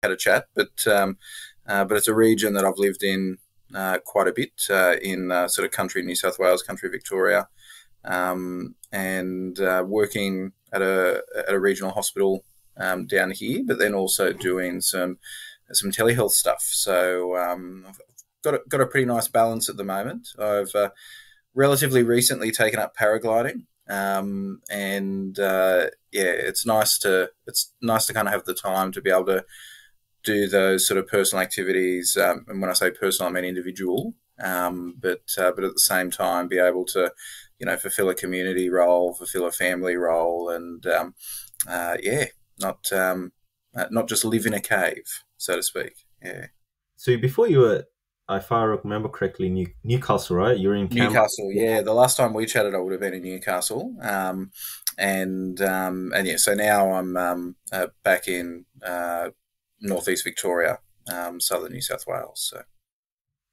had a chat. But it's a region that I've lived in quite a bit in sort of country New South Wales, country Victoria, and working at a regional hospital down here, but then also doing some telehealth stuff. So I've got a pretty nice balance at the moment. I've relatively recently taken up paragliding, and it's nice to kind of have the time to be able to do those sort of personal activities. And when I say personal, I mean individual. But at the same time, be able to, fulfill a community role, fulfill a family role, and not just live in a cave, so to speak. Yeah. So before you were, if I remember correctly, Newcastle, right? You were in Newcastle. Yeah, the last time we chatted, I would have been in Newcastle. So now I'm back in northeast Victoria, southern New South Wales. So.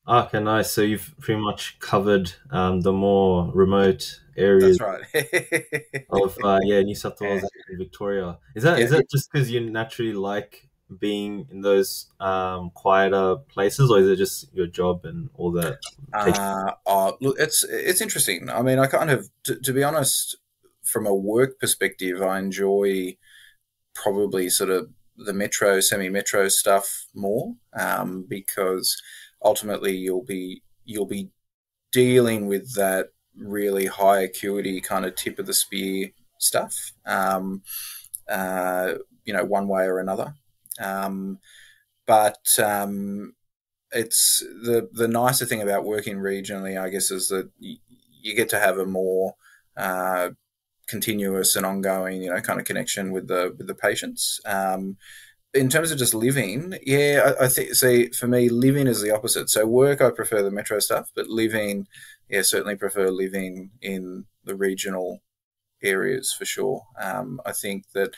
Okay, nice. So you've pretty much covered the more remote areas. That's right. of New South Wales and Victoria. Is that just because you naturally like being in those quieter places, or is it just your job and all that? Look, it's interesting. I mean, I kind of, to be honest, from a work perspective, I enjoy probably sort of the metro, semi-metro stuff more, because ultimately you'll be dealing with that really high acuity kind of tip of the spear stuff, one way or another. But it's the nicer thing about working regionally, I guess, is that you get to have a more continuous and ongoing, kind of connection with the patients. In terms of just living, I think, see, for me, living is the opposite. So work, I prefer the metro stuff, but living, certainly prefer living in the regional areas for sure. I think that,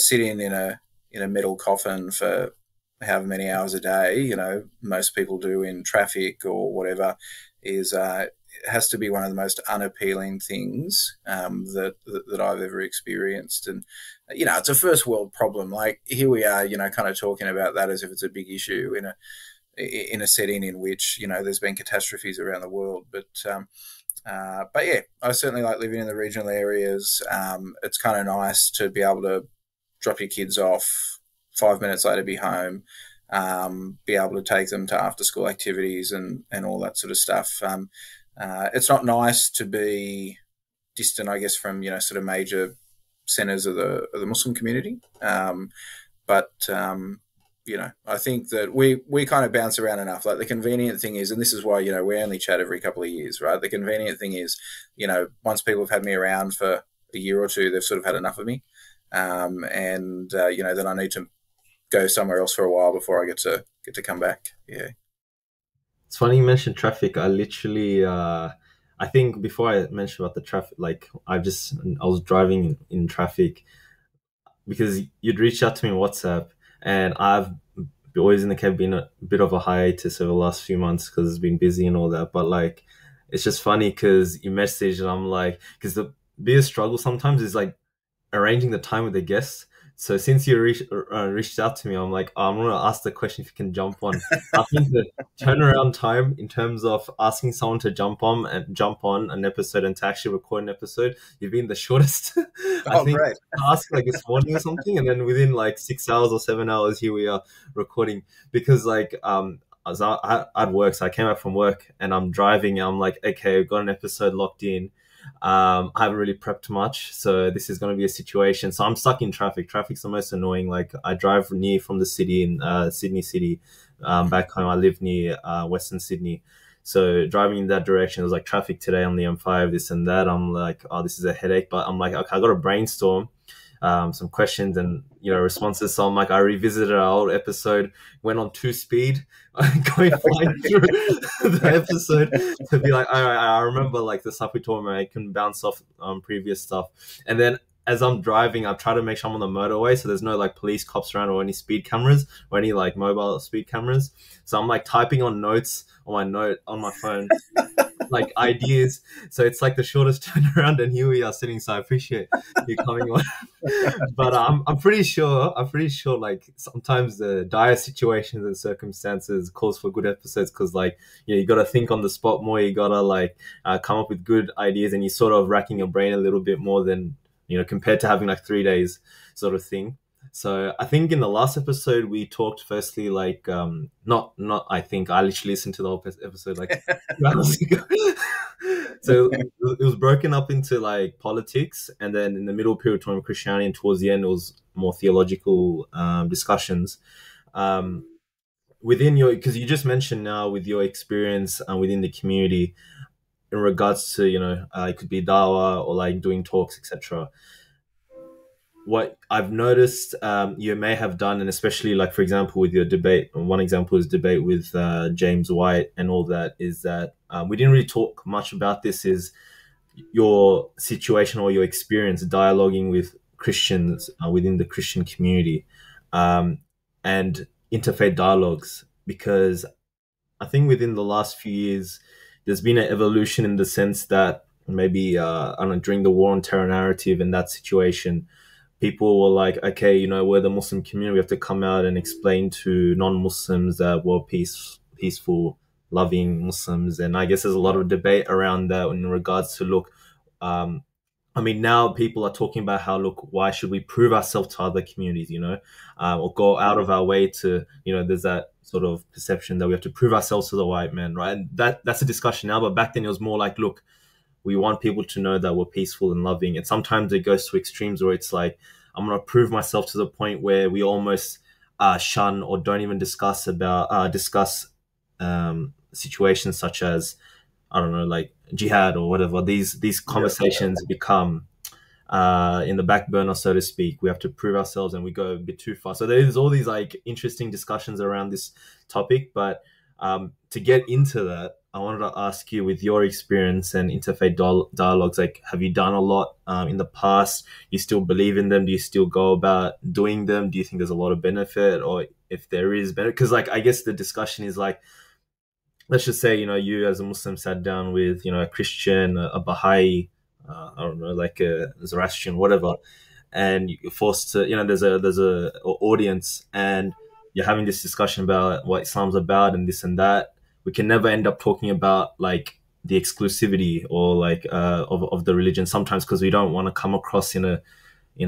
sitting in a metal coffin for however many hours a day, most people do in traffic or whatever, has to be one of the most unappealing things that I've ever experienced. And, it's a first world problem. Like, here we are, kind of talking about that as if it's a big issue in a setting in which, there's been catastrophes around the world. But yeah, I certainly like living in the regional areas. It's kind of nice to be able to drop your kids off, 5 minutes later be home, be able to take them to after school activities and all that sort of stuff. It's not nice to be distant, I guess, from, sort of major centres of the Muslim community. But I think that we kind of bounce around enough. Like, the convenient thing is, and this is why, we only chat every couple of years, right? The convenient thing is, once people have had me around for a year or two, they've sort of had enough of me. Then I need to go somewhere else for a while before I get to come back. Yeah. It's funny you mentioned traffic. I literally, I think before I mentioned about the traffic, like I was driving in traffic because you'd reached out to me on WhatsApp, and I've always in the cab been a bit of a hiatus over the last few months because it's been busy and all that. But like, it's just funny because you message and I'm like, because the biggest struggle sometimes is like arranging the time with the guests. So since you reached out to me, I'm like, I'm going to ask the question if you can jump on. I think the turnaround time in terms of asking someone to jump on an episode and to actually record an episode, you've been the shortest. I think great. I asked like this morning or something, and then within like 6 hours or 7 hours, here we are recording. Because like I'd work, so I came back from work and I'm driving. And I'm like, okay, I've got an episode locked in. I haven't really prepped much, so this is going to be a situation. So I'm stuck in traffic. Traffic's the most annoying. Like, I drive near from the city in Sydney City. Back home, I live near Western Sydney. So driving in that direction, there's like traffic today on the M5, this and that. I'm like, oh, this is a headache. But I'm like, okay, I got to brainstorm some questions and responses. So I'm like, I revisited our old episode, went on 2-speed, going flying through the episode to be like, all right, I remember like the stuff we talked about. I can bounce off previous stuff, and then as I'm driving, I try to make sure I'm on the motorway, so there's no like police cops around or any speed cameras or any like mobile speed cameras. So I'm like typing on notes on my note on my phone, like ideas. So it's like the shortest turnaround, and here we are sitting. So I appreciate you coming on. But I'm pretty sure like sometimes the dire situations and circumstances calls for good episodes, because like, you know, you got to think on the spot more. You got to like come up with good ideas, and you sort of racking your brain a little bit more than, you know, compared to having like 3 days sort of thing. So I think in the last episode we talked firstly like not I think I literally listened to the whole episode like 2 hours ago. So it was broken up into like politics, and then in the middle period talking Christianity, and towards the end it was more theological discussions. Within your, because you just mentioned now with your experience within the community in regards to, you know, it could be Dawah or like doing talks, etc. What I've noticed you may have done, and especially like, for example, with your debate, one example is debate with James White and all that, is that we didn't really talk much about this, is your situation or your experience dialoguing with Christians within the Christian community, and interfaith dialogues, because I think within the last few years, there's been an evolution in the sense that maybe, I don't know, during the war on terror narrative and that situation, people were like, okay, you know, we're the Muslim community, we have to come out and explain to non-Muslims that we're peaceful, loving Muslims. And I guess there's a lot of debate around that in regards to, look, I mean, now people are talking about how, look, why should we prove ourselves to other communities, you know, or go out of our way to, you know, there's that sort of perception that we have to prove ourselves to the white man, right? And that's a discussion now, but back then it was more like, look, we want people to know that we're peaceful and loving. And sometimes it goes to extremes where it's like, I'm going to prove myself to the point where we almost shun or don't even discuss situations such as, I don't know, like jihad or whatever. These conversations become in the back burner, so to speak. We have to prove ourselves, and we go a bit too far. So there's all these like interesting discussions around this topic. But to get into that, I wanted to ask you, with your experience and interfaith dialogues, like, have you done a lot in the past? Do you still believe in them? Do you still go about doing them? Do you think there's a lot of benefit, or if there is benefit? Because like, I guess the discussion is like, let's just say, you know, you as a Muslim sat down with, you know, a Christian, a Baha'i, I don't know, like a Zoroastrian, whatever, and you're forced to, you know, there's a audience, and you're having this discussion about what Islam's about and this and that. We can never end up talking about like the exclusivity or like of the religion sometimes, because we don't want to come across in a you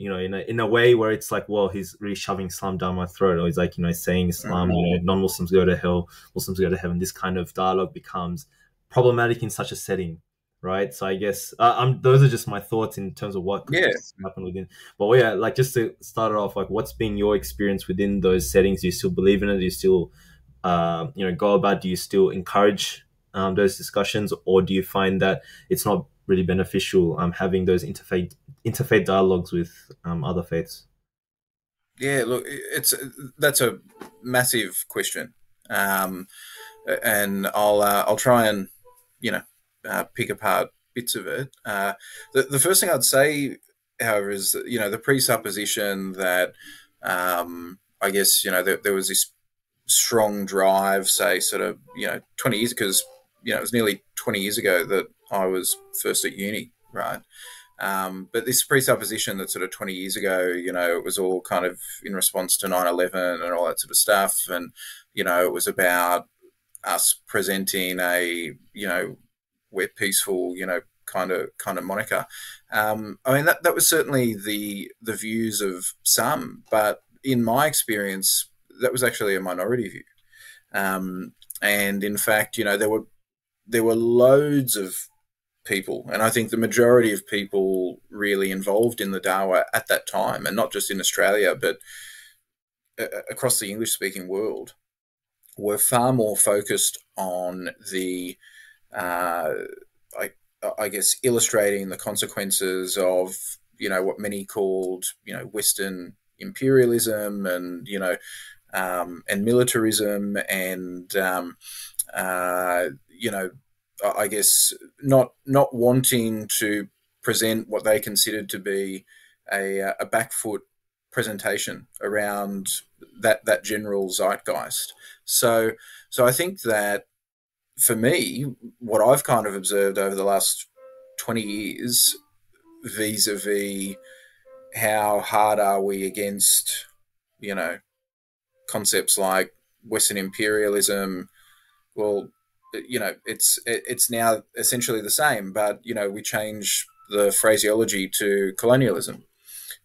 know, in a way where it's like, well, he's really shoving Islam down my throat, or he's like, you know, saying Islam, you know, non-Muslims go to hell, Muslims go to heaven. This kind of dialogue becomes problematic in such a setting, right? So I guess those are just my thoughts in terms of what could happen within. But yeah, like, just to start it off, like, what's been your experience within those settings? Do you still believe in it? Do you still, you know, go about? Do you still encourage those discussions, or do you find that it's not really beneficial having those interfaith dialogues with other faiths? Yeah, look, that's a massive question, and I'll try and, you know, pick apart bits of it. The first thing I'd say, however, is that, you know, the presupposition that, I guess, you know, there was this strong drive, say, sort of, you know, 20 years, because, you know, it was nearly 20 years ago that I was first at uni, right? But this presupposition that sort of 20 years ago, you know, it was all kind of in response to 9/11 and all that sort of stuff. And, you know, it was about us presenting a, you know, we're peaceful, you know, kind of moniker. I mean, that was certainly the views of some, but in my experience, that was actually a minority view. And in fact, you know, there were loads of people, and I think the majority of people really involved in the Dawah at that time, and not just in Australia, but across the English-speaking world, were far more focused on the, I guess, illustrating the consequences of, you know, what many called, you know, Western imperialism, and, you know, and militarism, and, you know, I guess not wanting to present what they considered to be a back foot presentation around that general zeitgeist. So I think that for me, what I've kind of observed over the last 20 years, vis-a-vis how hard are we against, concepts like Western imperialism. Well, it's now essentially the same, but we change the phraseology to colonialism,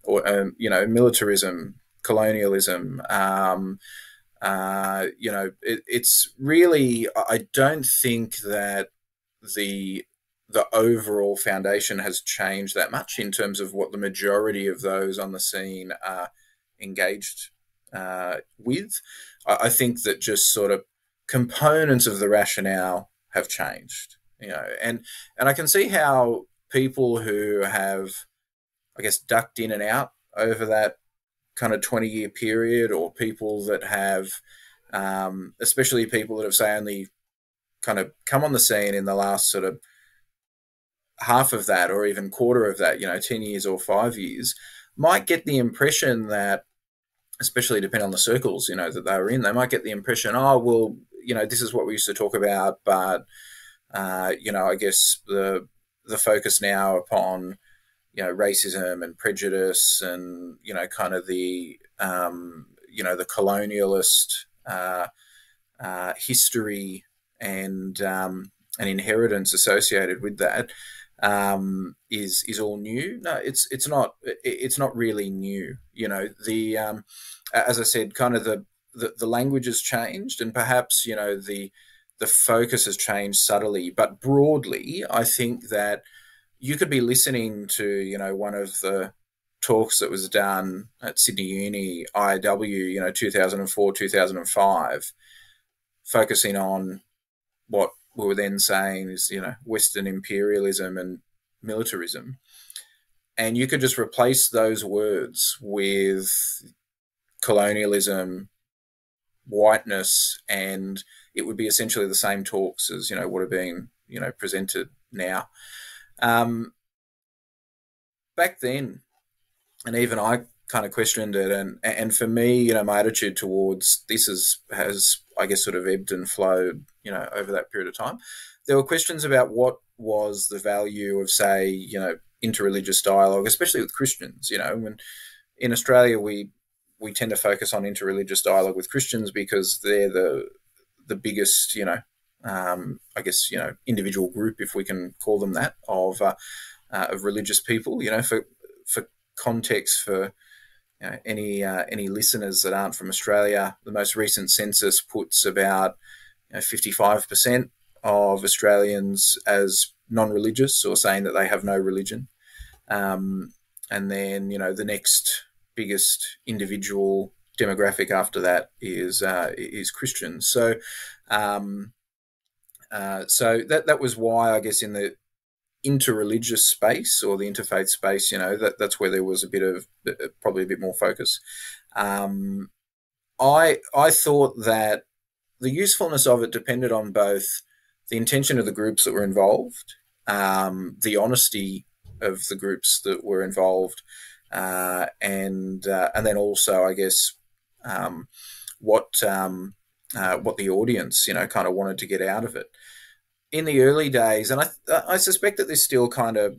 or militarism, colonialism. It's really, I don't think that the overall foundation has changed that much in terms of what the majority of those on the scene are engaged with. I think that just sort of components of the rationale have changed, and I can see how people who have, I guess, ducked in and out over that kind of 20-year period, or people that have, especially people that have, say, only kind of come on the scene in the last sort of half of that, or even quarter of that, 10 years or 5 years, might get the impression that, especially depending on the circles, that they were in, they might get the impression, oh, well, this is what we used to talk about, but, I guess the focus now upon, racism and prejudice and, kind of the, the colonialist history and inheritance associated with that, is all new. No, it's not. It's not really new. As I said, kind of the language has changed, and perhaps the focus has changed subtly, but broadly, I think that you could be listening to one of the talks that was done at Sydney Uni IW 2004 2005, focusing on what we were then saying is Western imperialism and militarism, and you could just replace those words with colonialism, whiteness, and it would be essentially the same talks as what are being presented now. Back then, and even I kind of questioned it, and for me, my attitude towards this has I guess sort of ebbed and flowed, over that period of time. There were questions about what was the value of, say, interreligious dialogue, especially with Christians. When in Australia we tend to focus on interreligious dialogue with Christians because they're the biggest, I guess, individual group, if we can call them that, of religious people. For context, for any listeners that aren't from Australia, the most recent census puts about 55% of Australians as non-religious, or saying that they have no religion, and then the next biggest individual demographic after that is Christians. So that was why, I guess, in the interreligious space or the interfaith space, that's where there was probably a bit more focus. I thought that the usefulness of it depended on both the intention of the groups that were involved, the honesty of the groups that were involved, and then also, I guess, what the audience, kind of wanted to get out of it. In the early days, and I suspect that this still kind of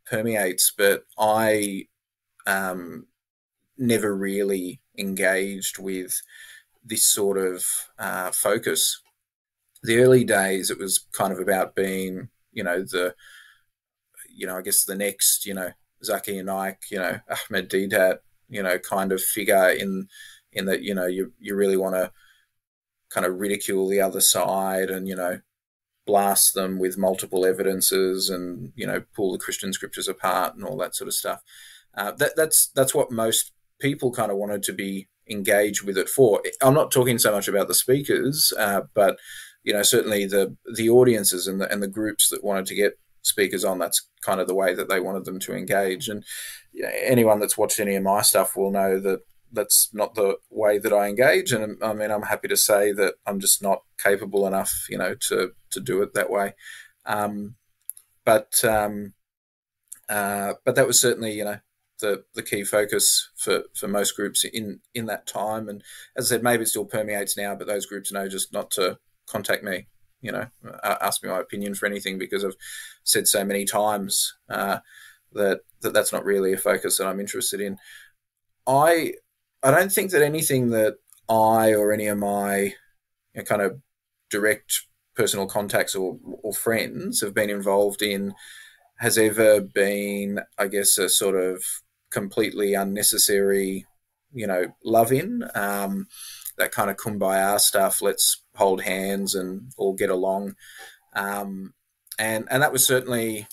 permeates, but I never really engaged with this sort of focus. The early days, it was kind of about being, I guess the next, Zakir Naik, Ahmed Deedat, kind of figure in that, you really want to kind of ridicule the other side and, blast them with multiple evidences and, pull the Christian scriptures apart and all that sort of stuff. That's what most people kind of wanted to be engaged with it for. I'm not talking so much about the speakers, but, certainly the audiences and the groups that wanted to get speakers on, that's kind of the way that they wanted them to engage. And anyone that's watched any of my stuff will know that that's not the way that I engage. And I mean, I'm happy to say that I'm just not capable enough, to do it that way. But But that was certainly, the key focus for most groups in that time. And as I said, maybe it still permeates now, but those groups know just not to contact me, ask me my opinion for anything, because I've said so many times that's not really a focus that I'm interested in. I don't think that anything that I or any of my kind of direct personal contacts or friends have been involved in has ever been, I guess, a sort of completely unnecessary, love in, that kind of kumbaya stuff. Let's hold hands and all get along. And that was certainly,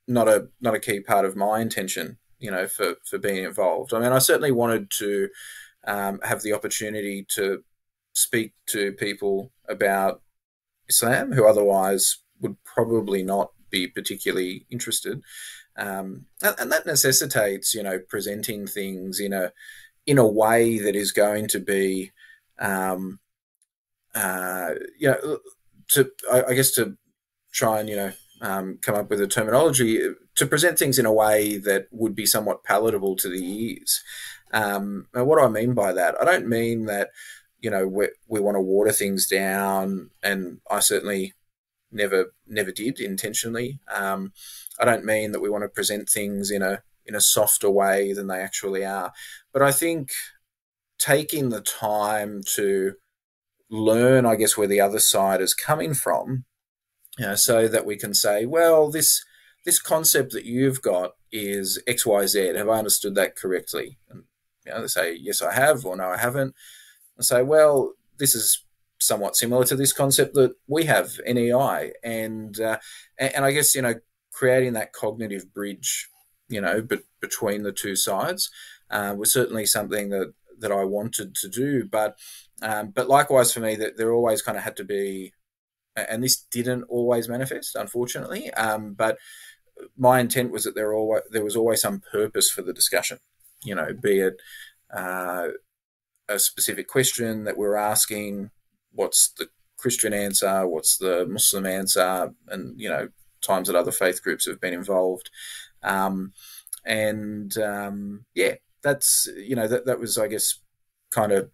not a key part of my intention, for being involved. I mean, I certainly wanted to have the opportunity to speak to people about Islam who otherwise would probably not be particularly interested, and that necessitates, presenting things in a way that is going to be, I guess, to try and come up with a terminology, to present things in a way that would be somewhat palatable to the ears. And what do I mean by that? I don't mean that we want to water things down, and I certainly never did intentionally. I don't mean that we want to present things in a softer way than they actually are. But I think taking the time to learn, I guess, where the other side is coming from, so that we can say, well, this concept that you've got is X, Y, Z. Have I understood that correctly? And they say, yes, I have, or no, I haven't. I say, well, this is somewhat similar to this concept that we have, NEI, and I guess creating that cognitive bridge, between the two sides, was certainly something that I wanted to do. But likewise for me, that there always kind of had to be, and this didn't always manifest, unfortunately. But my intent was that there was always some purpose for the discussion, be it a specific question that we're asking, what's the Christian answer, what's the Muslim answer, and times that other faith groups have been involved. That's that was, I guess, kind of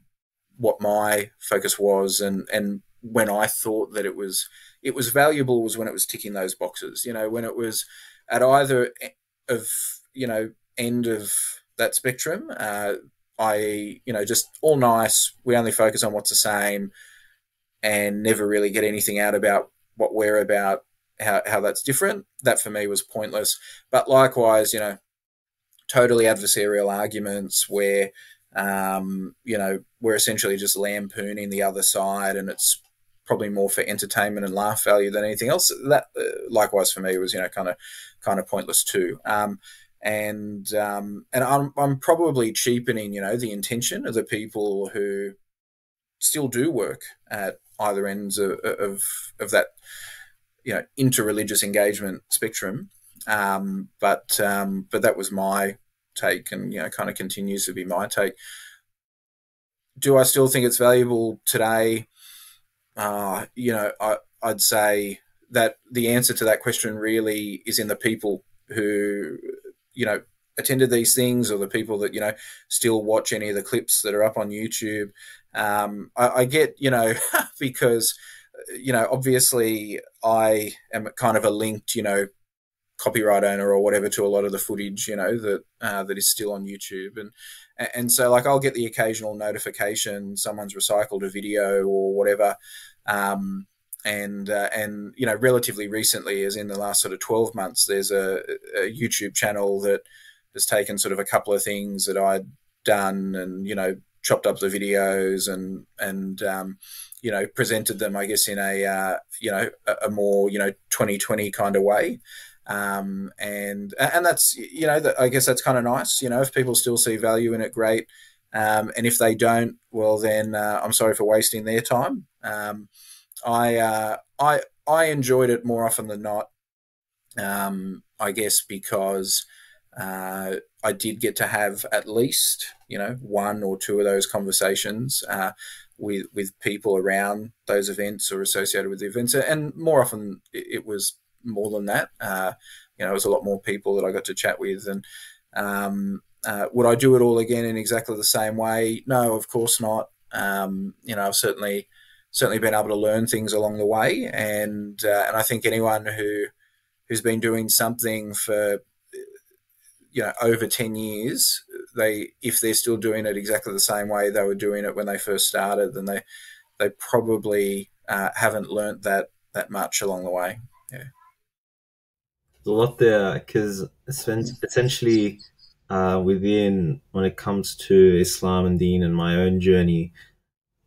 what my focus was, and when I thought that it was valuable was when it was ticking those boxes. When it was at either of end of that spectrum, just all nice, we only focus on what's the same, and never really get anything out about what we're about, how that's different. That for me was pointless. But likewise, totally adversarial arguments where we're essentially just lampooning the other side, and it's probably more for entertainment and laugh value than anything else. That likewise for me was kind of pointless too. And I'm probably cheapening the intention of the people who still do work at either ends of that interreligious engagement spectrum. But that was my take, and kind of continues to be my take. Do I still think it's valuable today? I'd say that the answer to that question really is in the people who attended these things, or the people that still watch any of the clips that are up on YouTube. I get because obviously I am kind of a linked copyright owner or whatever to a lot of the footage that is still on YouTube, and so like I'll get the occasional notification someone's recycled a video or whatever, and relatively recently, as in the last sort of 12 months, there's a YouTube channel that has taken sort of a couple of things that I'd done and chopped up the videos and presented them, I guess, in a more 2020 kind of way. And that's I guess that's kind of nice. If people still see value in it, great. And if they don't, well then I'm sorry for wasting their time. I enjoyed it more often than not. I guess because I did get to have at least one or two of those conversations with people around those events or associated with the events, and more often it was more than that. it was a lot more people that I got to chat with. And would I do it all again in exactly the same way? No, of course not. I've certainly been able to learn things along the way, and I think anyone who's been doing something for over 10 years, if they're still doing it exactly the same way they were doing it when they first started, then they probably haven't learnt that much along the way. Yeah. There's a lot there, because essentially within, when it comes to Islam and Deen and my own journey,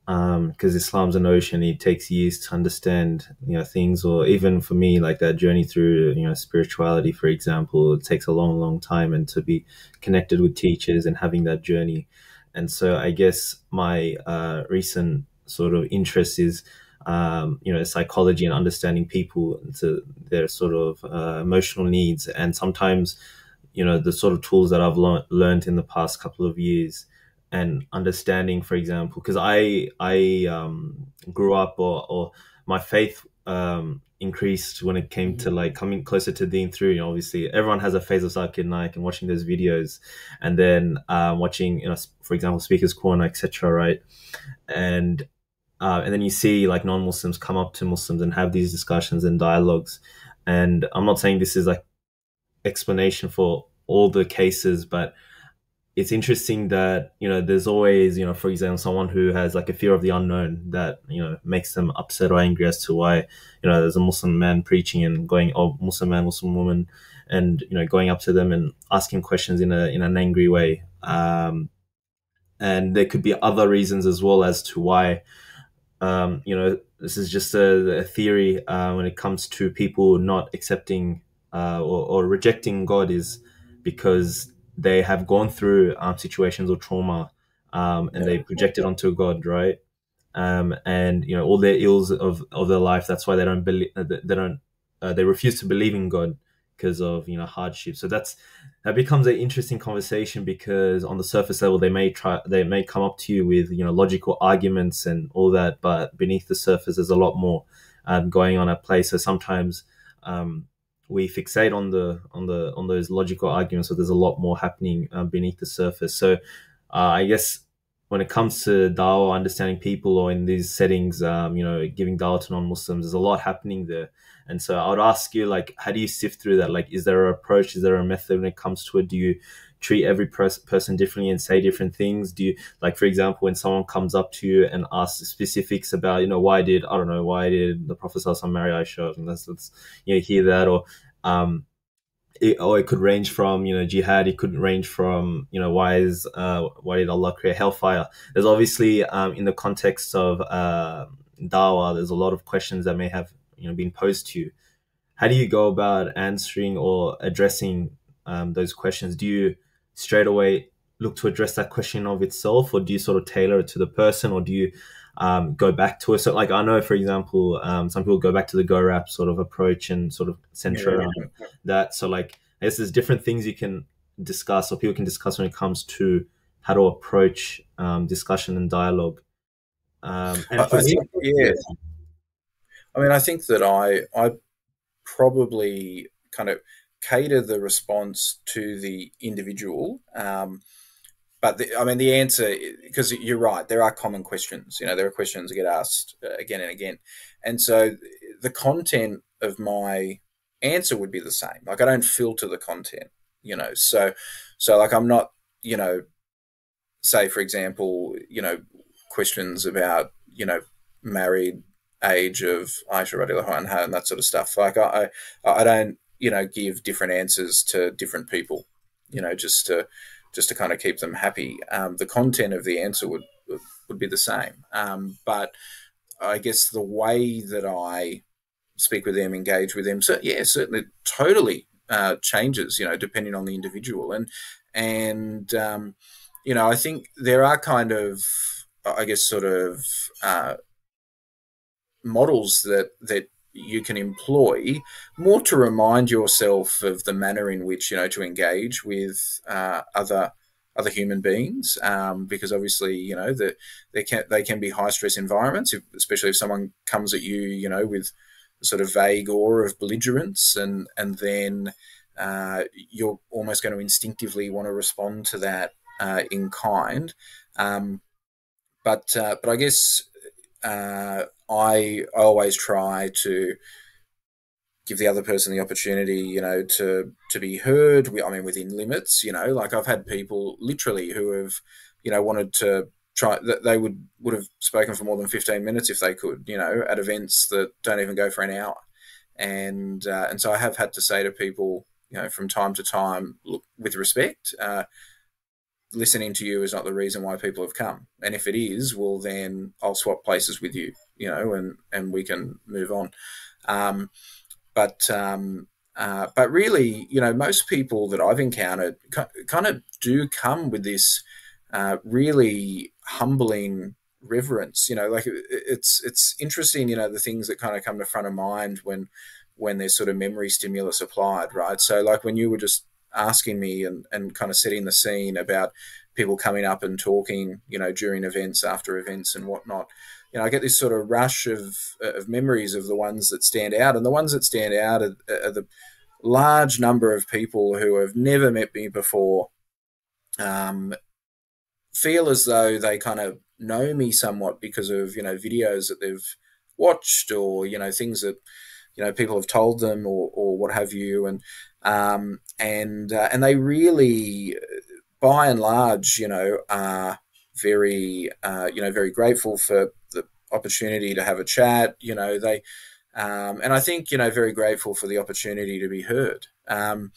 because Islam's an ocean, it takes years to understand, things, or even for me, like that journey through, spirituality, for example, it takes a long, long time, and to be connected with teachers and having that journey. And so I guess my recent sort of interest is, psychology and understanding people to their sort of emotional needs. And sometimes, the sort of tools that I've learned in the past couple of years, and understanding, for example, because I grew up, or my faith increased when it came to like coming closer to Deen through, obviously everyone has a phase of Zakir Naik and watching those videos, and then watching, for example, Speaker's Corner, etc., right? And then you see like non-Muslims come up to Muslims and have these discussions and dialogues. And I'm not saying this is like explanation for all the cases, but it's interesting that, there's always, for example, someone who has like a fear of the unknown that, makes them upset or angry as to why, there's a Muslim man preaching and going, oh, Muslim man, Muslim woman, and, going up to them and asking questions in an angry way. And there could be other reasons as well as to why, this is just a theory when it comes to people not accepting or rejecting God, is because they have gone through situations of trauma, and they project it onto God, right? And all their ills of their life. That's why they don't believe. They refuse to believe in God because of hardship. So that becomes an interesting conversation, because on the surface level they may come up to you with logical arguments and all that, but beneath the surface there's a lot more going on at play. So sometimes we fixate on those logical arguments, so there's a lot more happening beneath the surface. So I guess when it comes to Dawah, understanding people, or in these settings, giving Dawah to non-Muslims, there's a lot happening there. And so I would ask you, like, how do you sift through that? Like, is there an approach? Is there a method when it comes to it? Do you treat every person differently and say different things? Do you, like, for example, when someone comes up to you and asks specifics about, why did the Prophet ﷺ marry Aisha? And let's hear that. Or it could range from, jihad. It could range from, why did Allah create hellfire? There's obviously, in the context of Dawah, there's a lot of questions that may have, been posed to you. How do you go about answering or addressing those questions? Do you straight away look to address that question of itself, or do you sort of tailor it to the person, or do you go back to it? So, like, I know, for example, some people go back to the go rap sort of approach and sort of center around that. So, like, I guess there's different things you can discuss, or people can discuss, when it comes to how to approach discussion and dialogue. And for me, I think that I probably kind of cater the response to the individual. But the answer, because you're right, there are common questions. There are questions that get asked again and again. And so the content of my answer would be the same. Like, I don't filter the content, So like, I'm not, say, for example, questions about, married age of Aisha radiallahu anha and that sort of stuff. Like, I don't, give different answers to different people, just to kind of keep them happy. The content of the answer would be the same. But I guess the way that I speak with them, engage with them, so yeah, certainly totally changes, depending on the individual. And I think there are kind of, I guess, sort of models that you can employ more to remind yourself of the manner in which, to engage with other human beings, because obviously, they can be high stress environments, especially if someone comes at you, with a sort of vague aura of belligerence, and then you're almost going to instinctively want to respond to that in kind. But I guess I always try to give the other person the opportunity, to be heard. I mean, within limits, like I've had people literally who have, wanted to try, that they would have spoken for more than 15 minutes if they could, at events that don't even go for an hour. And so I have had to say to people, from time to time, look, with respect, listening to you is not the reason why people have come. And if it is, well, then I'll swap places with you, and we can move on. But really, most people that I've encountered kind of do come with this really humbling reverence. Like it's interesting, the things that kind of come to front of mind when there's sort of memory stimulus applied, right? So like when you were just asking me and kind of setting the scene about people coming up and talking, during events, after events and whatnot, I get this sort of rush of memories of the ones that stand out. And the ones that stand out are the large number of people who have never met me before, feel as though they kind of know me somewhat because of, videos that they've watched or, things that, people have told them or what have you. And they really, by and large, are very, very grateful for the opportunity to have a chat. They, and I think, very grateful for the opportunity to be heard. I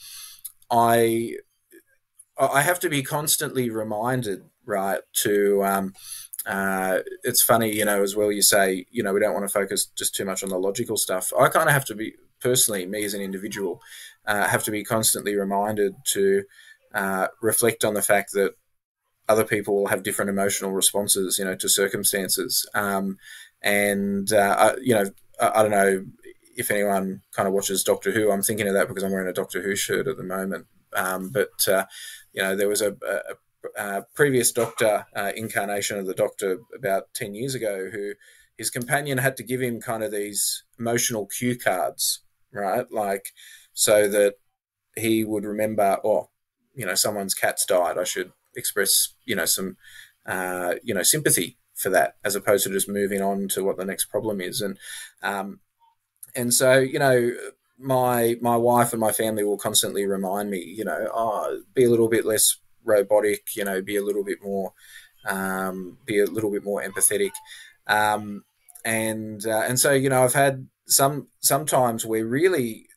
have to be constantly reminded, right, to, it's funny, as well, you say, we don't want to focus just too much on the logical stuff. I kind of have to be, personally, me as an individual, have to be constantly reminded to reflect on the fact that other people will have different emotional responses, to circumstances. I don't know if anyone kind of watches Doctor Who. I'm thinking of that because I'm wearing a Doctor Who shirt at the moment. There was a previous Doctor, incarnation of the Doctor about 10 years ago, who his companion had to give him kind of these emotional cue cards, right? Like, so that he would remember, someone's cat's died. I should express, some, sympathy for that, as opposed to just moving on to what the next problem is. And so, my wife and my family will constantly remind me, be a little bit less robotic, be a little bit more empathetic. And so, I've had sometimes where really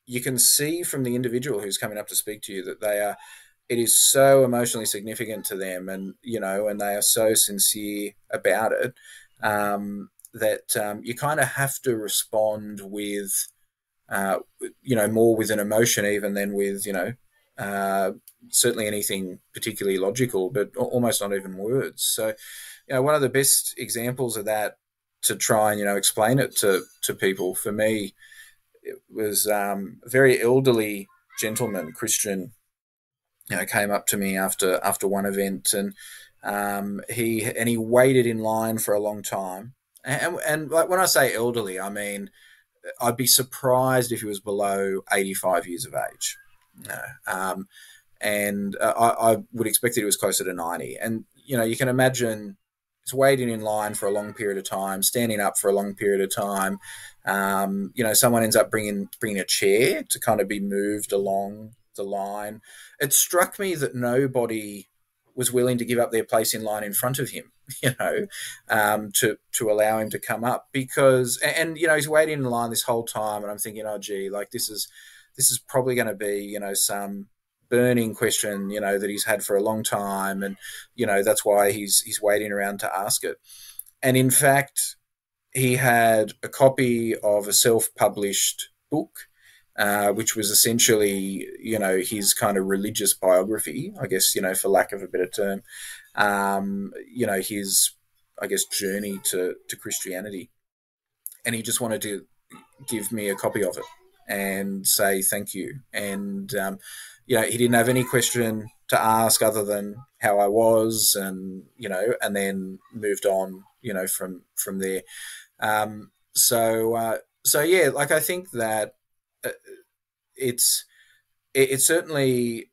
you can see from the individual who's coming up to speak to you that it is so emotionally significant to them, and and they are so sincere about it, that you kind of have to respond with, more with an emotion even than with, certainly anything particularly logical, but almost not even words. So, one of the best examples of that, to try and, explain it to people, for me, it was a very elderly gentleman, Christian, came up to me after one event, and he waited in line for a long time. And like, when I say elderly, I mean, I'd be surprised if he was below 85 years of age. And I would expect that he was closer to 90. And, you can imagine he's waiting in line for a long period of time, standing up for a long period of time. Someone ends up bringing a chair to kind of be moved along the line. It struck me that nobody was willing to give up their place in line in front of him, to allow him to come up, because, and he's waiting in line this whole time, and I'm thinking, oh gee, like this is probably going to be, some burning question, that he's had for a long time, and that's why he's waiting around to ask it. And in fact, he had a copy of a self-published book, which was essentially, his kind of religious biography, I guess, for lack of a better term, his, I guess, journey to Christianity. And he just wanted to give me a copy of it and say thank you. And, he didn't have any question to ask other than how I was, and, and then moved on, from there. So yeah, like, I think that it's it's certainly,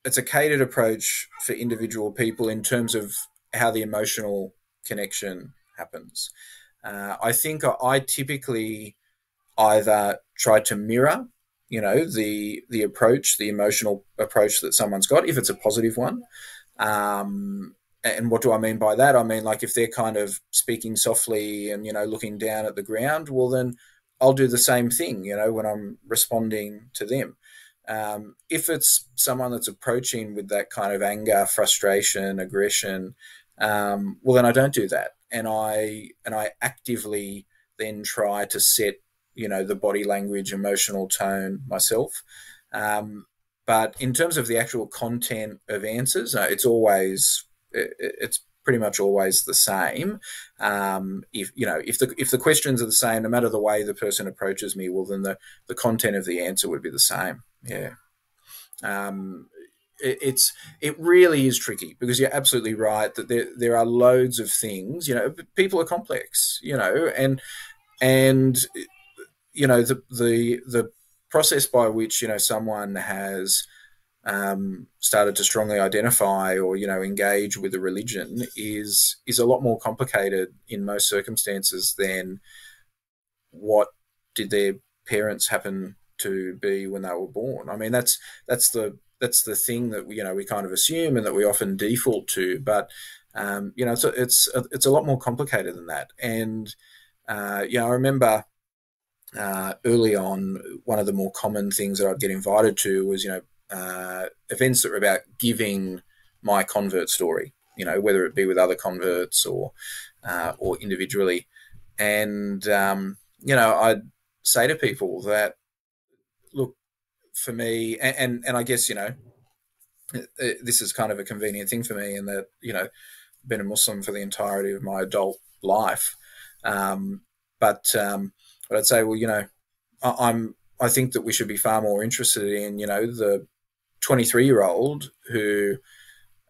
it's a catered approach for individual people in terms of how the emotional connection happens. I think I typically either try to mirror, the approach, the emotional approach that someone's got, if it's a positive one. And what do I mean by that? I mean, like, if they're kind of speaking softly and, looking down at the ground, well, then I'll do the same thing, when I'm responding to them. If it's someone that's approaching with that kind of anger, frustration, aggression, well, then I don't do that. And I actively then try to set, the body language, emotional tone myself. But in terms of the actual content of answers, it's pretty much always the same. If the questions are the same, no matter the way the person approaches me, well, then the content of the answer would be the same. Yeah. It really is tricky, because you're absolutely right that there are loads of things. People are complex. And the process by which someone has started to strongly identify or engage with a religion is a lot more complicated in most circumstances than what did their parents happen to be when they were born. I mean, that's the thing that we kind of assume and that we often default to, but it's a lot more complicated than that. And I remember early on, one of the more common things that I'd get invited to was events that were about giving my convert story, whether it be with other converts or individually. And I'd say to people that, look, for me, and I guess this is kind of a convenient thing for me, in that been a Muslim for the entirety of my adult life, but I'd say, well, I think that we should be far more interested in the 23-year-old who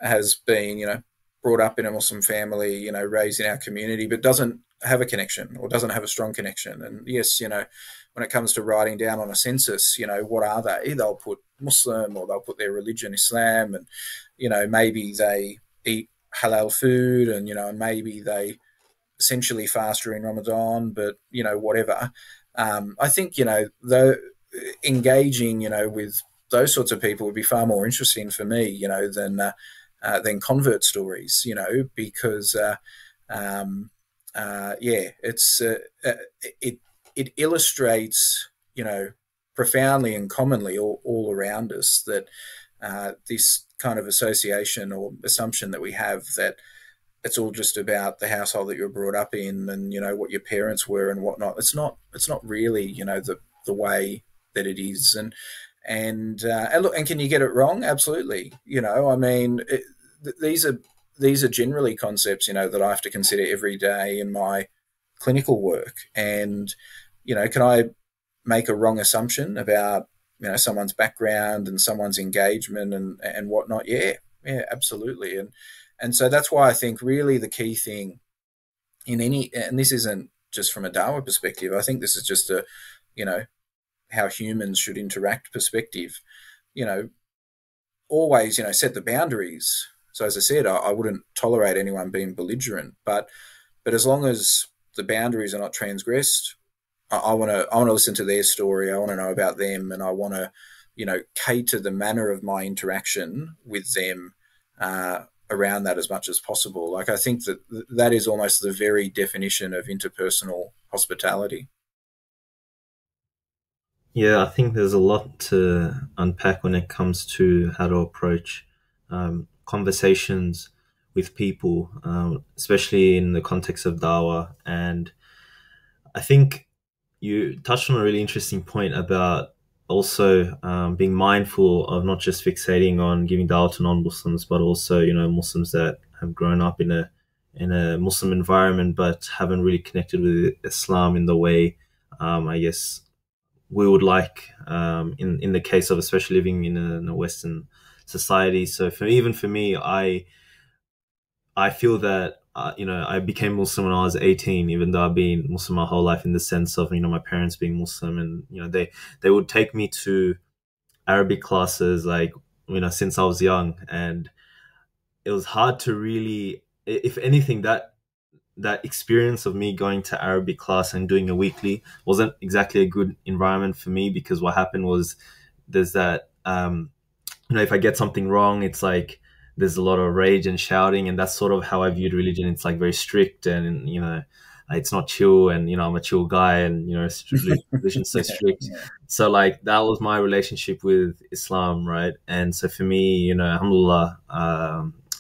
has been brought up in a Muslim family, raised in our community, but doesn't have a connection or doesn't have a strong connection. And yes, when it comes to writing down on a census, what are they? They'll put Muslim, or they'll put their religion, Islam, and maybe they eat halal food, and maybe they essentially fast during Ramadan, but whatever. I think the engaging with those sorts of people would be far more interesting for me than convert stories, because it illustrates profoundly and commonly all around us that this kind of association or assumption that we have that it's all just about the household that you're brought up in and what your parents were and whatnot. It's not really the way that it is. And look, and can you get it wrong? Absolutely. I mean, these are generally concepts that I have to consider every day in my clinical work. And can I make a wrong assumption about someone's background and someone's engagement and whatnot? Yeah, absolutely. And so that's why I think really the key thing in and this isn't just from a Dawah perspective, I think this is just a, how humans should interact perspective, always, set the boundaries. So as I said, I wouldn't tolerate anyone being belligerent, but as long as the boundaries are not transgressed, I want to listen to their story. I want to know about them, and I want to, cater the manner of my interaction with them around that as much as possible. Like, I think that is almost the very definition of interpersonal hospitality. Yeah, I think there's a lot to unpack when it comes to how to approach conversations with people, especially in the context of Dawah. And I think you touched on a really interesting point about also being mindful of not just fixating on giving Dawah to non-Muslims, but also, Muslims that have grown up in a Muslim environment but haven't really connected with Islam in the way, I guess, we would like in the case of especially living in a Western society. So even for me, I feel that I became Muslim when I was 18, even though I've been Muslim my whole life, in the sense of my parents being Muslim, and they would take me to Arabic classes, like, since I was young, and it was hard to really, if anything, that experience of me going to Arabic class and doing a weekly wasn't exactly a good environment for me, because what happened was there's that, if I get something wrong, it's like there's a lot of rage and shouting, and that's sort of how I viewed religion. It's like very strict, and it's not chill, and I'm a chill guy, and religion's so Yeah, strict. yeah. So like that was my relationship with Islam, right? And so for me, alhamdulillah,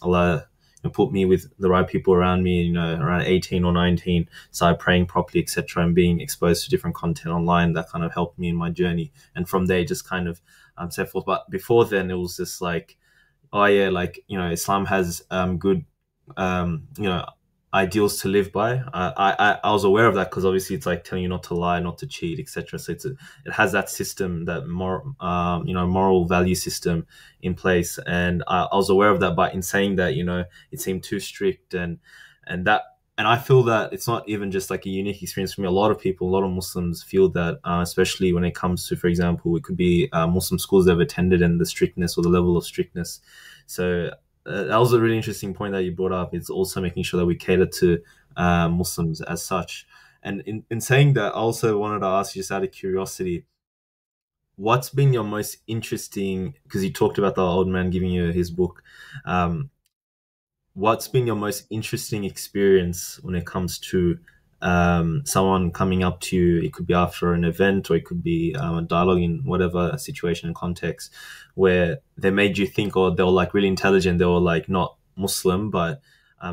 Allah put me with the right people around me, around 18 or 19, started praying properly, etc., and being exposed to different content online. That kind of helped me in my journey, and from there just kind of so forth. But before then, it was just like, oh yeah, like, Islam has good ideals to live by. I was aware of that, because obviously it's like telling you not to lie, not to cheat, etc. So it has that system, that moral value system in place, and I was aware of that. But in saying that, it seemed too strict, and that. And I feel that it's not even just like a unique experience for me. A lot of people, a lot of Muslims feel that, especially when it comes to, for example, it could be Muslim schools they've attended, and the strictness or the level of strictness. So that was a really interesting point that you brought up. It's also making sure that we cater to Muslims as such. And in saying that, I also wanted to ask you, just out of curiosity, what's been your most interesting, because you talked about the old man giving you his book. What's been your most interesting experience when it comes to someone coming up to you? It could be after an event, or it could be a dialogue in whatever situation and context, where they made you think, or they were like really intelligent, they were like not Muslim, but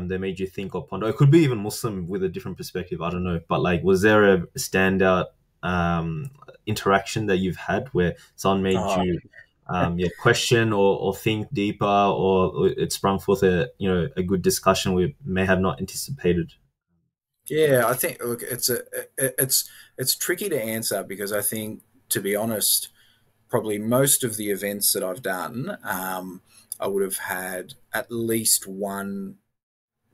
they made you think or ponder. It could be even Muslim with a different perspective, I don't know. But like, was there a standout interaction that you've had where someone made Oh, you question or think deeper, or it sprung forth a good discussion we may have not anticipated? yeah. I think, look, it's tricky to answer, because I think, to be honest, probably most of the events that I've done, I would have had at least one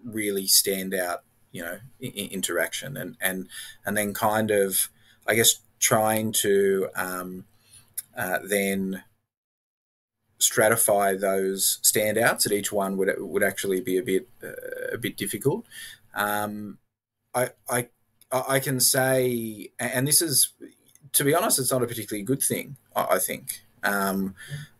really standout, interaction, and then kind of, I guess, trying to then stratify those standouts at each one would actually be a bit difficult. Um, I, I I can say, and this is, to be honest, it's not a particularly good thing. I think,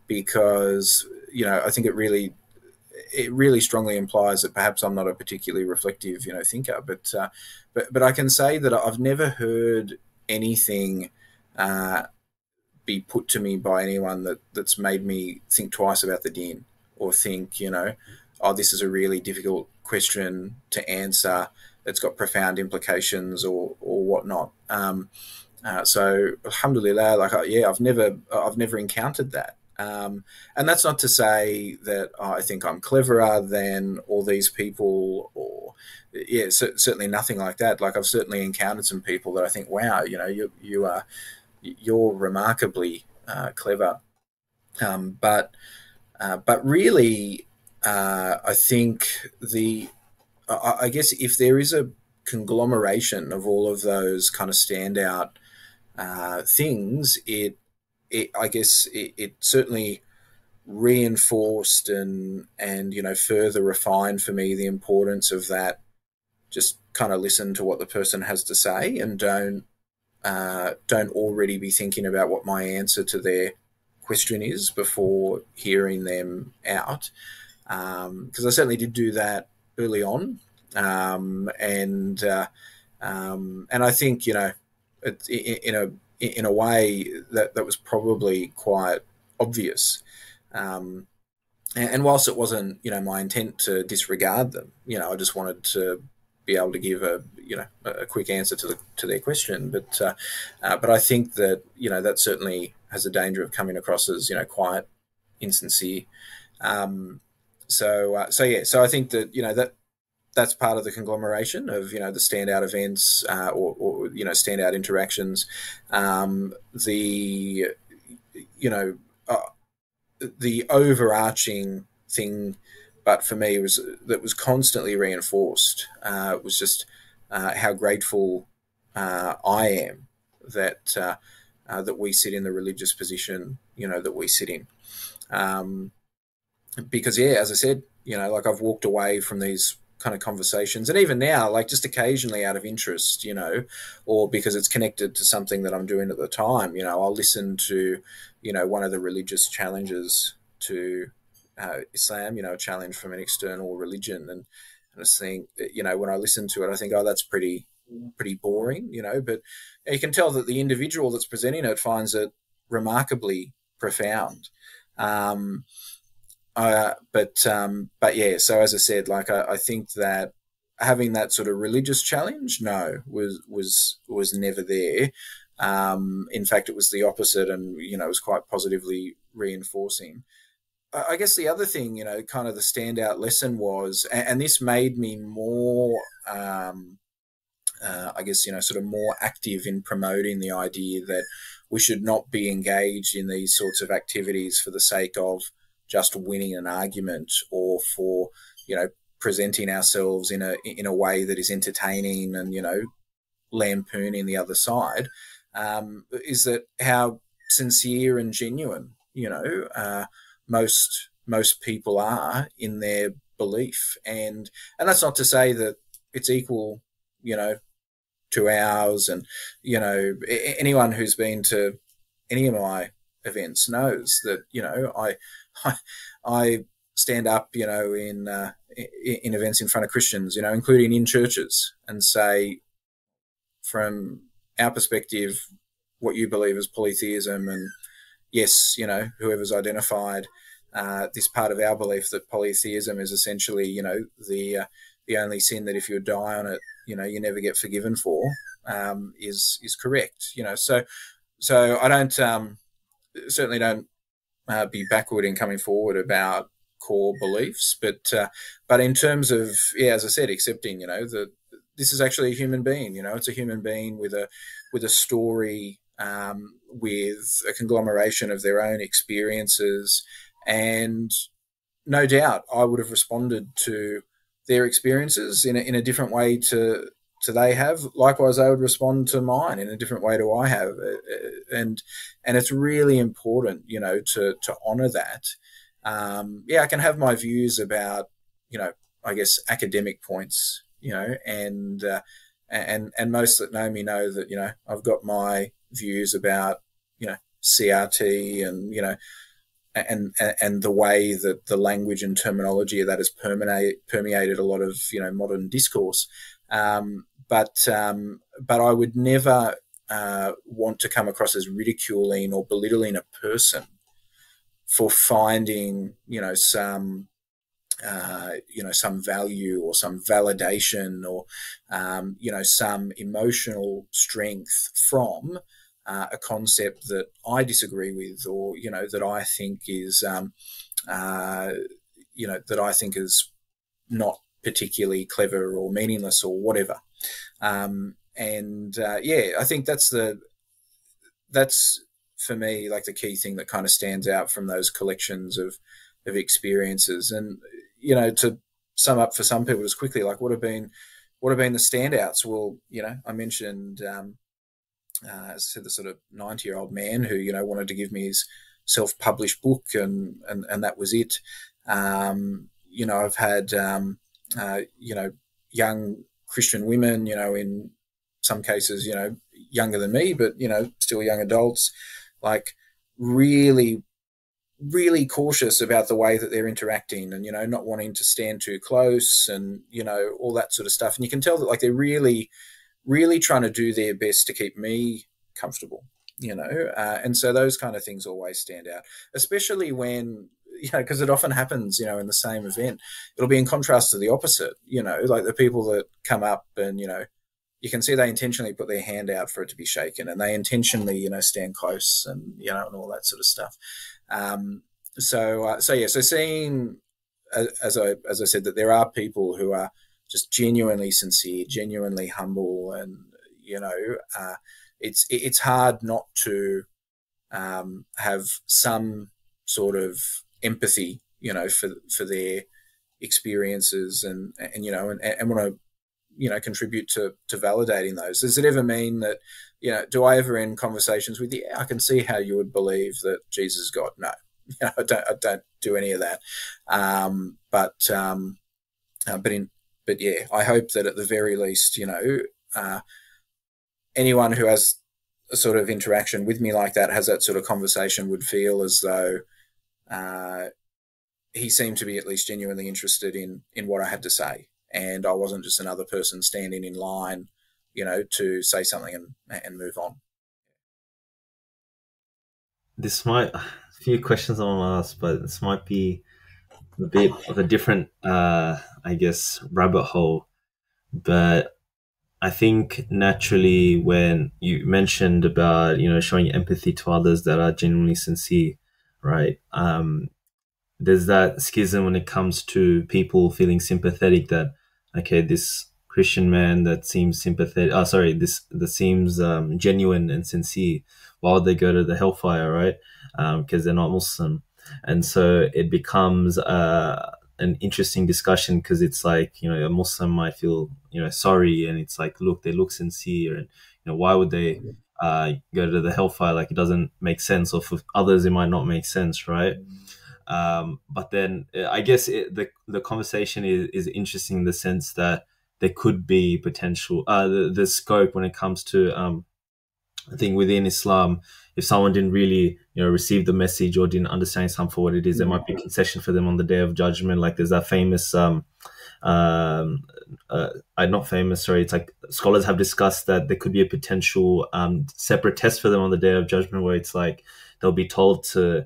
because I think it really strongly implies that perhaps I'm not a particularly reflective, thinker. But I can say that I've never heard anything be put to me by anyone that's made me think twice about the din, or think, oh, this is a really difficult question to answer. It's got profound implications, or whatnot. So alhamdulillah, I've never encountered that. And that's not to say that I think I'm cleverer than all these people, or certainly nothing like that. Like, I've certainly encountered some people that I think, wow, you're remarkably clever. But really, I think I guess if there is a conglomeration of all of those kind of standout things, I guess it certainly reinforced and further refined for me the importance of that. Just kind of listen to what the person has to say, and don't already be thinking about what my answer to their question is before hearing them out. Because I certainly did do that early on, and I think, in a way that was probably quite obvious. And whilst it wasn't, my intent to disregard them, I just wanted to be able to give a quick answer to their question. But I think that, that certainly has a danger of coming across as, quite insincere. So I think that that's part of the conglomeration of, the standout events, or standout interactions. The overarching thing, but for me, was constantly reinforced, was just how grateful I am that that we sit in the religious position, that we sit in. Because, yeah, as I said, like I've walked away from these kind of conversations, and even now, like just occasionally out of interest, or because it's connected to something that I'm doing at the time, I'll listen to, one of the religious challenges to Islam, a challenge from an external religion, and I think, when I listen to it, I think, oh, that's pretty boring, but you can tell that the individual that's presenting it finds it remarkably profound. But yeah, so as I said, like I think that having that sort of religious challenge, was never there. In fact, it was the opposite, and it was quite positively reinforcing. I guess the other thing, kind of the standout lesson was, and this made me more, I guess, sort of more active in promoting the idea that we should not be engaged in these sorts of activities for the sake of just winning an argument, or for, presenting ourselves in a way that is entertaining and, lampooning the other side, is that how sincere and genuine, most people are in their belief. And that's not to say that it's equal, to ours. And, anyone who's been to any of my events knows that, I stand up, in events in front of Christians, including in churches, and say, from our perspective, what you believe is polytheism, and yes, whoever's identified this part of our belief that polytheism is essentially, the only sin that if you die on it, you never get forgiven for, is correct. So I don't certainly don't be backward in coming forward about core beliefs, but in terms of, as I said, accepting, that this is actually a human being. It's a human being with a story, with a conglomeration of their own experiences, and no doubt I would have responded to their experiences in a different way to they have. Likewise, they would respond to mine in a different way to I have, and it's really important, to honour that. I can have my views about, I guess, academic points, and most that know me know that, I've got my views about, CRT, and, and the way that the language and terminology of that has permeated a lot of, modern discourse. But I would never want to come across as ridiculing or belittling a person for finding, some value or some validation, or, some emotional strength from a concept that I disagree with, or, that I think is, that I think is not particularly clever or meaningless or whatever. I think that's for me, like, the key thing that kind of stands out from those collections of experiences. And, to sum up for some people just quickly, like, what have been the standouts? Well, I mentioned, as I said, the sort of 90-year-old man who, wanted to give me his self-published book, and that was it. I've had, young Christian women, in some cases, younger than me, but, still young adults, like, really, really cautious about the way that they're interacting, and, not wanting to stand too close, and, all that sort of stuff. And you can tell that, like, they're really, really trying to do their best to keep me comfortable, and so those kind of things always stand out, especially when, because it often happens, in the same event, it'll be in contrast to the opposite, like the people that come up and, you can see they intentionally put their hand out for it to be shaken, and they intentionally, stand close, and, and all that sort of stuff. So seeing, as I said, that there are people who are just genuinely sincere, genuinely humble, and, it's hard not to have some sort of empathy, for their experiences, and want to, contribute to validating those. Does it ever mean that, do I ever end conversations with, yeah, I can see how you would believe that Jesus is God? No, I don't do any of that. But yeah, I hope that at the very least, anyone who has a sort of interaction with me like that, has that sort of conversation, would feel as though he seemed to be at least genuinely interested in what I had to say, and I wasn't just another person standing in line, to say something and move on. This might, a few questions I want to ask, but this might be a bit of a different, I guess, rabbit hole. But I think naturally, when you mentioned about, showing empathy to others that are genuinely sincere, right? There's that schism when it comes to people feeling sympathetic that, okay, this Christian man that seems sympathetic, that seems genuine and sincere, why would they go to the hellfire, right? Because they're not Muslim. And so it becomes an interesting discussion, because it's like, a Muslim might feel, sorry, and it's like, look, they look sincere, and, why would they go to the hellfire? Like, it doesn't make sense, or for others, it might not make sense, right? But then I guess the conversation is interesting in the sense that there could be potential, the scope when it comes to, I think within Islam, if someone didn't really, receive the message or didn't understand Islam for what it is, there might be a concession for them on the Day of Judgment. Like, there's that famous, not famous, sorry, it's like scholars have discussed that there could be a potential separate test for them on the Day of Judgment, where it's like they'll be told to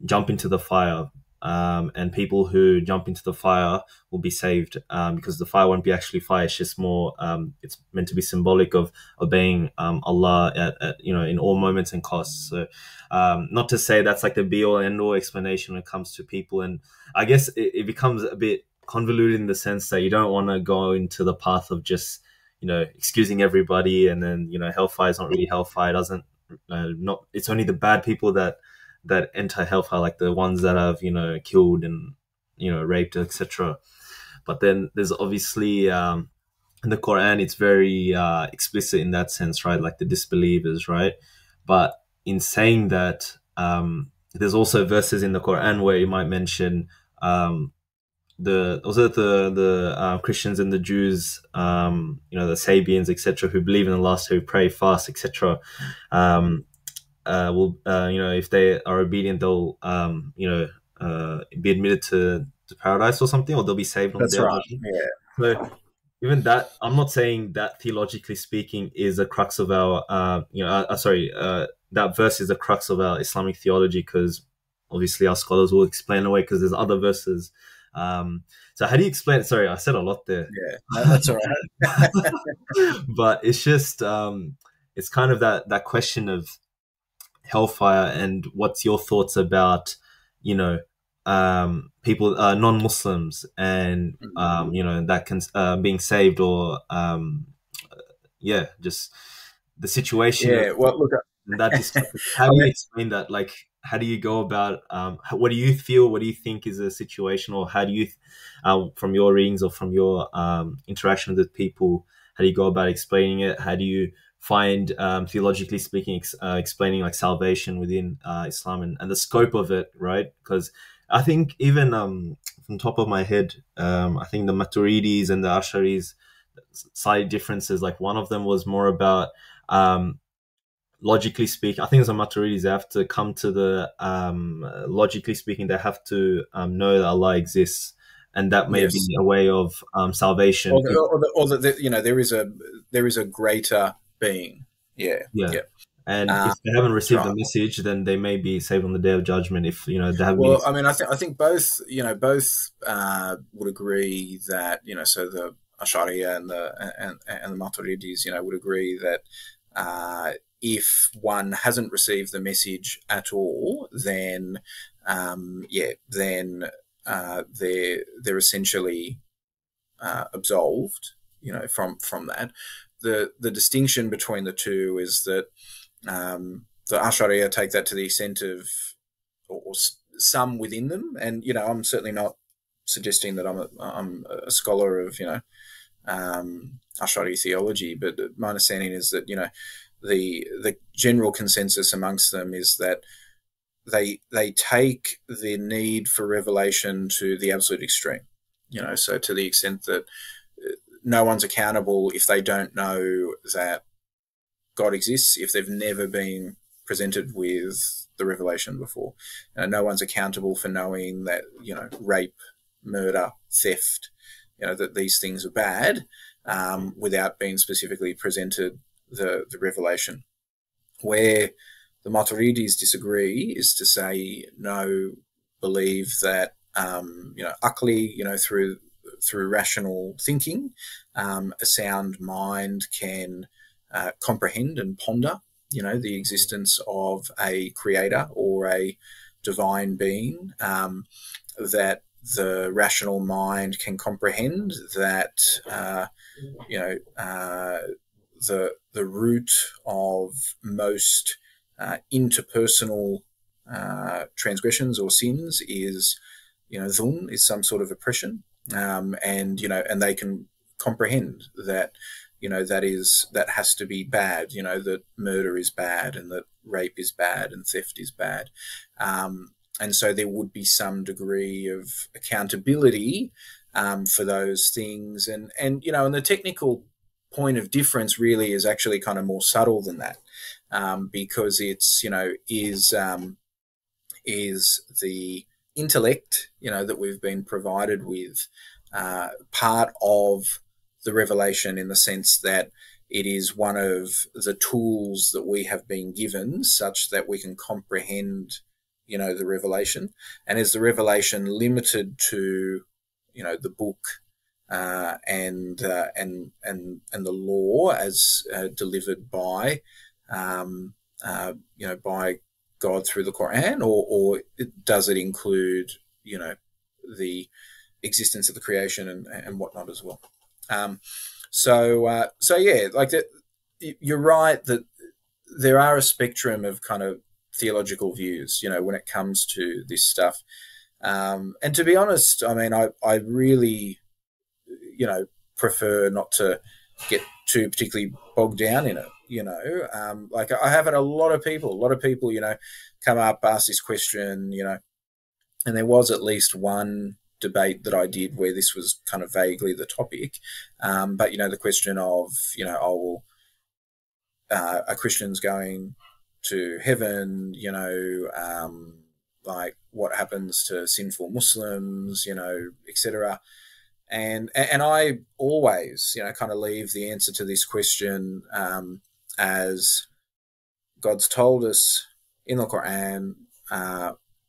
jump into the fire, and people who jump into the fire will be saved, because the fire won't be actually fire. It's just more, it's meant to be symbolic of obeying Allah at in all moments and costs. So not to say that's like the be all end all explanation when it comes to people, and I guess it becomes a bit convoluted in the sense that you don't want to go into the path of just excusing everybody, and then hellfire is not really hellfire. It doesn't not it's only the bad people that enter hellfire, like the ones that have killed and raped, etc. But then there's obviously in the Quran, it's very explicit in that sense, right? Like the disbelievers, right? But in saying that, there's also verses in the Quran where you might mention the Christians and the Jews, the Sabians, etc., who believe in the last, who pray, fast, etc. If they are obedient, they'll be admitted to paradise or something, or they'll be saved on the day of judgment. Yeah. So even that, I'm not saying that theologically speaking is a crux of our that verse is the crux of our Islamic theology, because obviously our scholars will explain away, because there's other verses. So how do you explain it? Sorry, I said a lot there. Yeah, no, that's all right. But it's just it's kind of that question of hellfire, and what's your thoughts about people, non-Muslims, and that can being saved, or just the situation. Yeah, well, look, that how do you explain that? Like, how do you go about, what do you feel, what do you think is a situation, or how do you from your readings or from your interaction with people, how do you go about explaining it? How do you find, theologically speaking, explaining like salvation within Islam, and the scope of it, right? Because I think even from top of my head, I think the Maturidis and the Asharis, slight differences. Like, one of them was more about logically speaking. I think as a Maturidis, they have to come to the logically speaking, they have to know that Allah exists, and that may be a way of salvation. Or that there is a greater being. Yeah. And if they haven't received the message, then they may be saved on the Day of Judgment. If they haven't. Well, I mean, I think both would agree that so the Ash'ariya and the Maturidis would agree that if one hasn't received the message at all, then they're essentially absolved, from that. The distinction between the two is that the Ash'ariya take that to the extent of, or some within them, and I'm certainly not suggesting that I'm a scholar of I'll study theology, but my understanding is that, you know, the general consensus amongst them is that they take the need for revelation to the absolute extreme. You know, so to the extent that no one's accountable if they don't know that God exists, if they've never been presented with the revelation before. No one's accountable for knowing that, you know, rape, murder, theft, you know, that these things are bad, without being specifically presented the revelation. Where the Maturidis disagree is to say, no, believe that, you know, akli, you know, through rational thinking, a sound mind can comprehend and ponder, you know, the existence of a creator or a divine being, that the rational mind can comprehend that, you know, the root of most interpersonal transgressions or sins is, you know, dhulm, is some sort of oppression, and, you know, and they can comprehend that, you know, that has to be bad, you know, that murder is bad and that rape is bad and theft is bad. And so there would be some degree of accountability for those things. And, you know, and the technical point of difference really is actually kind of more subtle than that, because it's, you know, is the intellect, you know, that we've been provided with, part of the revelation, in the sense that it is one of the tools that we have been given such that we can comprehend, you know, the revelation. And is the revelation limited to, you know, the book and the law as delivered by, you know, by God through the Quran, or does it include, you know, the existence of the creation and whatnot as well? So yeah, like that. You're right that there are a spectrum of kind of theological views, you know, when it comes to this stuff. And to be honest, I mean, I really, you know, prefer not to get too particularly bogged down in it, you know. Like I have had a lot of people, you know, come up, ask this question, you know, and there was at least one debate that I did where this was kind of vaguely the topic. But, you know, the question of, you know, oh, well, are Christians going to heaven, you know, like what happens to sinful Muslims, you know, etc. And I always, you know, kind of leave the answer to this question as God's told us in the Quran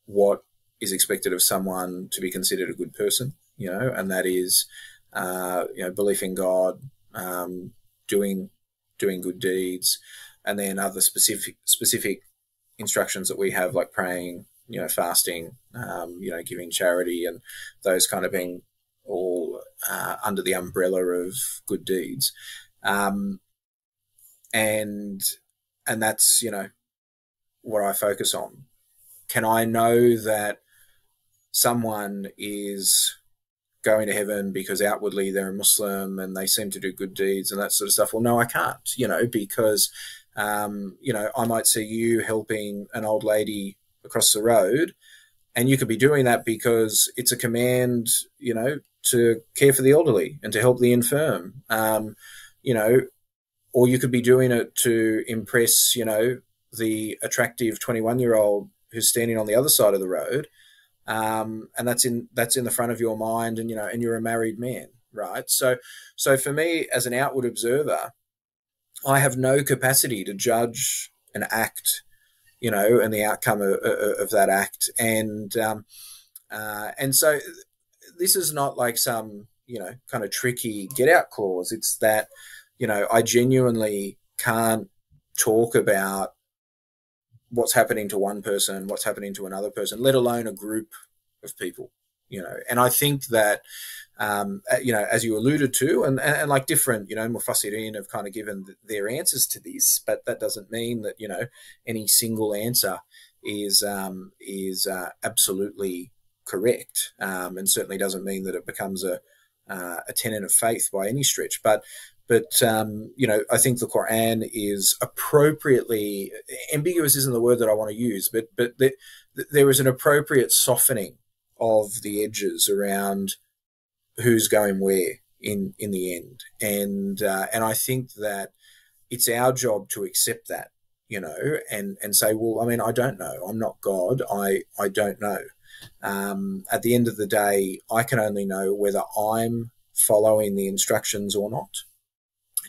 what is expected of someone to be considered a good person, you know, and that is, you know, belief in God, doing good deeds, and then other specific instructions that we have, like praying, you know, fasting, you know, giving charity, and those kind of being all under the umbrella of good deeds, and that's, you know, what I focus on. Can I know that someone is going to heaven because outwardly they're a Muslim and they seem to do good deeds and that sort of stuff? Well, no, I can't, you know, because, you know, I might see you helping an old lady across the road, and you could be doing that because it's a command, you know, to care for the elderly and to help the infirm, you know, or you could be doing it to impress, you know, the attractive 21-year-old who's standing on the other side of the road. And that's in the front of your mind, and, you know, and you're a married man, right? So for me, as an outward observer, I have no capacity to judge an act, you know, and the outcome of that act. And so this is not like some, you know, kind of tricky get out clause. It's that, you know, I genuinely can't talk about what's happening to one person, what's happening to another person, let alone a group of people, you know. And I think that, you know, as you alluded to, and like different, you know, Mufassirin have kind of given their answers to this, but that doesn't mean that, you know, any single answer is absolutely correct, and certainly doesn't mean that it becomes a a tenet of faith by any stretch. But I think the Quran is appropriately ambiguous. Isn't the word that I want to use, but there is an appropriate softening of the edges around who's going where in the end, and I think that it's our job to accept that, and say, well, I mean, I don't know. I'm not God. I don't know. At the end of the day, I can only know whether I'm following the instructions or not.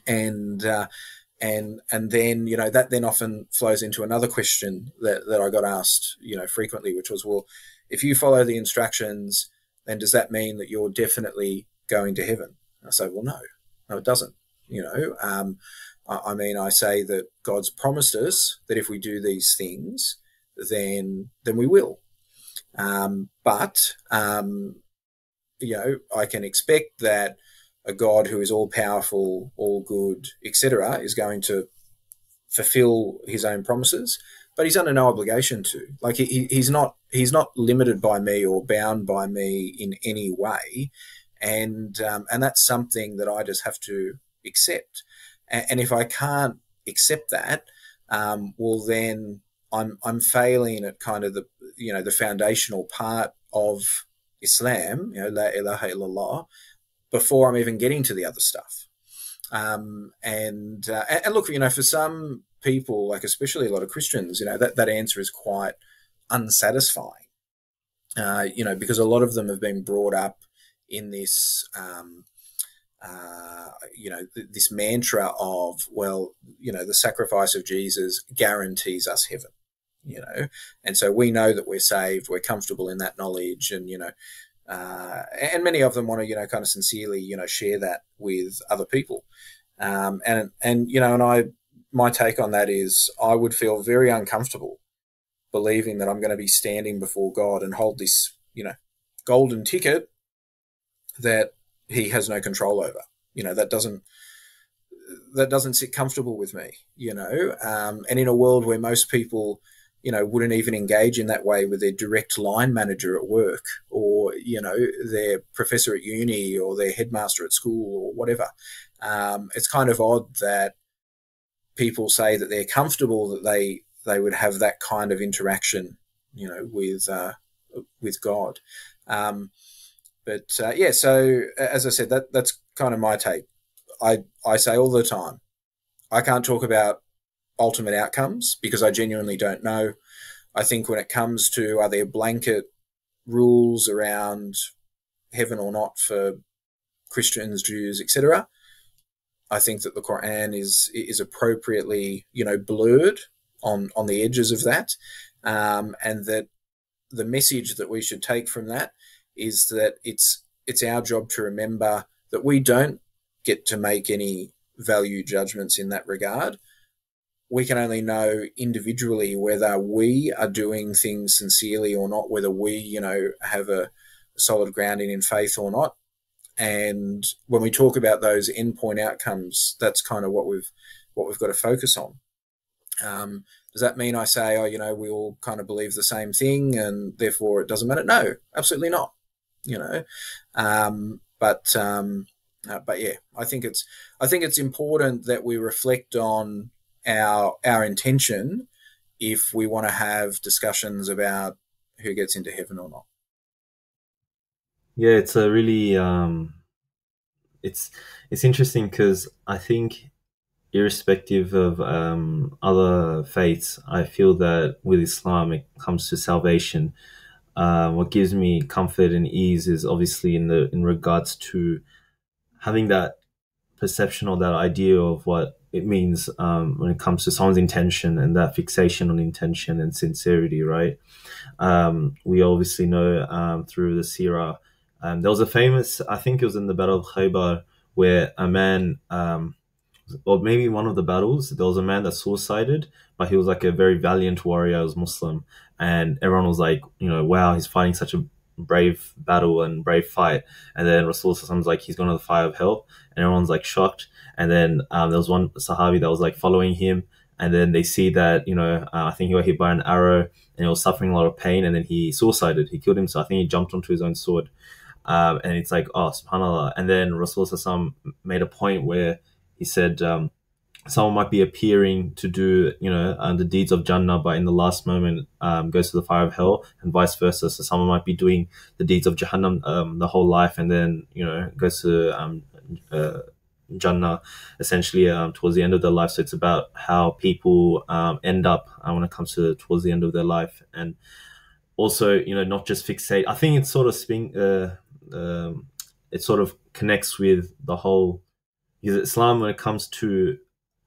And then, that then often flows into another question that I got asked, frequently, which was, well, if you follow the instructions, then does that mean that you're definitely going to heaven? And I say, well, no, it doesn't. I say that God's promised us that if we do these things, then we will. But I can expect that a God who is all powerful, all good, etc., is going to fulfill his own promises, but he's under no obligation to. Like he's not limited by me or bound by me in any way, and that's something that I just have to accept. And if I can't accept that, well, then I'm failing at kind of the foundational part of Islam, La ilaha illallah, before I'm even getting to the other stuff. And look, for some people, like especially a lot of Christians, that answer is quite unsatisfying, because a lot of them have been brought up in this, this mantra of, well, the sacrifice of Jesus guarantees us heaven, and so we know that we're saved, we're comfortable in that knowledge, and, and many of them want to, kind of sincerely, share that with other people. My take on that is I would feel very uncomfortable believing that I'm going to be standing before God and hold this, golden ticket that he has no control over. That doesn't sit comfortable with me, and in a world where most people, wouldn't even engage in that way with their direct line manager at work, or, their professor at uni, or their headmaster at school, or whatever. It's kind of odd that people say that they're comfortable that they would have that kind of interaction, with God. So as I said, that's kind of my take. I say all the time, I can't talk about ultimate outcomes because I genuinely don't know. I think when it comes to, are there blanket rules around heaven or not for Christians, Jews, etc., I think that the Quran is appropriately, blurred on the edges of that, and that the message that we should take from that is that it's our job to remember that we don't get to make any value judgments in that regard. We can only know individually whether we are doing things sincerely or not, whether we, have a solid grounding in faith or not. And when we talk about those endpoint outcomes, that's kind of what we've got to focus on. Does that mean I say, we all kind of believe the same thing and therefore it doesn't matter? No, absolutely not. But yeah, I think it's important that we reflect on our intention if we want to have discussions about who gets into heaven or not. Yeah, it's a really it's interesting because I think irrespective of other faiths, I feel that with Islam, it comes to salvation. What gives me comfort and ease is obviously in regards to having that perception or that idea of what it means when it comes to someone's intention and that fixation on intention and sincerity, right? We obviously know through the Sirah, there was a famous, I think it was in the Battle of Khaybar, where a man, or maybe one of the battles, there was a man that suicided, but he was like a very valiant warrior, he was Muslim, and everyone was like, wow, he's fighting such a brave battle and brave fight. And then Rasulullah was like, he's gone to the fire of hell, and everyone's like shocked. And then there was one Sahabi that was like following him, and then they see that, I think he got hit by an arrow and he was suffering a lot of pain, and then he suicided, he killed himself. I think he jumped onto his own sword. And it's like, oh, subhanallah. And then Rasulullah made a point where he said, someone might be appearing to do, the deeds of Jannah, but in the last moment goes to the fire of hell, and vice versa. So someone might be doing the deeds of Jahannam the whole life, and then, goes to Jannah essentially towards the end of their life. So it's about how people end up when it comes to towards the end of their life. And also, not just fixate. I think it's sort of it sort of connects with the whole, because Islam, when it comes to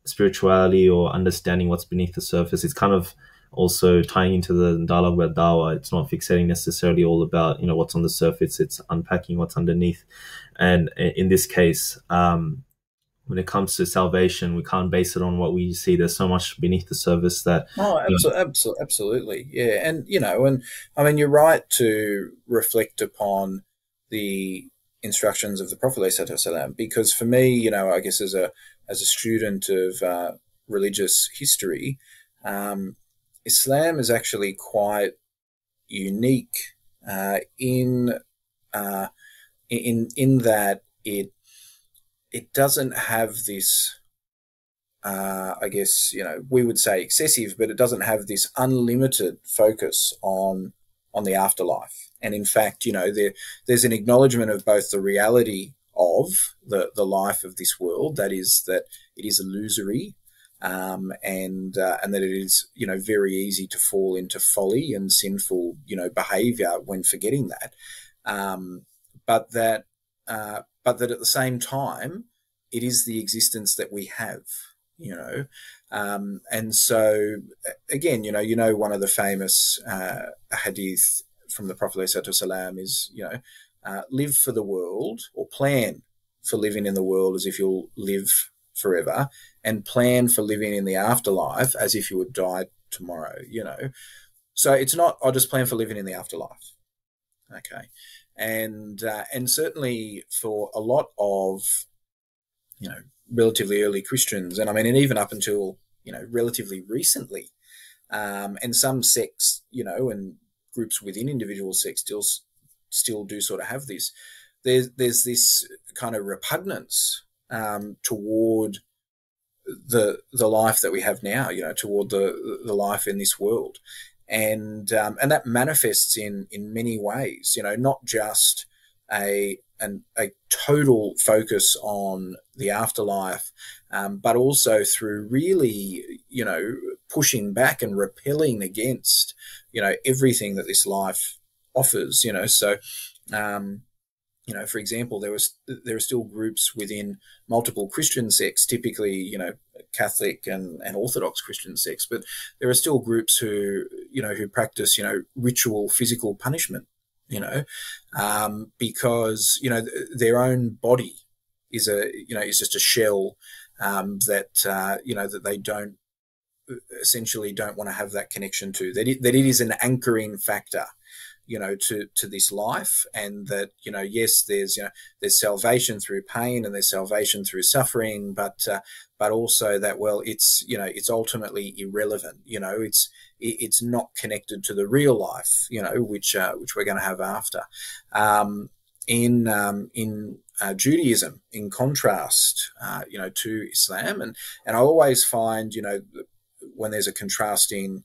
spirituality or understanding what's beneath the surface, it's kind of also tying into the dialogue about Dawah. It's not fixating necessarily all about what's on the surface. It's unpacking what's underneath. And in this case, when it comes to salvation, we can't base it on what we see. There's so much beneath the surface that. Oh, absolutely, yeah. And and I mean, you're right to reflect upon the instructions of the Prophet ﷺ, because for me, I guess as a student of religious history, Islam is actually quite unique in that it doesn't have this, I guess, we would say excessive, but it doesn't have this unlimited focus on the afterlife. And in fact, there's an acknowledgement of both the reality of the life of this world, that is, that it is illusory, and that it is, very easy to fall into folly and sinful, behavior when forgetting that. But that at the same time, it is the existence that we have, and so again, one of the famous hadith from the Prophet ﷺ is, live for the world, or plan for living in the world as if you'll live forever, and plan for living in the afterlife as if you would die tomorrow. So it's not, I'll just plan for living in the afterlife. Okay. And certainly for a lot of, relatively early Christians, and I mean, and even up until, relatively recently, and some sects, and groups within individual sects still do sort of have this. There's this kind of repugnance toward the life that we have now, toward the life in this world. And that manifests in many ways, not just a total focus on the afterlife, but also through really, pushing back and repelling against, everything that this life offers. So, for example, there are still groups within multiple Christian sects, typically, Catholic and Orthodox Christian sects, but there are still groups who practice, ritual physical punishment, because, their own body is is just a shell, that, that they essentially don't want to have that connection to, that it is an anchoring factor, to this life, and that, yes, there's salvation through pain, and there's salvation through suffering, but also that, well, it's ultimately irrelevant. It's not connected to the real life, which we're going to have after. In Judaism, in contrast, to Islam, and I always find, when there's a contrasting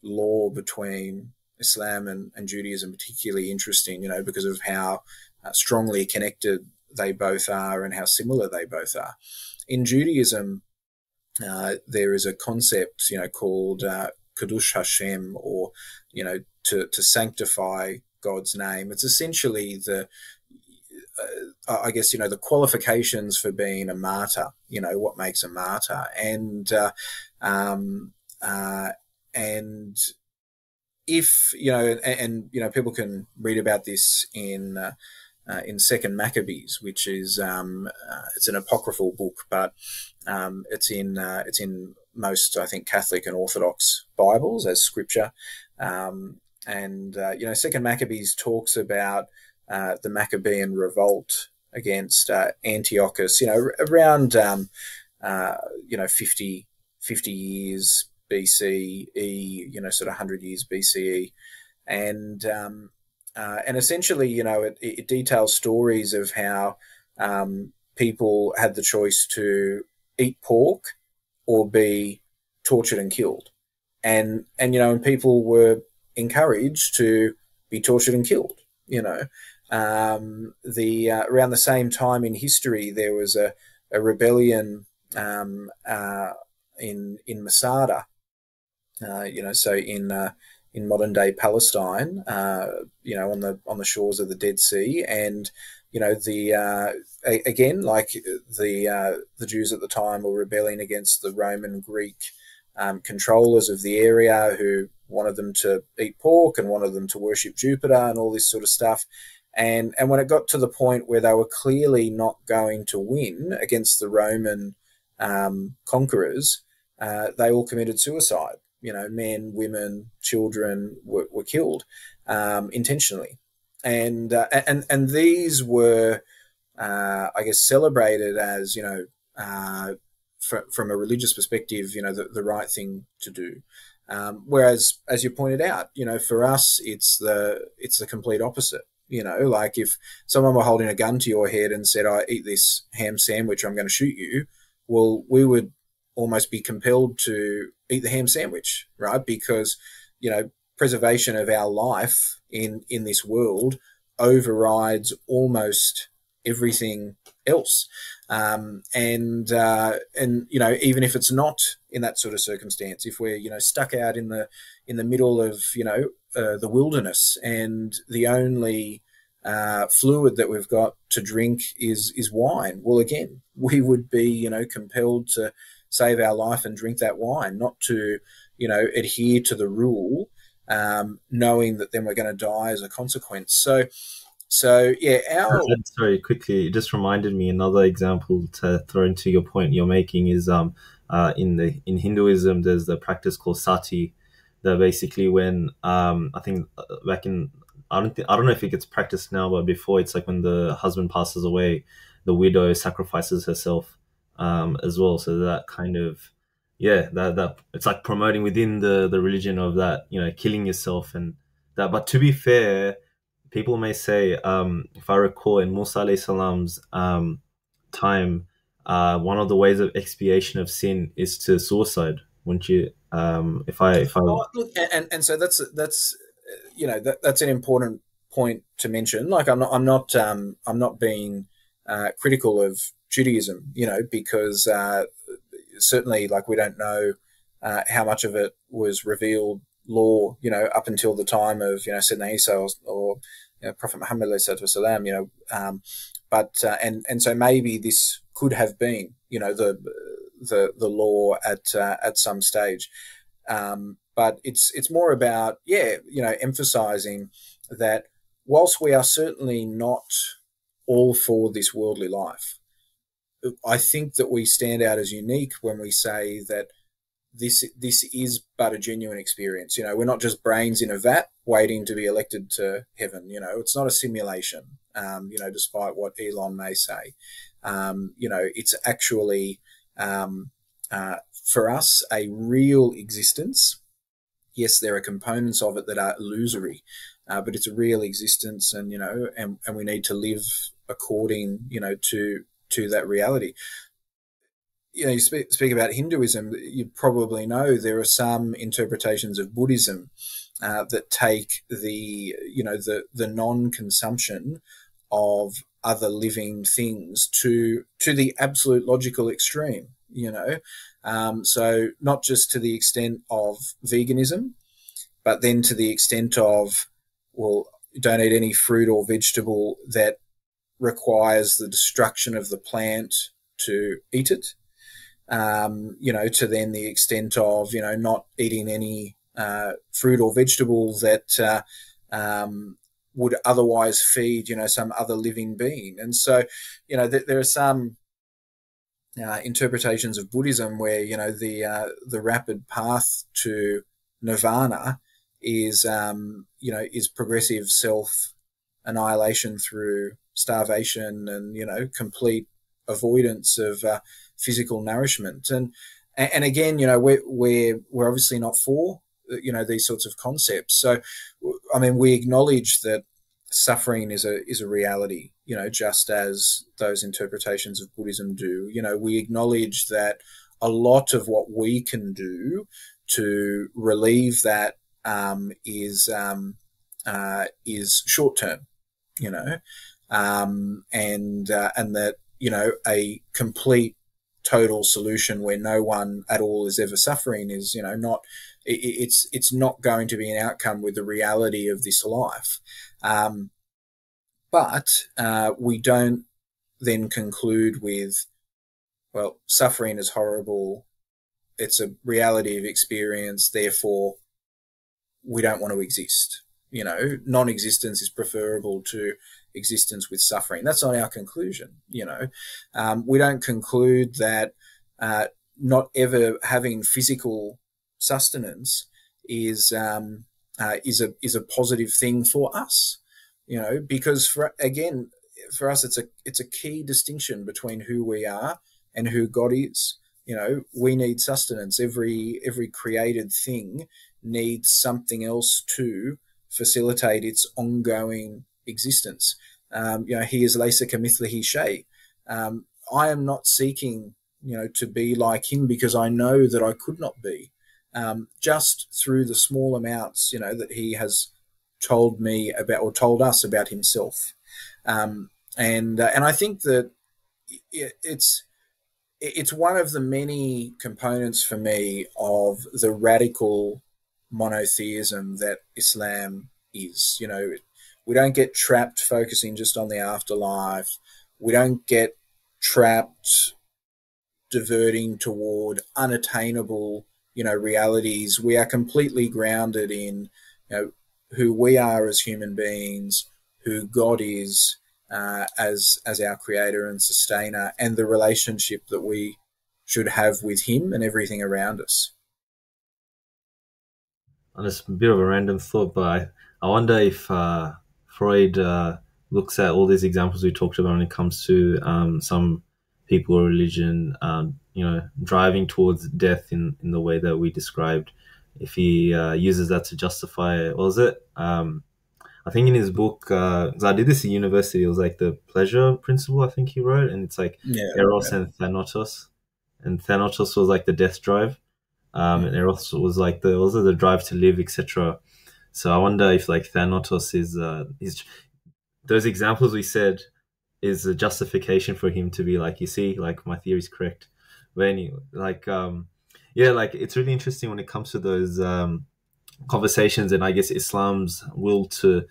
law between Islam and Judaism, particularly interesting, because of how strongly connected they both are and how similar they both are. In Judaism, there is a concept, called Kadush Hashem, or, to sanctify God's name. It's essentially I guess, the qualifications for being a martyr, what makes a martyr. And if, people can read about this in Second Maccabees, which is, it's an apocryphal book, but it's in most, I think, Catholic and Orthodox Bibles as scripture. Second Maccabees talks about the Maccabean revolt against Antiochus, around 50 years BCE, sort of 100 years BCE, and And essentially, it details stories of how people had the choice to eat pork or be tortured and killed, and people were encouraged to be tortured and killed. Around the same time in history, there was a rebellion in Masada, so in modern day Palestine, on the shores of the Dead Sea, and again, like the Jews at the time were rebelling against the Roman Greek controllers of the area, who wanted them to eat pork and wanted them to worship Jupiter and all this sort of stuff. And when it got to the point where they were clearly not going to win against the Roman conquerors, they all committed suicide. Men, women, children were killed intentionally, and these were, I guess, celebrated as from a religious perspective, the right thing to do. Whereas, as you pointed out, for us, it's the complete opposite. Like if someone were holding a gun to your head and said, "I eat this ham sandwich, I'm going to shoot you," well, we would almost be compelled to eat the ham sandwich, right? Because, preservation of our life in this world overrides almost everything else. And even if it's not in that sort of circumstance, if we're, stuck out in the middle of, the wilderness, and the only fluid that we've got to drink is wine, well, again, we would be, compelled to save our life and drink that wine, not to, adhere to the rule, knowing that then we're going to die as a consequence. So yeah, sorry, quickly, it just reminded me another example to throw into your point you're making is in Hinduism there's the practice called sati, that basically when I think back in I don't know if it gets practiced now, but before, it's like when the husband passes away, the widow sacrifices herself as well. So that kind of, that it's like promoting within the religion of that, killing yourself and that. But to be fair, people may say, if I recall in Musa alayhi salam's time, one of the ways of expiation of sin is to suicide. Wouldn't you? Look, and so that's that's an important point to mention. Like I'm not being critical of Judaism, because certainly, like, we don't know how much of it was revealed law, up until the time of Sayyidina Isa or Prophet Muhammad ﷺ, but and so maybe this could have been the law at some stage, but it's more about emphasizing that whilst we are certainly not all for this worldly life, I think that we stand out as unique when we say that this is but a genuine experience. We're not just brains in a vat waiting to be elected to heaven. It's not a simulation, despite what Elon may say. It's actually, for us, a real existence. Yes, there are components of it that are illusory, but it's a real existence, and we need to live according, to that reality. You speak about Hinduism. You probably know there are some interpretations of Buddhism that take the non-consumption of other living things to the absolute logical extreme. So not just to the extent of veganism, but then to the extent of, well, don't eat any fruit or vegetable that requires the destruction of the plant to eat it. To then the extent of, not eating any fruit or vegetables that would otherwise feed, some other living being. And so, there are some interpretations of Buddhism where, the rapid path to nirvana is, is progressive self-annihilation through starvation and, complete avoidance of physical nourishment. And again, we're obviously not for, these sorts of concepts. So, I mean, we acknowledge that, suffering is a reality, just as those interpretations of Buddhism do. We acknowledge that a lot of what we can do to relieve that is short term, and that a complete total solution where no one at all is ever suffering is not it's not going to be an outcome with the reality of this life. But we don't then conclude with, well, suffering is horrible, it's a reality of experience, therefore we don't want to exist. Non-existence is preferable to existence with suffering. That's not our conclusion. We don't conclude that not ever having physical sustenance is a positive thing for us. Because for us, it's a key distinction between who we are and who God is. We need sustenance. Every created thing needs something else to facilitate its ongoing existence. He is laysa kamithlihi shay. I am not seeking, to be like him because I know that I could not be. Just through the small amounts, that he has told me about or told us about himself. And I think that it's one of the many components for me of the radical monotheism that Islam is. We don't get trapped focusing just on the afterlife. We don't get trapped diverting toward unattainable, realities. We are completely grounded in, who we are as human beings, who God is as our creator and sustainer, and the relationship that we should have with him and everything around us. And it's a bit of a random thought, but I wonder if Freud looks at all these examples we talked about when it comes to some people or religion, driving towards death in the way that we described. If he uses that to justify, what was it? I think in his book, because I did this at university, it was like the pleasure principle, I think he wrote, and it's like Eros and Thanatos. And Thanatos was like the death drive. And Eros was like the drive to live, etc. So I wonder if like Thanatos is those examples we said is a justification for him to be like, you see, like my theory is correct. But anyway, like like it's really interesting when it comes to those conversations, and I guess Islam's will to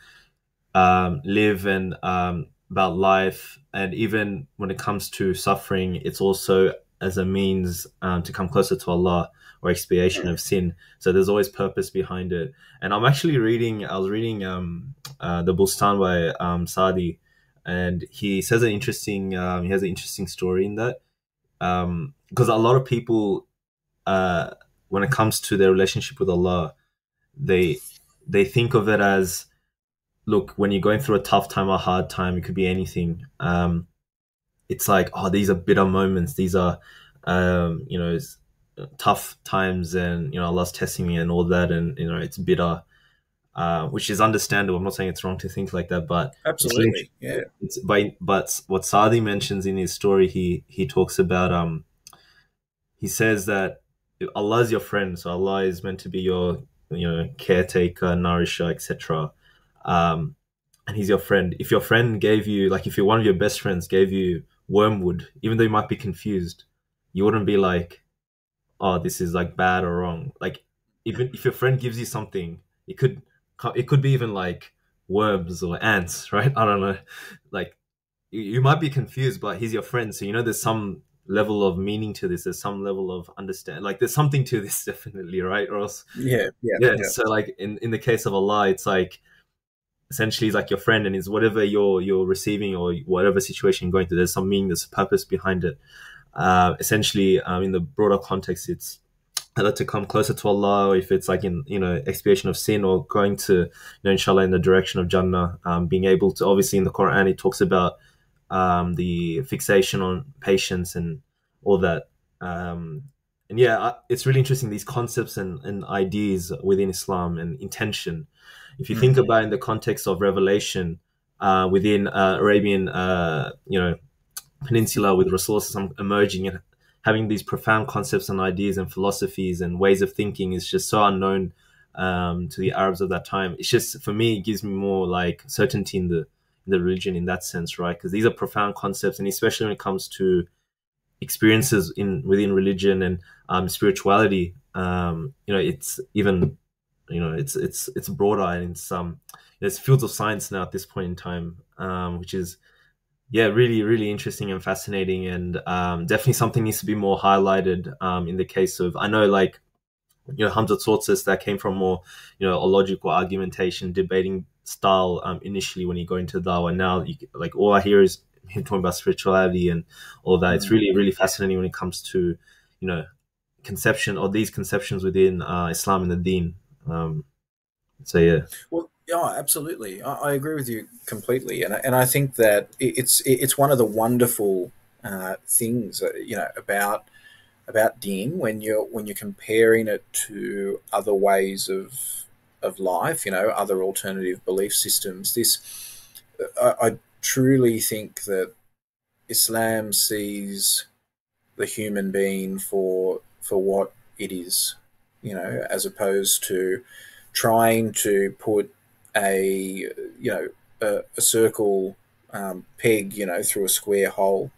live and about life, and even when it comes to suffering, it's also as a means to come closer to Allah or expiation of sin. So there's always purpose behind it. And I was reading the Bustan by Saadi, and he says he has an interesting story in that, because a lot of people, when it comes to their relationship with Allah, they think of it as, look, when you're going through a tough time or hard time, it could be anything. It's like, oh, these are bitter moments. These are, tough times, and Allah's testing me and all that, and it's bitter, which is understandable. I'm not saying it's wrong to think like that, but absolutely, but what Saadi mentions in his story, he talks about he says that Allah is your friend, so Allah is meant to be your caretaker, nourisher, etc. And he's your friend. If your friend gave you, like, if one of your best friends gave you wormwood, even though you might be confused, you wouldn't be like, oh, this is like bad or wrong. Like, even if your friend gives you something, it could be even like worms or ants, right? I don't know. Like, you might be confused, but he's your friend, so there's some level of meaning to this. There's some level of understand. Like, there's something to this, definitely, right? Or else, yeah. So, like in the case of Allah, it's like essentially he's like your friend, and is whatever you're receiving or whatever situation you're going through, there's some meaning, there's a purpose behind it. Essentially, in the broader context, it's either to come closer to Allah, or if it's like in expiation of sin, or going to inshallah in the direction of Jannah. Being able to, obviously in the Quran it talks about the fixation on patience and all that, And yeah, it's really interesting, these concepts and ideas within Islam and intention. If you think about in the context of revelation within Arabian, peninsula, with Rasulullah emerging and having these profound concepts and ideas and philosophies and ways of thinking is just so unknown to the Arabs of that time. It's just, for me, it gives me more like certainty in the religion in that sense, right? Because these are profound concepts, and especially when it comes to experiences within religion and spirituality, it's even, it's broader, and it's fields of science now at this point in time, which is, yeah, really, really interesting and fascinating, and definitely something needs to be more highlighted. In the case of, I know, like, Hamza taught us that came from more, a logical argumentation, debating style initially when you go into Dawah. Now, like, all I hear is him talking about spirituality and all that. It's really, really fascinating when it comes to, conception, or these conceptions within Islam and the Deen. So yeah. Well, yeah, absolutely. I agree with you completely, and I think that it's one of the wonderful things, about Deen, when you're comparing it to other ways of life, other alternative belief systems. I truly think that Islam sees the human being for what it is, as opposed to trying to put a a circle peg, through a square hole.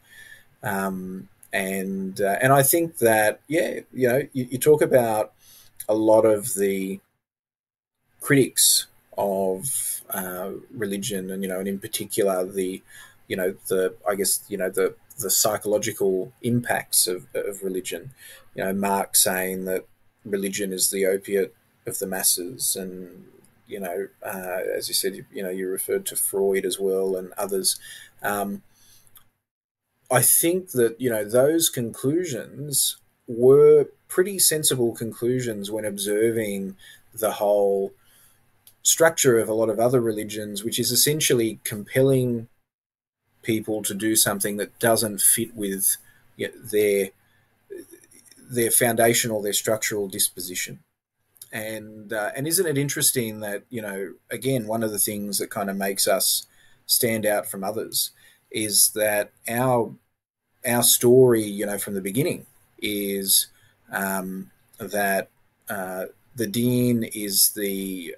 And I think that, yeah, you talk about a lot of the critics of religion, and in particular the psychological impacts of religion. Marx saying that religion is the opiate of the masses, and as you said, you referred to Freud as well and others. I think that those conclusions were pretty sensible conclusions when observing the whole structure of a lot of other religions, which is essentially compelling people to do something that doesn't fit with their foundational, their structural disposition. And isn't it interesting that, again, one of the things that kind of makes us stand out from others is that our story, from the beginning, is that the Deen is the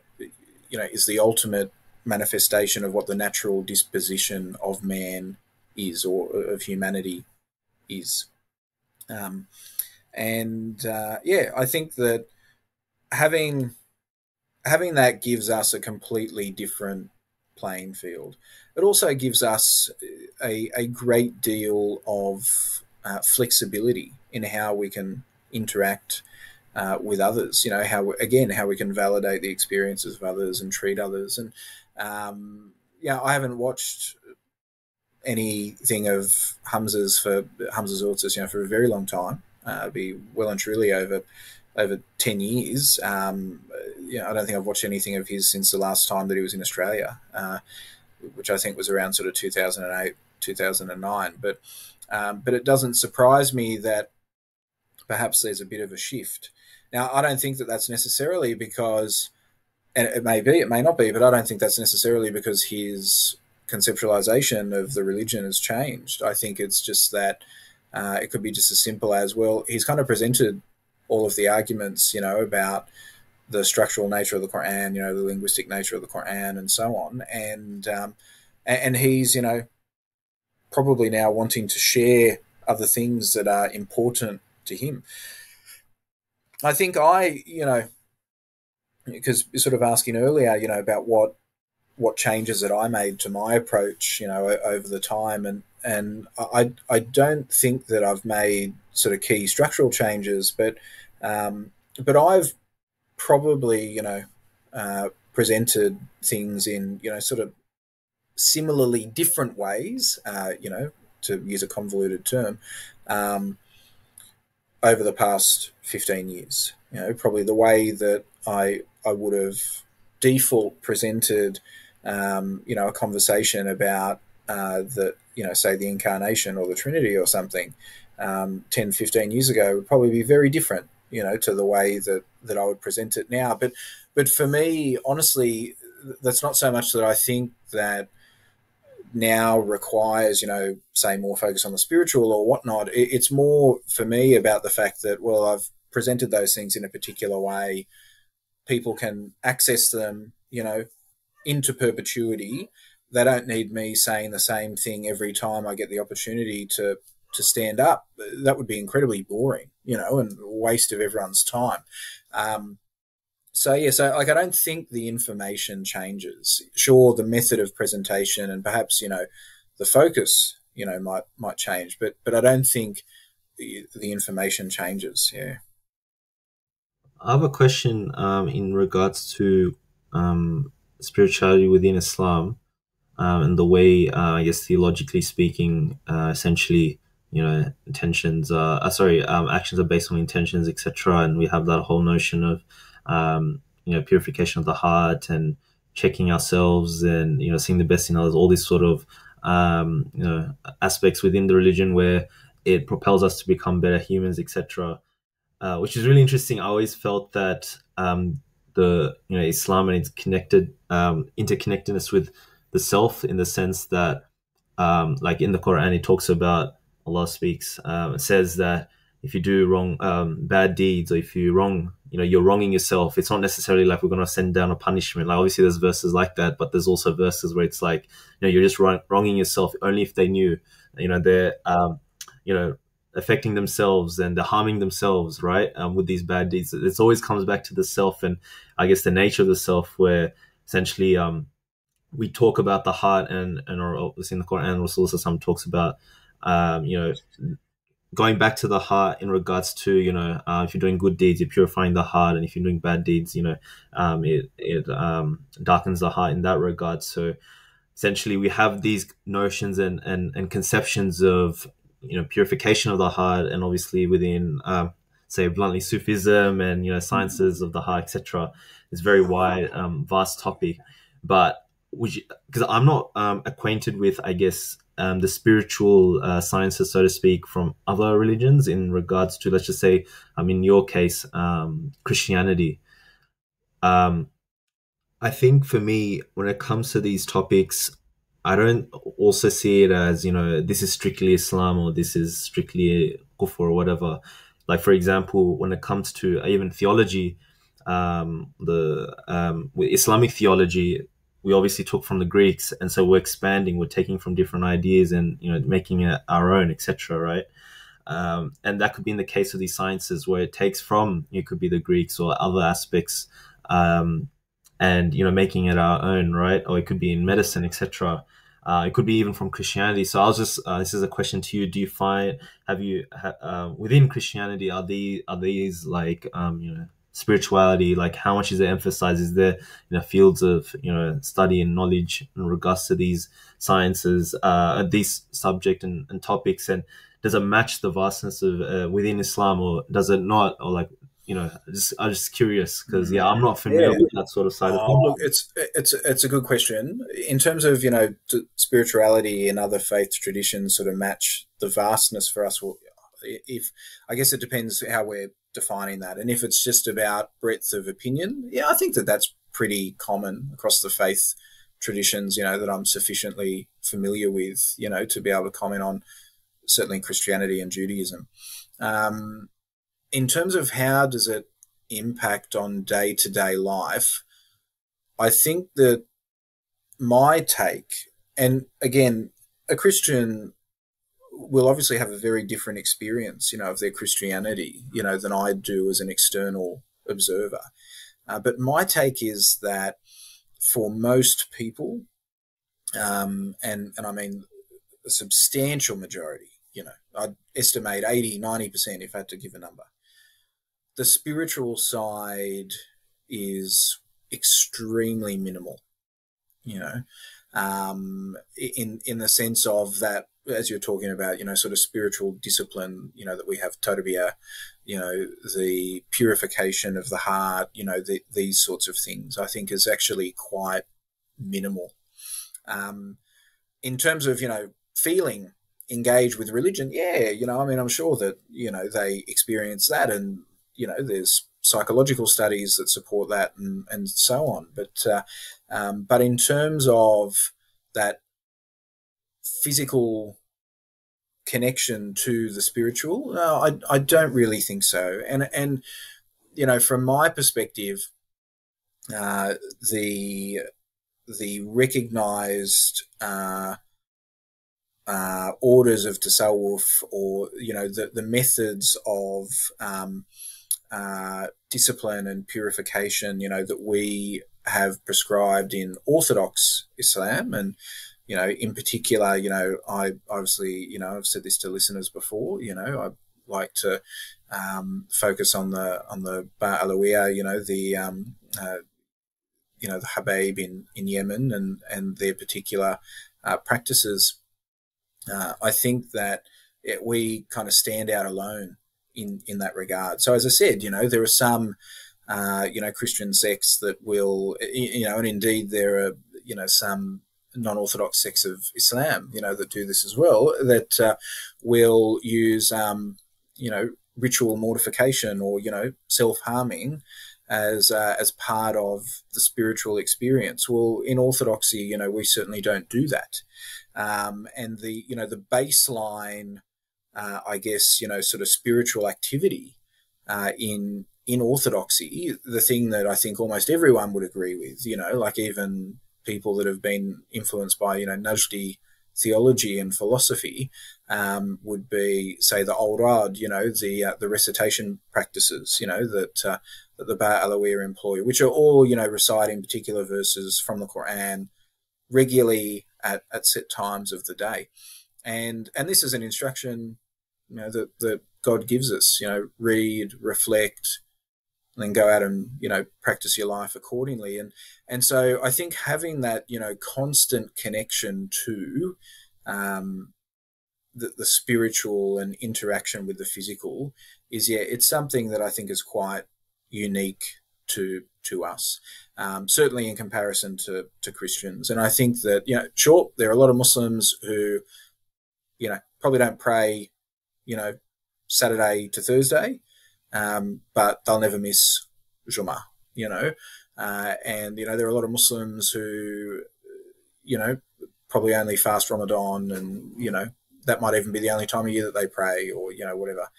ultimate manifestation of what the natural disposition of man is, or of humanity is. I think that having that gives us a completely different playing field. It also gives us a great deal of flexibility in how we can interact with others. How we can validate the experiences of others and treat others. And I haven't watched anything of Hamza's Ortzis, for a very long time. Be well and truly over 10 years. I don't think I've watched anything of his since the last time that he was in Australia, which I think was around sort of 2008, 2009. But it doesn't surprise me that perhaps there's a bit of a shift. Now, I don't think that that's necessarily because, and it may be, it may not be, but I don't think that's necessarily because his conceptualization of the religion has changed. I think it's just that it could be just as simple as, well, he's kind of presented all of the arguments, about the structural nature of the Quran, the linguistic nature of the Quran, and so on, and he's, probably now wanting to share other things that are important to him. I think because you're sort of asking earlier, about what changes that I made to my approach, over the time, and I don't think that I've made sort of key structural changes, but I've probably presented things in sort of similarly different ways, to use a convoluted term, over the past 15 years. Probably the way that I would have default presented a conversation about say the incarnation or the Trinity or something, 10, 15 years ago would probably be very different, to the way that I would present it now. But for me, honestly, that's not so much that I think that now requires, say, more focus on the spiritual or whatnot. It's more for me about the fact that, well, I've presented those things in a particular way. People can access them, into perpetuity. They don't need me saying the same thing every time I get the opportunity to stand up. That would be incredibly boring, and a waste of everyone's time. So I don't think the information changes. Sure, the method of presentation and perhaps, the focus, might change, but I don't think the information changes. Yeah. I have a question in regards to spirituality within Islam, and the way, I guess, theologically speaking, essentially, intentions actions are based on intentions, etc. And we have that whole notion of purification of the heart and checking ourselves and seeing the best in others, all these sort of aspects within the religion where it propels us to become better humans, etc. Which is really interesting. I always felt that the Islam and its interconnectedness with the self, in the sense that like in the Quran it talks about, Allah speaks, it says that if you do wrong, bad deeds, or if you wrong, you're wronging yourself. It's not necessarily like we're going to send down a punishment. Like, obviously there's verses like that, but there's also verses where it's like, you're just wronging yourself. Only if they knew, they're affecting themselves and they're harming themselves, right? With these bad deeds, it always comes back to the self, and I guess the nature of the self, where essentially we talk about the heart, and obviously in the Quran, Rasulullah talks about going back to the heart in regards to, if you're doing good deeds, you're purifying the heart, and if you're doing bad deeds, it darkens the heart in that regard. So essentially we have these notions and conceptions of, purification of the heart, and obviously within, say bluntly, Sufism and, sciences of the heart, etc. It's very wide, vast topic. But because I'm not acquainted with, I guess, the spiritual sciences, so to speak, from other religions in regards to, let's just say, in your case, Christianity. I think for me, when it comes to these topics, I don't also see it as, this is strictly Islam or this is strictly kufr or whatever. Like, for example, when it comes to even theology, with Islamic theology, we obviously took from the Greeks, and so we're expanding, we're taking from different ideas and, making it our own, etc. Right? And that could be in the case of these sciences, where it takes from, it could be the Greeks or other aspects, and making it our own, right? Or it could be in medicine, etc. It could be even from Christianity. So I was just this is a question to you. Do you find, within Christianity, are these like spirituality, like how much is it emphasized? Is there fields of study and knowledge in regards to these sciences, these subject and topics, and does it match the vastness of within Islam, or does it not? Or like, I'm just curious, because I'm not familiar with that sort of side of things. Look, it's a good question. In terms of spirituality and other faith traditions sort of match the vastness for us. Well, if I guess it depends how we're defining that, and if it's just about breadth of opinion, I think that's pretty common across the faith traditions. That I'm sufficiently familiar with, to be able to comment on, certainly Christianity and Judaism. In terms of how does it impact on day-to-day life, I think that my take, and again, a Christian will obviously have a very different experience, of their Christianity, than I do as an external observer. But my take is that for most people, and I mean a substantial majority, I'd estimate 80, 90% if I had to give a number, the spiritual side is extremely minimal, in the sense of that, as you're talking about, sort of spiritual discipline, that we have tarbiyah, the purification of the heart, these sorts of things, I think is actually quite minimal. In terms of, feeling engage with religion, yeah, I mean, I'm sure that, they experience that, and, there's psychological studies that support that, and so on. But in terms of that physical connection to the spiritual, no, I don't really think so. And from my perspective, the recognized orders of tasawwuf, or the methods of discipline and purification, that we have prescribed in Orthodox Islam, and in particular, I obviously, I've said this to listeners before, I like to focus on the Ba Alawiyah, the Habib in Yemen, and their particular practices. I think that we kind of stand out alone in that regard. So as I said, there are some Christian sects that will, and indeed there are some non-Orthodox sects of Islam, that do this as well, that will use ritual mortification, or self-harming as part of the spiritual experience. Well, in Orthodoxy, we certainly don't do that. And the baseline, I guess, sort of spiritual activity in Orthodoxy, the thing that I think almost everyone would agree with, like even people that have been influenced by, Najdi theology and philosophy, would be, say, the awrad, the recitation practices, that the Ba Alawiyah employ, which are all, reciting particular verses from the Quran regularly at set times of the day. And this is an instruction, that God gives us, read, reflect, and then go out and, practice your life accordingly. And so I think having that, constant connection to the spiritual and interaction with the physical is, it's something that I think is quite unique to us, certainly in comparison to Christians. And I think that, sure, there are a lot of Muslims who, probably don't pray, Saturday to Thursday, but they'll never miss Jummah, and, there are a lot of Muslims who, probably only fast Ramadan, and, that might even be the only time of year that they pray, or, whatever.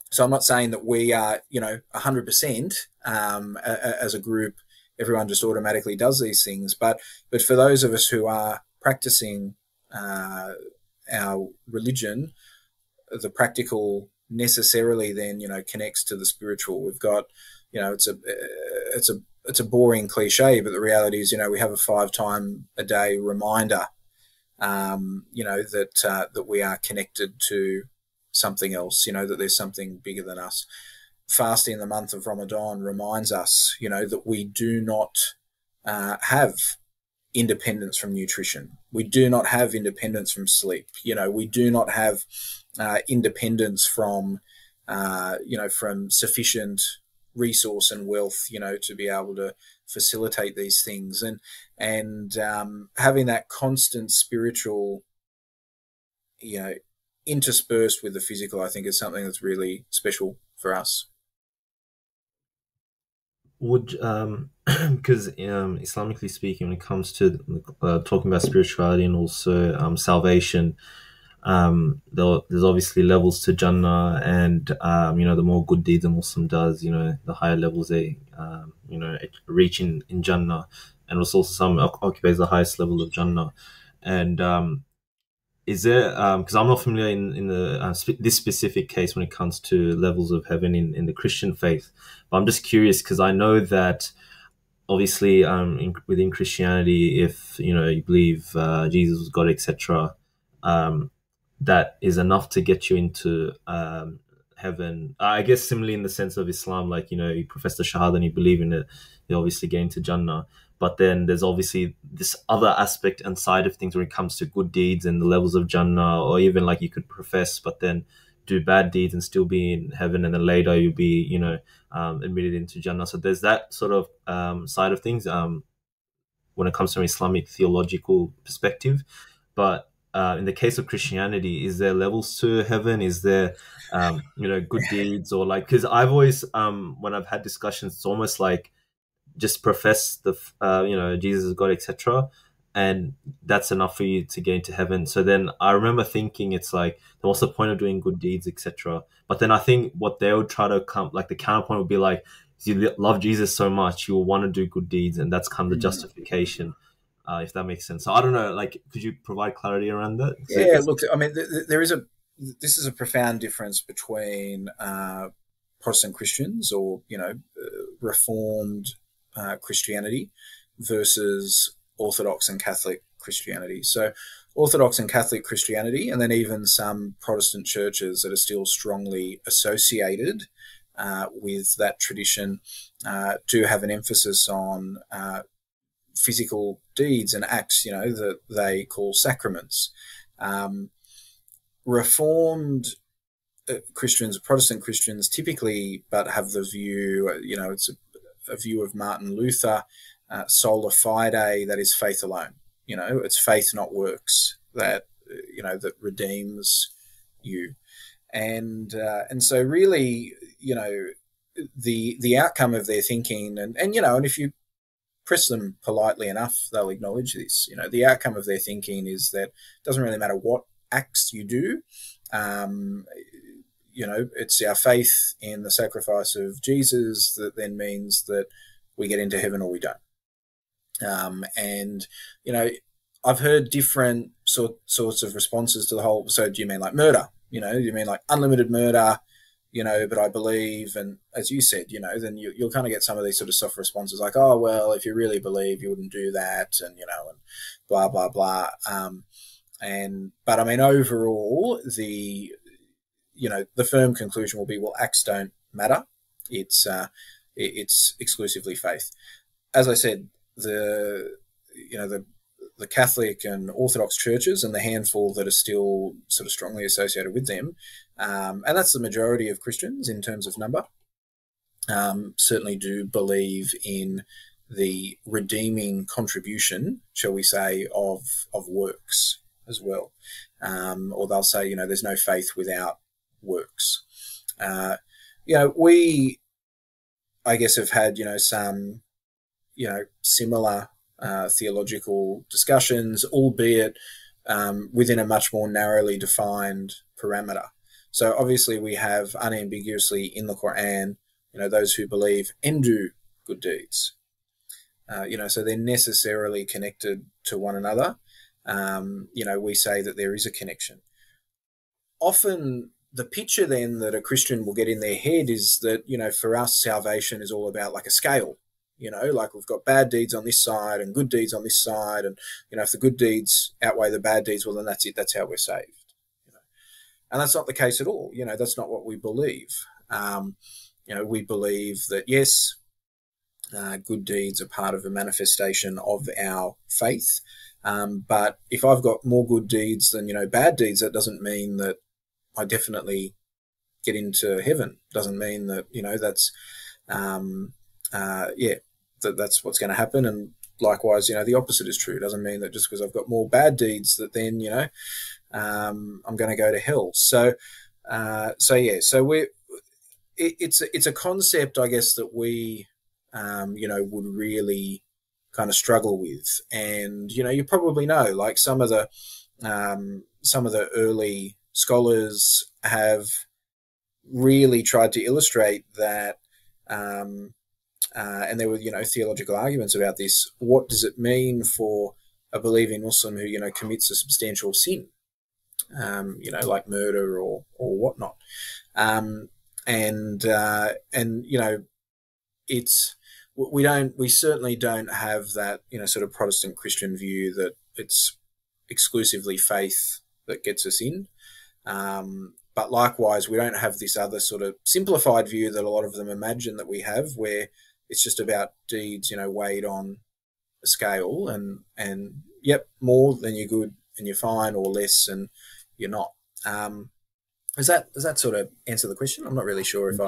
So I'm not saying that we are, 100% as a group, everyone just automatically does these things. But for those of us who are practicing our religion, the practical necessarily then, connects to the spiritual. We've got, it's a boring cliche, but the reality is, we have a 5-time-a-day reminder, that we are connected to something else, that there's something bigger than us. Fasting in the month of Ramadan reminds us, that we do not have independence from nutrition. We do not have independence from sleep. We do not have independence from, from sufficient resource and wealth, to be able to facilitate these things. And having that constant spiritual, interspersed with the physical, I think is something that's really special for us. Would because Islamically speaking, when it comes to talking about spirituality and also salvation, there's obviously levels to Jannah, and the more good deeds a Muslim does, the higher levels they reach in Jannah, and also some occupies the highest level of Jannah. And is there, because I'm not familiar in the this specific case when it comes to levels of heaven in the Christian faith, but I'm just curious because I know that obviously within Christianity, if you believe Jesus was God, etc., that is enough to get you into heaven. I guess similarly in the sense of Islam, like you profess the Shahada and you believe in it, you obviously get into Jannah. But then there's obviously this other aspect and side of things when it comes to good deeds and the levels of Jannah, or even like you could profess but then do bad deeds and still be in heaven, and then later you'll be admitted into Jannah. So there's that sort of side of things when it comes from Islamic theological perspective. But in the case of Christianity, is there levels to heaven? Is there, good deeds, or like, because I've always, when I've had discussions, it's almost like just profess Jesus is God, etc., and that's enough for you to get into heaven. So then I remember thinking, it's like, what's the point of doing good deeds, etc.? But then I think what they would try to come, like the counterpoint would be like, you love Jesus so much, you will want to do good deeds, and that's kind of the justification, if that makes sense. So I don't know, like, could you provide clarity around that? Yeah, look, I mean, this is a profound difference between Protestant Christians, or Reformed Christianity, versus Orthodox and Catholic Christianity. So Orthodox and Catholic Christianity, and then even some Protestant churches that are still strongly associated with that tradition, do have an emphasis on physical deeds and acts, that they call sacraments. Reformed Christians, Protestant Christians, typically, but have the view, it's a view of Martin Luther, sola fide, that is faith alone. It's faith, not works, that that redeems you, and so really, the outcome of their thinking, and if you press them politely enough, they'll acknowledge this. The outcome of their thinking is that it doesn't really matter what acts you do. It's our faith in the sacrifice of Jesus that then means that we get into heaven or we don't. And I've heard different sorts of responses to the whole. So, do you mean like murder? Do you mean like unlimited murder? But I believe, and as you said, then you'll kind of get some of these sort of soft responses like, oh, well, if you really believe, you wouldn't do that, and and blah blah blah. But I mean, overall, the firm conclusion will be, well, acts don't matter. It's exclusively faith. As I said, the Catholic and Orthodox churches, and the handful that are still sort of strongly associated with them, and that's the majority of Christians in terms of number, certainly do believe in the redeeming contribution, shall we say, of works as well. Or they'll say, there's no faith without works. We, I guess, have had, some, similar theological discussions, albeit within a much more narrowly defined parameter. So obviously we have unambiguously in the Quran, those who believe and do good deeds. So they're necessarily connected to one another. We say that there is a connection. Often the picture then that a Christian will get in their head is that, for us, salvation is all about like a scale. Like we've got bad deeds on this side and good deeds on this side. And, if the good deeds outweigh the bad deeds, well, then that's it. That's how we're saved. And that's not the case at all. That's not what we believe. We believe that, yes, good deeds are part of a manifestation of our faith. But if I've got more good deeds than, bad deeds, that doesn't mean that I definitely get into heaven. Doesn't mean that, that's, that's what's going to happen. And likewise, the opposite is true. It doesn't mean that just because I've got more bad deeds that then, I'm going to go to hell. So it's a concept, I guess, that we, would really kind of struggle with. And, you probably know, like some of the early scholars have really tried to illustrate that, and there were, theological arguments about this. What does it mean for a believing Muslim who, commits a substantial sin, like murder or whatnot? We certainly don't have that, sort of Protestant Christian view that it's exclusively faith that gets us in. But likewise, we don't have this other sort of simplified view that a lot of them imagine that we have, where it's just about deeds, weighed on a scale, and yep, more than you're good and you're fine, or less and you're not. Does that sort of answer the question? I'm not really sure if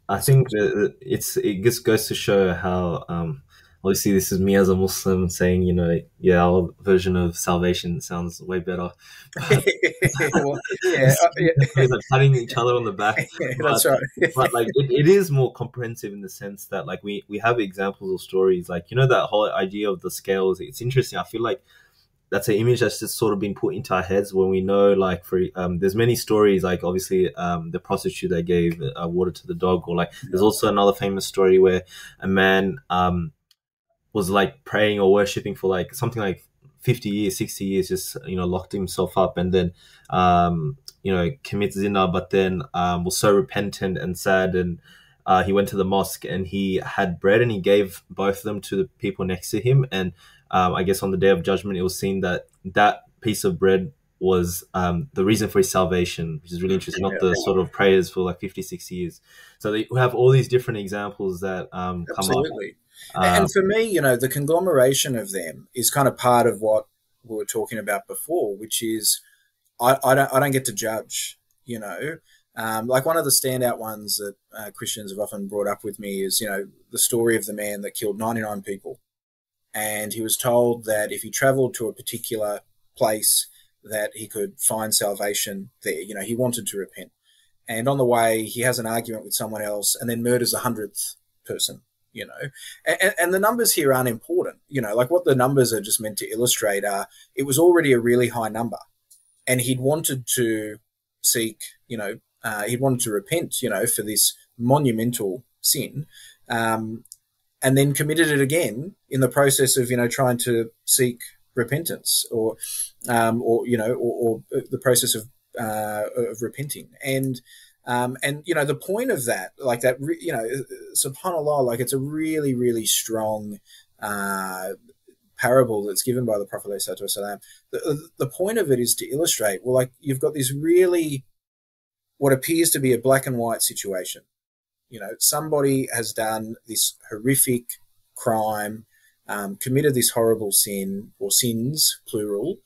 I think it just goes to show how obviously this is me as a Muslim saying, yeah, our version of salvation sounds way better. But Well, yeah, like patting each other on the back, that's but right. like it is more comprehensive in the sense that like we have examples of stories, like that whole idea of the scales. It's interesting. I feel like that's an image that's just sort of been put into our heads when we know, like, for there's many stories, like obviously the prostitute that gave water to the dog, or like there's also another famous story where a man was like praying or worshipping for like something like 50 years, 60 years, just locked himself up, and then commits zina, but then was so repentant and sad, and he went to the mosque and he had bread and he gave both of them to the people next to him. And I guess on the day of judgment, it was seen that that piece of bread was the reason for his salvation, which is really interesting, not the sort of prayers for like 50, 60 years. So we have all these different examples that come up. Absolutely. And for me, the conglomeration of them is kind of part of what we were talking about before, which is I don't get to judge, like one of the standout ones that Christians have often brought up with me is, the story of the man that killed 99 people. And he was told that if he traveled to a particular place that he could find salvation there. He wanted to repent. And on the way, he has an argument with someone else and then murders 100th person. And the numbers here aren't important. Like what the numbers are just meant to illustrate are, it was already a really high number, and he'd wanted to seek, he'd wanted to repent, for this monumental sin, and then committed it again in the process of, trying to seek repentance or the process of repenting. And the point of that, like that, subhanAllah, like it's a really, really strong parable that's given by the Prophet ﷺ. The point of it is to illustrate, well, like you've got this really, what appears to be a black and white situation. Somebody has done this horrific crime, committed this horrible sin, or sins, plural.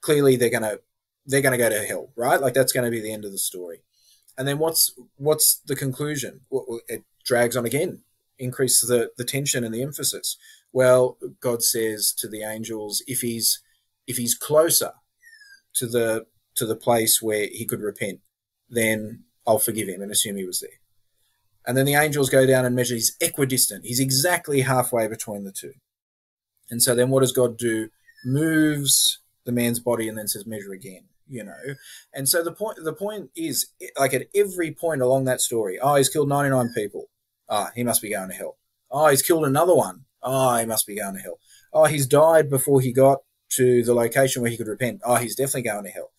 Clearly they're going to go to hell, right? Like that's going to be the end of the story. And then what's the conclusion? Well, it drags on again, increase the tension and the emphasis. Well, God says to the angels, if he's closer to the place where he could repent, then I'll forgive him and assume he was there. And then the angels go down and measure, he's equidistant. He's exactly halfway between the two. And so then what does God do? Moves the man's body and then says, measure again. And so the point is, like at every point along that story, he's killed 99 people. He must be going to hell. He's killed another one. He must be going to hell. He's died before he got to the location where he could repent. He's definitely going to hell.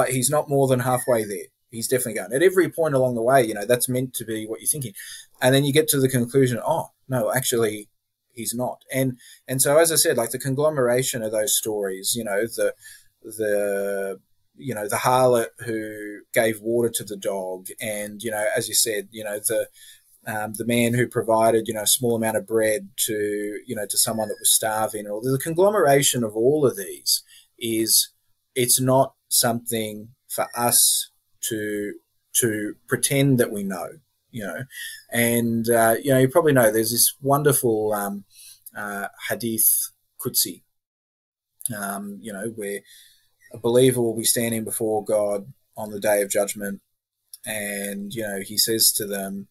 He's not more than halfway there. He's definitely going. At every point along the way, that's meant to be what you're thinking. And then you get to the conclusion, no, actually he's not. And so, as I said, like the conglomeration of those stories, the harlot who gave water to the dog, and as you said, the man who provided a small amount of bread to someone that was starving. Or the conglomeration of all of these is, it's not something for us to pretend that we know. And you probably know there's this wonderful hadith Qudsi, where a believer will be standing before God on the day of judgment, and he says to them,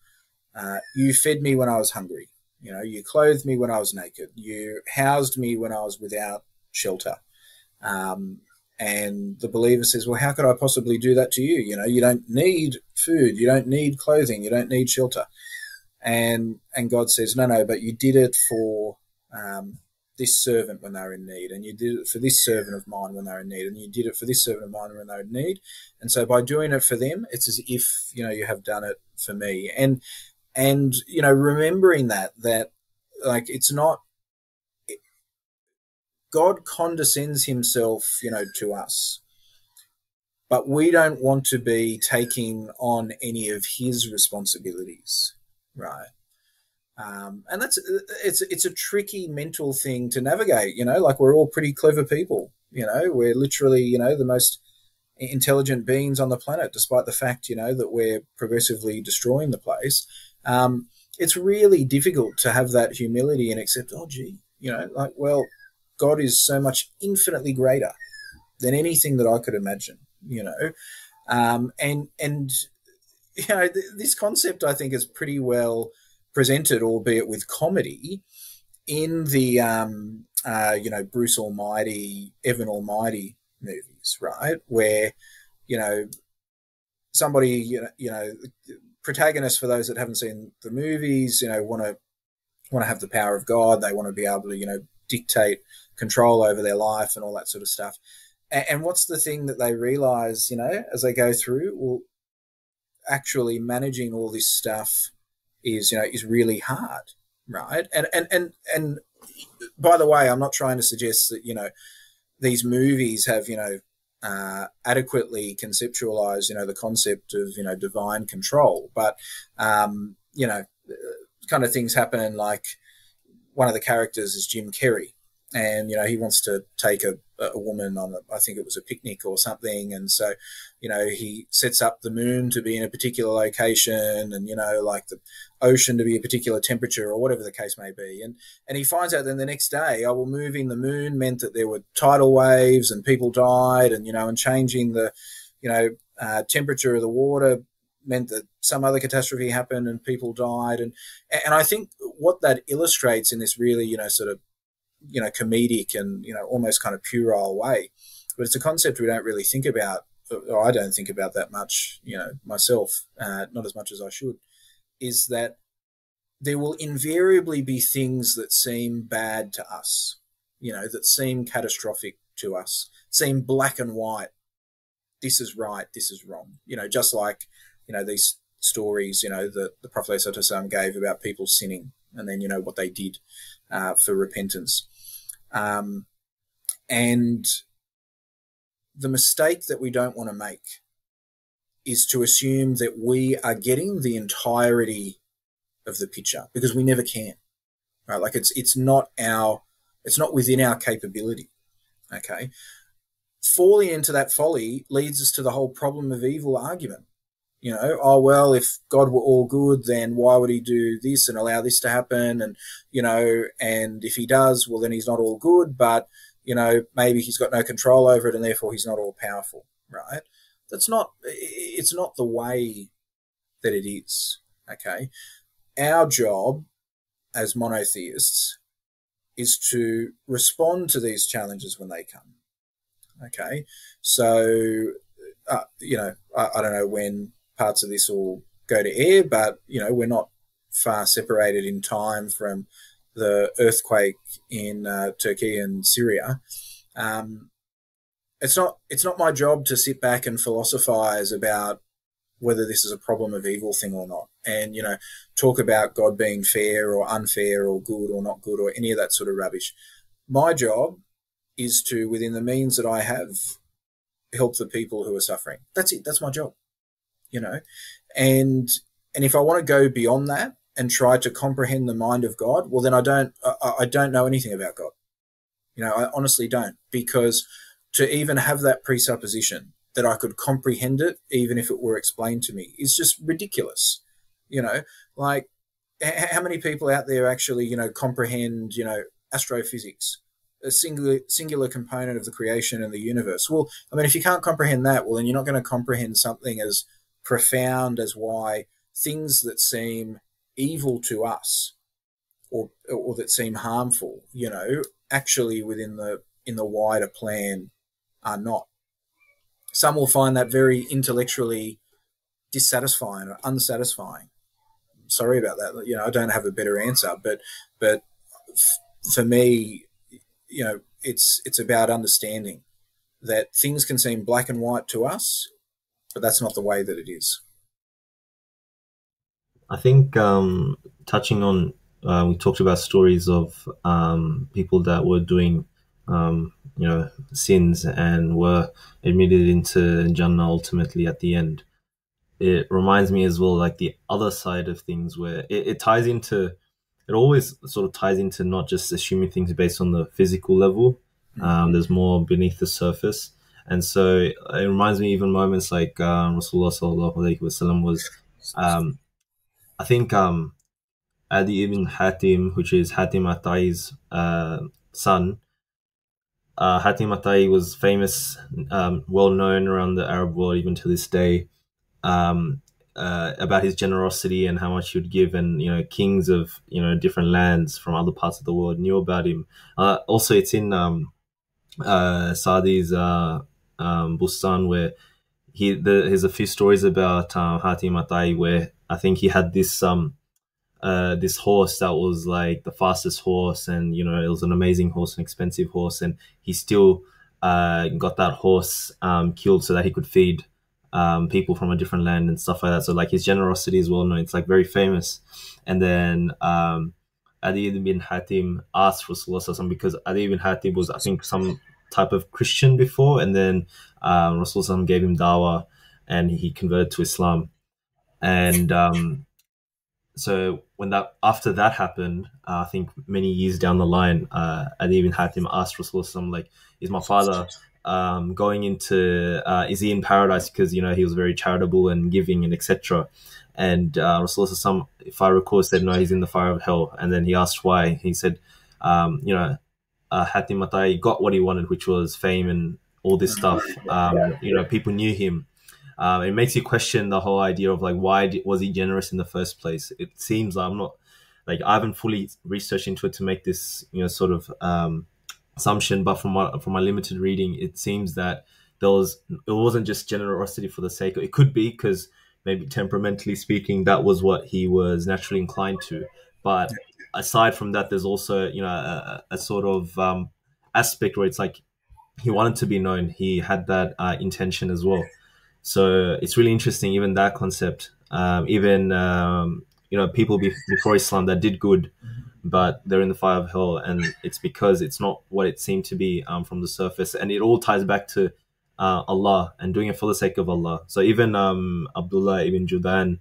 you fed me when I was hungry, you clothed me when I was naked, you housed me when I was without shelter. And the believer says, well, how could I possibly do that to you? You don't need food, you don't need clothing, you don't need shelter. And God says, no, but you did it for this servant when they were in need, and you did it for this servant of mine when they were in need, and you did it for this servant of mine when they were in need. And so by doing it for them, it's as if, you have done it for me. And remembering that like, it's not, God condescends himself, to us, but we don't want to be taking on any of his responsibilities, right? And it's a tricky mental thing to navigate, like we're all pretty clever people, we're literally, the most intelligent beings on the planet, despite the fact, that we're progressively destroying the place. it's really difficult to have that humility and accept, oh, gee, like, well, God is so much infinitely greater than anything that I could imagine, and this concept I think is pretty well presented, albeit with comedy, in the Bruce Almighty, Evan Almighty movies, right? Where somebody, protagonists, for those that haven't seen the movies, want to have the power of God. They want to be able to dictate control over their life and all that sort of stuff. And what's the thing that they realize, as they go through? Well, actually managing all this stuff is really hard, right? And by the way, I'm not trying to suggest that these movies have adequately conceptualized the concept of divine control, but kind of things happen, like one of the characters is Jim Carrey, and he wants to take a woman on I think it was a picnic or something, and so he sets up the moon to be in a particular location, and like the ocean to be a particular temperature, or whatever the case may be, and he finds out then the next day, moving the moon meant that there were tidal waves and people died, and changing the temperature of the water meant that some other catastrophe happened and people died, and I think what that illustrates in this really sort of comedic and almost kind of puerile way, but it's a concept we don't really think about, or I don't think about that much myself, not as much as I should, is that there will invariably be things that seem bad to us, that seem catastrophic to us, seem black and white. This is right, this is wrong, just like these stories that the Prophet ﷺ gave about people sinning, and then what they did for repentance. And the mistake that we don't want to make is to assume that we are getting the entirety of the picture, because we never can, right? Like it's not within our capability. Okay. Falling into that folly leads us to the whole problem of evil argument. Oh, well, if God were all good, then why would he do this and allow this to happen? And, and if he does, well, then he's not all good, but, maybe he's got no control over it and therefore he's not all powerful, right? It's not the way that it is, okay? Our job as monotheists is to respond to these challenges when they come, okay? So, I don't know when parts of this will go to air, but we're not far separated in time from the earthquake in Turkey and Syria. It's not my job to sit back and philosophize about whether this is a problem of evil thing or not, and talk about God being fair or unfair or good or not good or any of that sort of rubbish. My job is to, within the means that I have, help the people who are suffering. That's it. That's my job. And if I want to go beyond that and try to comprehend the mind of God, well, then I don't know anything about God. I honestly don't, because to even have that presupposition that I could comprehend it, even if it were explained to me, is just ridiculous. Like how many people out there actually, comprehend, astrophysics, a singular component of the creation and the universe? Well, I mean, if you can't comprehend that, well, then you're not going to comprehend something as profound as why things that seem evil to us or that seem harmful, actually in the wider plan are not. Some will find that very intellectually dissatisfying or unsatisfying. Sorry about that. I don't have a better answer, but for me, it's about understanding that things can seem black and white to us, but that's not the way that it is. I think touching on, we talked about stories of people that were doing, sins and were admitted into Jannah ultimately at the end. It reminds me as well, like the other side of things, where it ties into, it always sort of ties into not just assuming things based on the physical level. There's more beneath the surface. And so it reminds me even moments like Rasulullah sallallahu alaihi wasallam was, I think Adi ibn Hatim, which is Hatim Atai's son. Hatim Atai was famous, well known around the Arab world even to this day, um, about his generosity and how much he would give, and kings of different lands from other parts of the world knew about him. Also, it's in Sadi's Bustan, where there's a few stories about Hatim Atai, where I think he had this horse that was like the fastest horse, and it was an amazing horse, an expensive horse, and he still got that horse killed so that he could feed people from a different land and stuff like that. So like his generosity is well known. It's like very famous. And then Adi bin Hatim asked Rasulullah, because Adi bin Hatim was, I think, some type of Christian before, and then Rasulullah gave him Dawah, and he converted to Islam. And so after that happened, I think many years down the line, Adi bin Hatim asked Rasulullah, like, is my father going into, is he in paradise? Because, he was very charitable and giving and etc. And Rasulullah, if I recall, said, no, he's in the fire of hell. And then he asked why. He said, Hatim Atai got what he wanted, which was fame and all this stuff. People knew him. It makes you question the whole idea of like, why was he generous in the first place? It seems like I haven't fully researched into it to make this sort of assumption, but from my limited reading, it seems that it wasn't just generosity for the sake of it. Could be because maybe temperamentally speaking, that was what he was naturally inclined to. But aside from that, there's also a sort of aspect where it's like he wanted to be known. He had that intention as well. So it's really interesting, even that concept. People before Islam that did good, but they're in the fire of hell, and it's because it's not what it seemed to be from the surface. And it all ties back to Allah and doing it for the sake of Allah. So even Abdullah ibn Judan,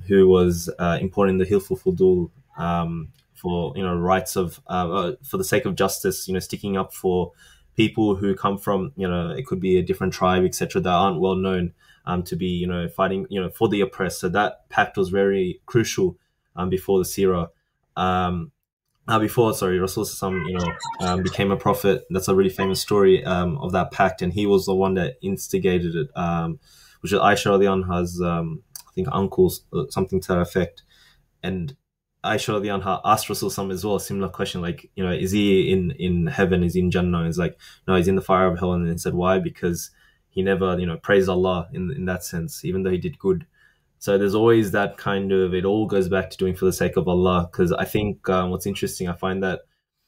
who was importing the Hilful Fudul for rights of for the sake of justice, sticking up for people who come from it could be a different tribe, etc., that aren't well known to be fighting for the oppressed. So that pact was very crucial before the Sirah. Before Rasul became a prophet. That's a really famous story of that pact, and he was the one that instigated it, which is Aisha radiallahu anha's I think uncles, something to that effect. And Aisha radiallahu anha asked Rasul as well a similar question, like, is he in heaven, is he in Jannah? It's like, no, he's in the fire of hell. And then he said, why? Because he never praised Allah in that sense, even though he did good. So there's always that kind of, it all goes back to doing for the sake of Allah. Because I think what's interesting, I find that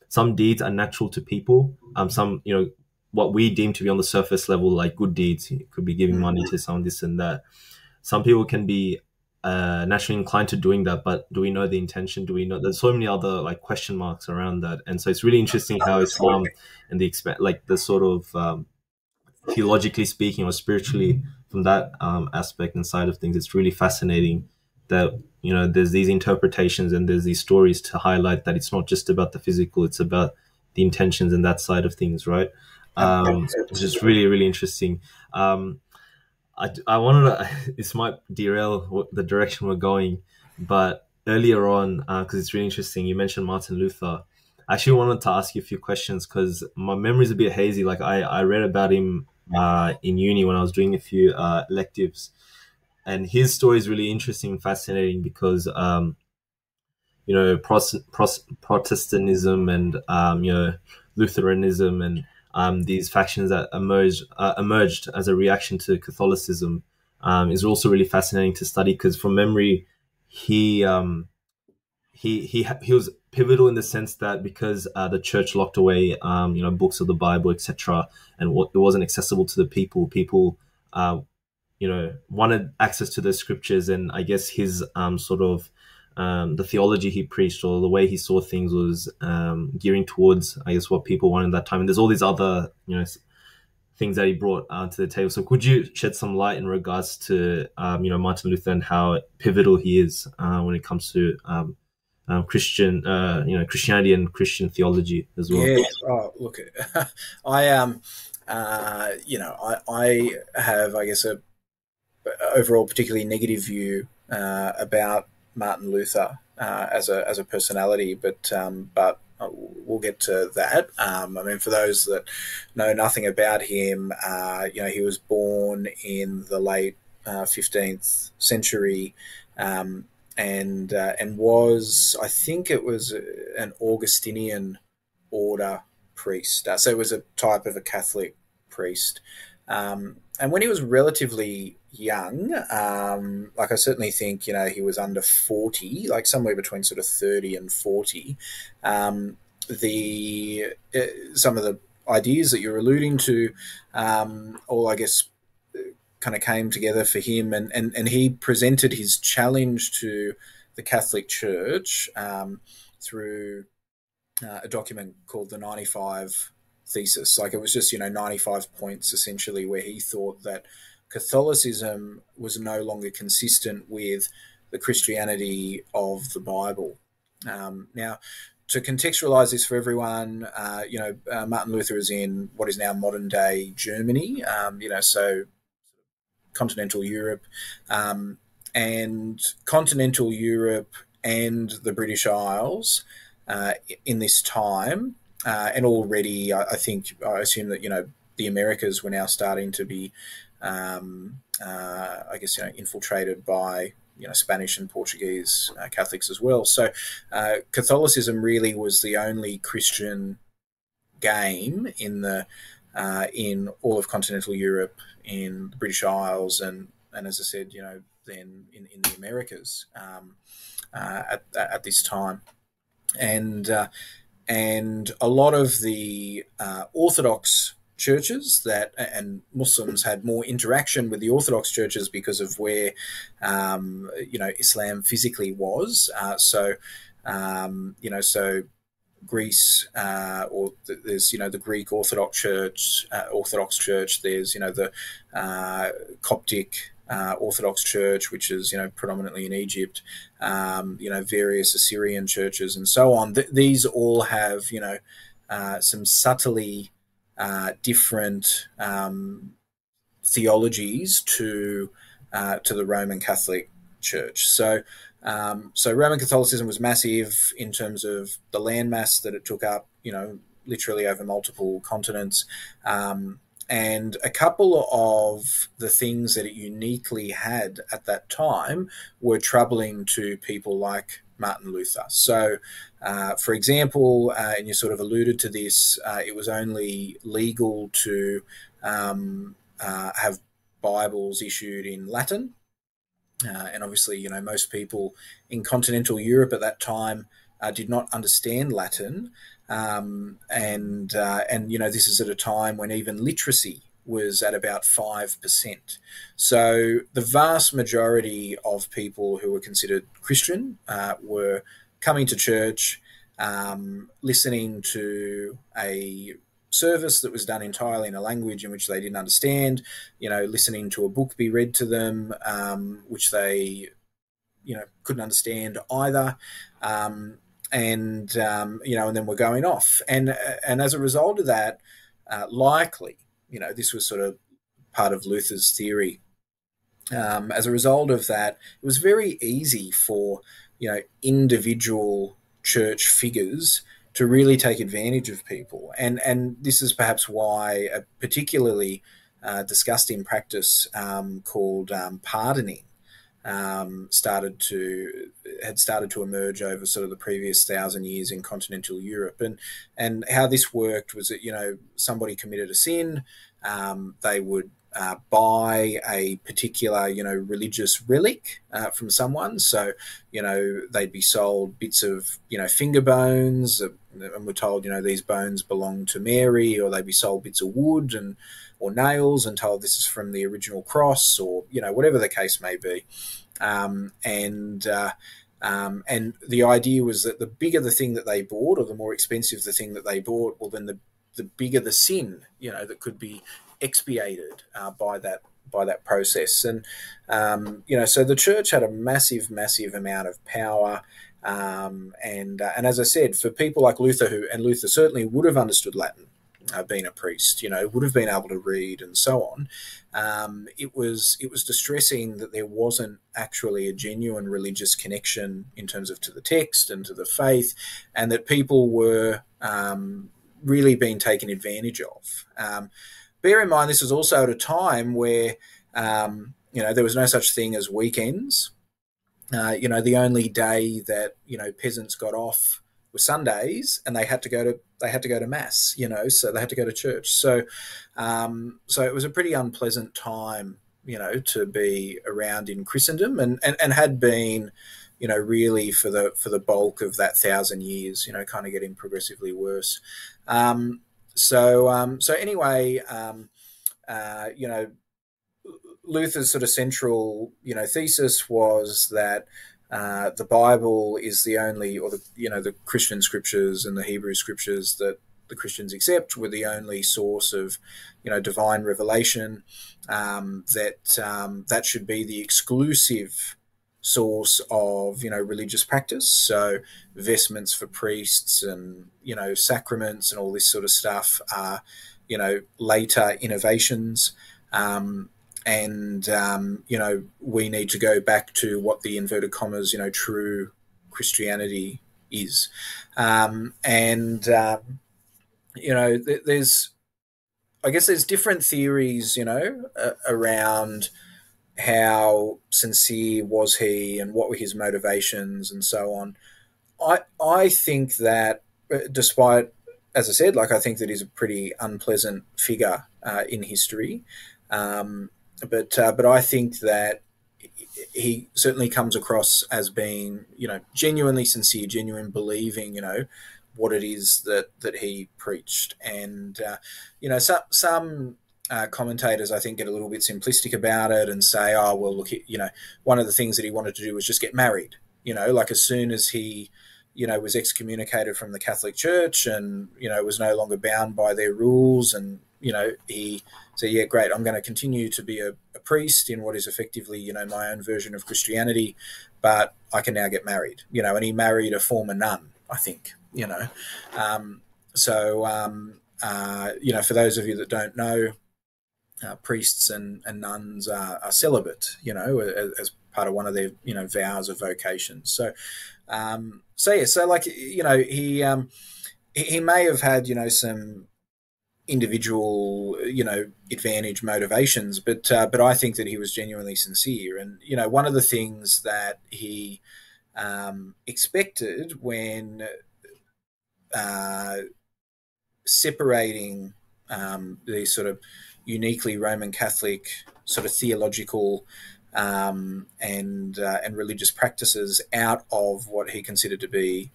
some deeds are natural to people. Some, what we deem to be on the surface level, like good deeds, it could be giving money to someone, this and that. Some people can be naturally inclined to doing that, but do we know the intention? Do we know? There's so many other like question marks around that, and so it's really interesting how Islam and the sort of theologically speaking or spiritually from that aspect and side of things, it's really fascinating that there's these interpretations and there's these stories to highlight that it's not just about the physical, it's about the intentions and that side of things, right? Which is really, really interesting. I wanted to, this might derail the direction we're going, but earlier on, because it's really interesting, you mentioned Martin Luther. I actually wanted to ask you a few questions because my memory's a bit hazy. Like I read about him in uni when I was doing a few electives, and his story is really interesting and fascinating because Protestantism and Lutheranism and these factions that emerged as a reaction to Catholicism is also really fascinating to study because from memory he was pivotal in the sense that because the church locked away books of the Bible, etc., and it wasn't accessible to the people wanted access to the scriptures, and I guess his sort of the theology he preached or the way he saw things was gearing towards, I guess, what people wanted at that time. And there's all these other, things that he brought to the table. So could you shed some light in regards to, Martin Luther and how pivotal he is when it comes to Christianity and Christian theology as well? Yeah. Oh, look, I I have, I guess, a overall particularly negative view about Martin Luther. as a personality, but we'll get to that. I mean, for those that know nothing about him, he was born in the late 15th century, and was, I think it was an Augustinian order priest. So it was a type of a Catholic priest. And when he was relatively young, I certainly think, he was under 40, like somewhere between sort of 30 and 40. Some of the ideas that you're alluding to, all I guess kind of came together for him, and he presented his challenge to the Catholic Church through a document called the 95 Thesis. Like, it was just 95 points essentially, where he thought that Catholicism was no longer consistent with the Christianity of the Bible. Now, to contextualize this for everyone, Martin Luther is in what is now modern day Germany, so continental Europe, and continental Europe and the British Isles in this time, and already I assume that the Americas were now starting to be, infiltrated by Spanish and Portuguese Catholics as well. So Catholicism really was the only Christian game in all of continental Europe, in the British Isles, and as I said, then in the Americas at this time. And a lot of the Orthodox churches and Muslims had more interaction with the Orthodox churches because of where Islam physically was. So Greece, or there's the Greek Orthodox Church. There's the Coptic Orthodox Church, which is predominantly in Egypt. Various Assyrian churches and so on. These all have some subtly different theologies to the Roman Catholic Church. So Roman Catholicism was massive in terms of the landmass that it took up, literally over multiple continents. And a couple of the things that it uniquely had at that time were troubling to people like Martin Luther. So, for example, and you sort of alluded to this, it was only legal to have Bibles issued in Latin. And obviously, most people in continental Europe at that time did not understand Latin. And this is at a time when even literacy was at about 5%. So the vast majority of people who were considered Christian were coming to church, listening to a service that was done entirely in a language in which they didn't understand, listening to a book be read to them, which they, couldn't understand either. And then we're going off. And as a result of that, likely, this was sort of part of Luther's theory. As a result of that, it was very easy for, individual church figures to really take advantage of people. And this is perhaps why a particularly disgusting practice called pardoning had started to emerge over sort of the previous 1,000 years in continental Europe. And how this worked was that, somebody committed a sin, they would buy a particular, religious relic from someone. So, they'd be sold bits of, finger bones, and we're told, these bones belong to Mary, or they'd be sold bits of wood or nails and told this is from the original cross, or, whatever the case may be. And the idea was that the bigger the thing that they bought, or the more expensive the thing that they bought, well, then the bigger the sin, that could be expiated by that process. And so the church had a massive amount of power, and as I said, for people like Luther, Luther certainly would have understood Latin, been a priest, would have been able to read and so on. It was distressing that there wasn't actually a genuine religious connection in terms of to the text and to the faith, and that people were really being taken advantage of. Bear in mind, this was also at a time where there was no such thing as weekends. The only day that peasants got off were Sundays, and they had to go to mass. So they had to go to church. So it was a pretty unpleasant time, to be around in Christendom, and had been, really for the bulk of that 1,000 years. Kind of getting progressively worse. So anyway, Luther's sort of central, thesis was that the Bible is the only, or the Christian scriptures and the Hebrew scriptures that the Christians accept were the only source of, divine revelation. That should be the exclusive source of, religious practice. So vestments for priests and, sacraments and all this sort of stuff are, later innovations. We need to go back to what the inverted commas, true Christianity is. There's different theories, around how sincere was he and what were his motivations and so on. I think that despite, as I said, I think that he's a pretty unpleasant figure in history. But I think that he certainly comes across as being, genuinely sincere, genuine believing, what it is that he preached. And, some commentators, I think, get a little bit simplistic about it and say, oh, well, look, one of the things that he wanted to do was just get married. As soon as he, was excommunicated from the Catholic Church and, was no longer bound by their rules, and, he said, yeah, great, I'm going to continue to be a priest in what is effectively, my own version of Christianity, but I can now get married, and he married a former nun, I think, for those of you that don't know, priests and nuns are celibate, as part of one of their, vows of vocation. He may have had, some individual, advantage motivations, but I think that he was genuinely sincere. And, one of the things that he expected when separating the sort of uniquely Roman Catholic sort of theological and religious practices out of what he considered to be,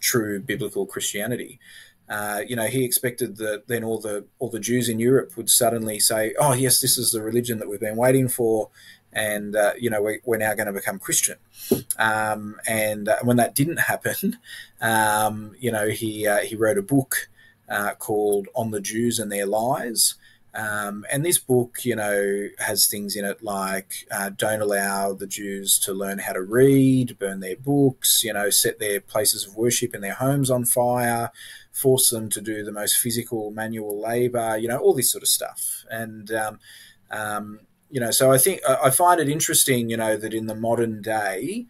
true biblical Christianity. He expected that then all the Jews in Europe would suddenly say, "Oh, yes, this is the religion that we've been waiting for, and we're now going to become Christian." And when that didn't happen, he wrote a book called "On the Jews and Their Lies." And this book, has things in it like don't allow the Jews to learn how to read, burn their books, set their places of worship in their homes on fire, force them to do the most physical manual labor, all this sort of stuff. And, so I find it interesting, that in the modern day,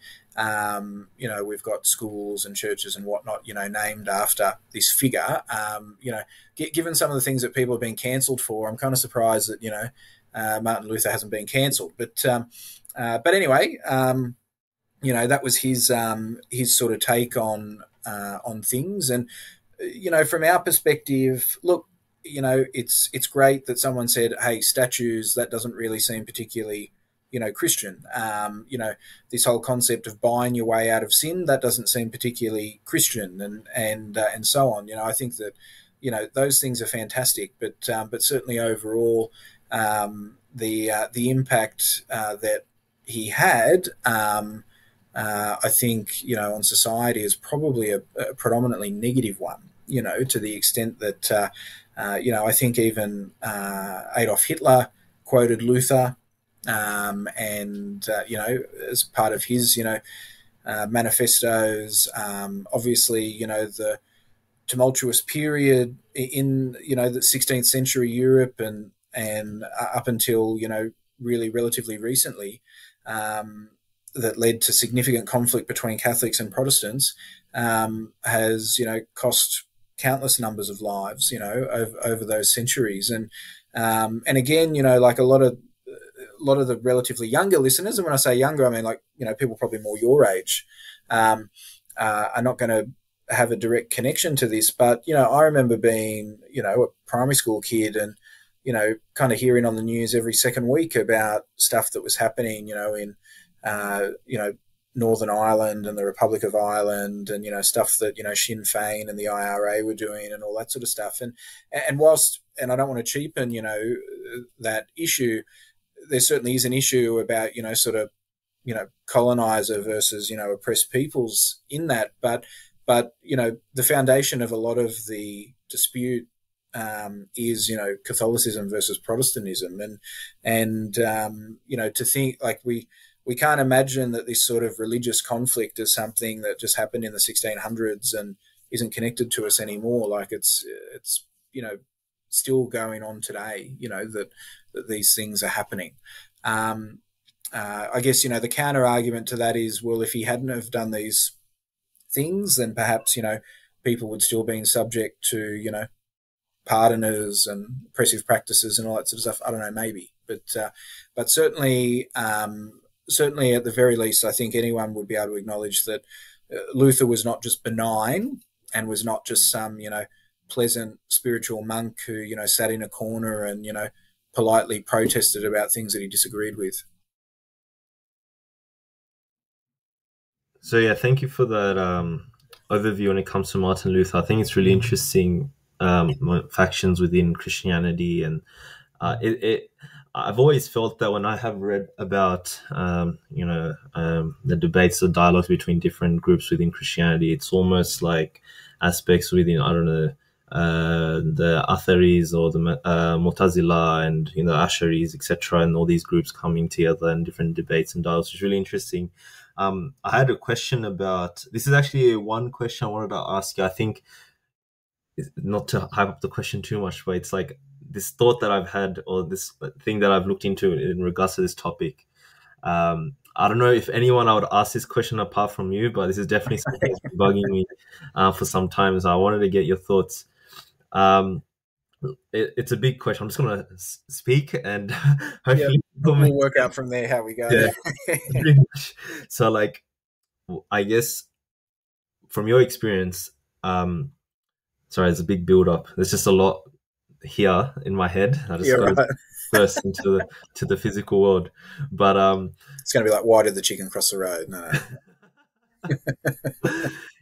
we've got schools and churches and whatnot, named after this figure. Given some of the things that people have been cancelled for, I'm kind of surprised that, Martin Luther hasn't been cancelled. But anyway, that was his sort of take on things. And, from our perspective, look, it's great that someone said, hey, statues, that doesn't really seem particularly, Christian. This whole concept of buying your way out of sin, that doesn't seem particularly Christian, and so on. I think that, those things are fantastic, but certainly overall, the impact that he had, I think, on society is probably a predominantly negative one. To the extent that, I think even Adolf Hitler quoted Luther. As part of his, manifestos, obviously, tumultuous period in the 16th century Europe and up until really relatively recently, that led to significant conflict between Catholics and Protestants, has cost countless numbers of lives over those centuries. And again, like a lot of the relatively younger listeners, and when I say younger, I mean like people probably more your age, are not going to have a direct connection to this. But I remember being a primary school kid and kind of hearing on the news every second week about stuff that was happening in Northern Ireland and the Republic of Ireland, and stuff that Sinn Féin and the IRA were doing and all that sort of stuff. And whilst, and I don't want to cheapen that issue, there certainly is an issue about sort of colonizer versus oppressed peoples in that, but the foundation of a lot of the dispute is Catholicism versus Protestantism, and to think like we can't imagine that this sort of religious conflict is something that just happened in the 1600s and isn't connected to us anymore. Like it's still going on today. That these things are happening. I guess the counter argument to that is, well, if he hadn't have done these things, then perhaps people would still be subject to pardoners and oppressive practices and all that sort of stuff. I don't know, maybe, but certainly at the very least, I think anyone would be able to acknowledge that Luther was not just benign and was not just some pleasant spiritual monk who sat in a corner and politely protested about things that he disagreed with. So yeah, thank you for that overview when it comes to Martin Luther. I think it's really interesting, factions within Christianity, and I've always felt that when I have read about the debates or dialogues between different groups within Christianity, it's almost like aspects within, I don't know, the Atharis or the Mu'tazila and Asharis, etc., and all these groups coming together in different debates and dialogues. It's really interesting. I had a question about this. Is actually one question I wanted to ask you. I think, not to hype up the question too much, but it's like this thought that I've had, or this thing that I've looked into in regards to this topic. I don't know if anyone I would ask this question apart from you, but this is definitely something that's been bugging me for some time. So I wanted to get your thoughts. It's a big question. I'm just going to speak and hopefully we'll work out from there how we go. Yeah. So, like, I guess from your experience, sorry, it's a big build up. There's just a lot here in my head. I just go first into the physical world, but it's going to be like, why did the chicken cross the road? No.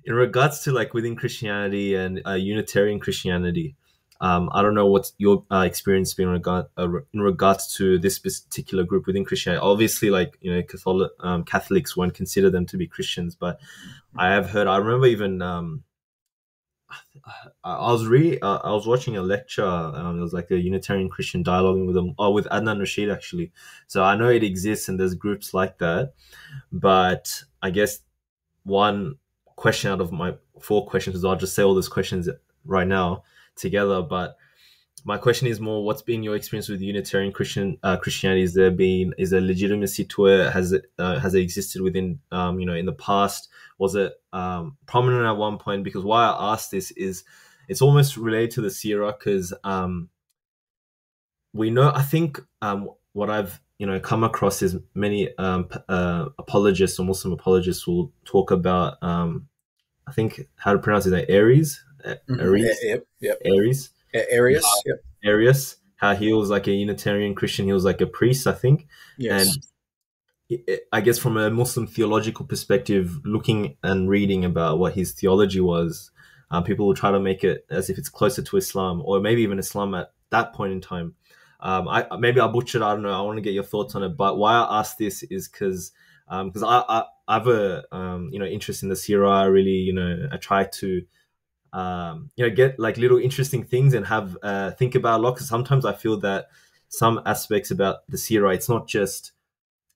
In regards to like within Christianity and Unitarian Christianity, I don't know what's your experience been in regards to this particular group within Christianity. Obviously, like Catholics won't consider them to be Christians, but I have heard. I remember even I was watching a lecture. It was like a Unitarian Christian dialoguing with them, with Adnan Rashid actually. So I know it exists and there's groups like that. But I guess one question out of my 4 questions, I'll just say all those questions right now together. But my question is more, what's been your experience with Unitarian Christianity? Is there legitimacy to it? Has it existed within in the past? Was it prominent at one point? Because why I asked this is it's almost related to the Sirah, because we know, I think what I've come across is many apologists or Muslim apologists will talk about I think how to pronounce it, Aries. Aries. Arius. Arius, how he was like a Unitarian Christian, he was like a priest, I think. Yes. And I guess from a Muslim theological perspective, looking and reading about what his theology was, people will try to make it as if it's closer to Islam, or maybe even Islam at that point in time. Maybe I butchered, I don't know, I want to get your thoughts on it. But why I asked this is because I have a interest in the Sirah. I really, I try to get like little interesting things and have think about a lot, because sometimes I feel that some aspects about the Sirah, it's not just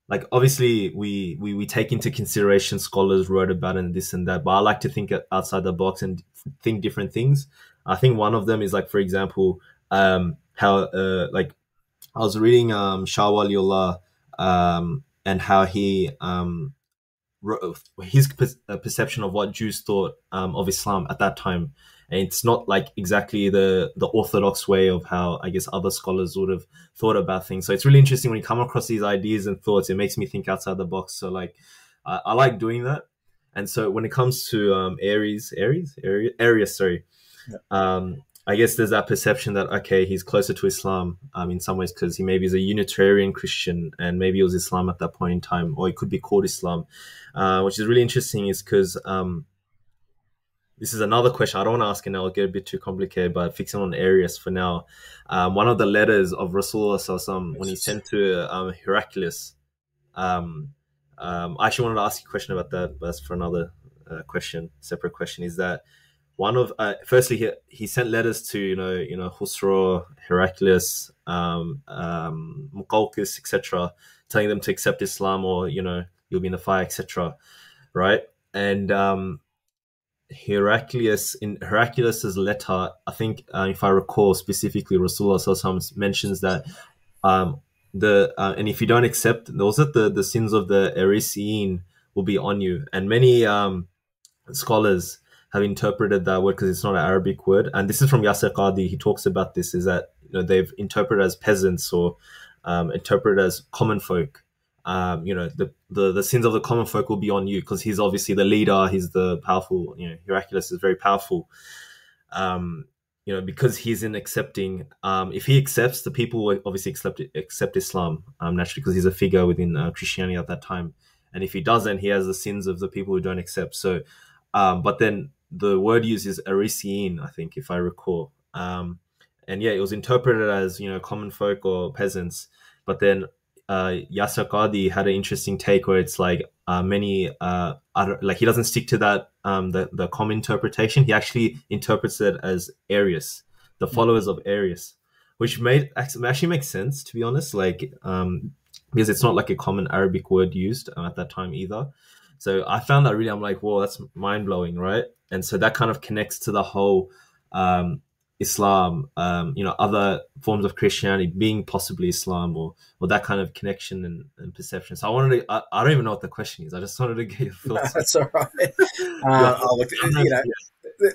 like, obviously we take into consideration scholars wrote about it and this and that, but I like to think outside the box and think different things. I think one of them is like, for example, how like I was reading Shah Waliullah, and how he his perception of what Jews thought of Islam at that time. And it's not like exactly the orthodox way of how I guess other scholars would have thought about things. So it's really interesting when you come across these ideas and thoughts. It makes me think outside the box. So like I like doing that. And so when it comes to Arius, sorry, I guess there's that perception that, okay, he's closer to Islam in some ways because he maybe is a Unitarian Christian and maybe it was Islam at that point in time, or it could be called Islam, which is really interesting is because this is another question I don't want to ask and I'll get a bit too complicated, but fixing on Arius for now. One of the letters of Rasulullah when he sent to Heraclius, I actually wanted to ask you a question about that, but that's for another separate question, is that one of firstly he sent letters to Khusro, Heraclius, Muqawqis, etc., telling them to accept Islam or you'll be in the fire, etc., right? And in Heraclius's letter, I think if I recall specifically, Rasulullah mentions that and if you don't accept those, that the sins of the Eriseen will be on you. And many scholars have interpreted that word, because it's not an Arabic word, and this is from Yasir Qadi. He talks about this, is that they've interpreted as peasants or interpreted as common folk. The sins of the common folk will be on you, because he's obviously the leader, he's the powerful. Heraclius is very powerful. Because he's in accepting. If he accepts, the people will obviously accept Islam naturally, because he's a figure within Christianity at that time. And if he doesn't, he has the sins of the people who don't accept. So, but then the word used is Arisiin, I think, if I recall. And yeah, it was interpreted as common folk or peasants. But then Yasir Qadi had an interesting take where it's like many he doesn't stick to that the common interpretation. He actually interprets it as Arius, the followers of Arius, which actually makes sense, to be honest. Because it's not like a common Arabic word used at that time either. So I found that really, I'm like, whoa, that's mind blowing, right? And so that kind of connects to the whole Islam, other forms of Christianity being possibly Islam, or that kind of connection and perception. So I don't even know what the question is. I just wanted to get your thoughts. That's all right.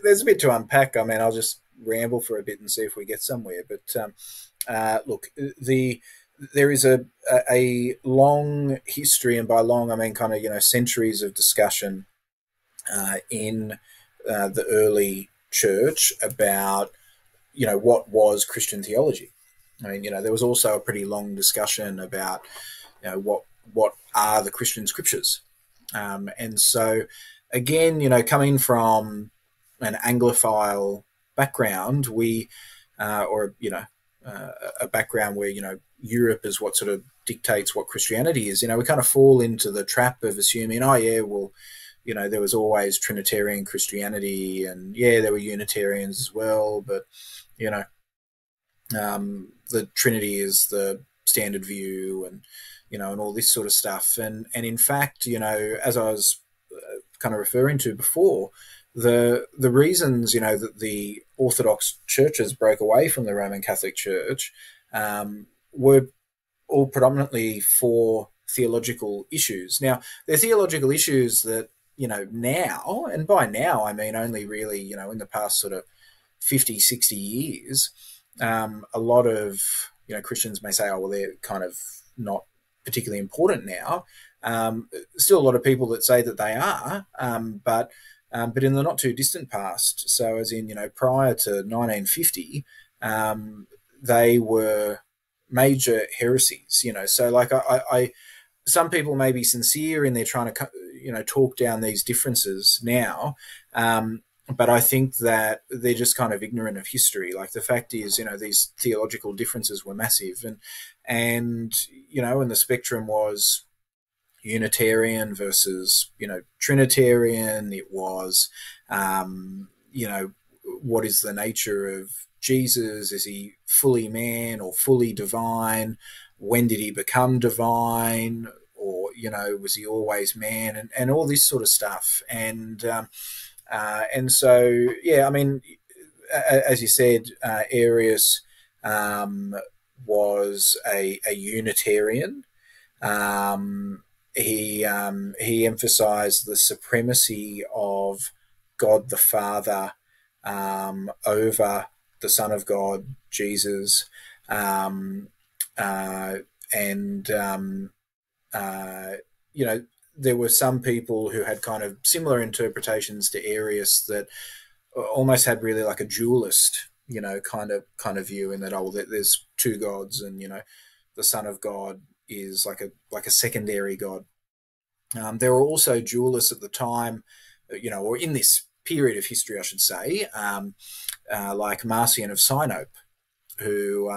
There's a bit to unpack. I mean, I'll just ramble for a bit and see if we get somewhere. But look, there is a long history, and by long I mean kind of centuries of discussion in the early church about what was Christian theology. I mean, there was also a pretty long discussion about what are the Christian scriptures, and so again, coming from an Anglophile background, a background where Europe is what sort of dictates what Christianity is. We kind of fall into the trap of assuming, oh yeah, well, there was always Trinitarian Christianity, and yeah, there were Unitarians as well, but the Trinity is the standard view, and and all this sort of stuff. And in fact, as I was kind of referring to before, the reasons that the Orthodox churches broke away from the Roman Catholic Church were all predominantly for theological issues. Now, they're theological issues that now, and by now I mean only really in the past sort of 50, 60 years, a lot of Christians may say, oh well, they're kind of not particularly important now. Still a lot of people that say that they are, but in the not too distant past, so as in prior to 1950, they were major heresies. So like I some people may be sincere in their trying to talk down these differences now, but I think that they're just kind of ignorant of history. Like the fact is, these theological differences were massive, and the spectrum was Unitarian versus Trinitarian. It was what is the nature of Jesus? Is he fully man or fully divine? When did he become divine? Or was he always man? And all this sort of stuff. And And so, yeah, I mean, as you said, Arius was a Unitarian. He emphasized the supremacy of God the Father over the Son of God, Jesus, and you know, there were some people who had kind of similar interpretations to Arius that almost had really like a dualist, kind of view, in that, oh, there's two gods, and the Son of God is like a secondary god. There were also dualists at the time, or in this period of history, I should say, like Marcion of Sinope, who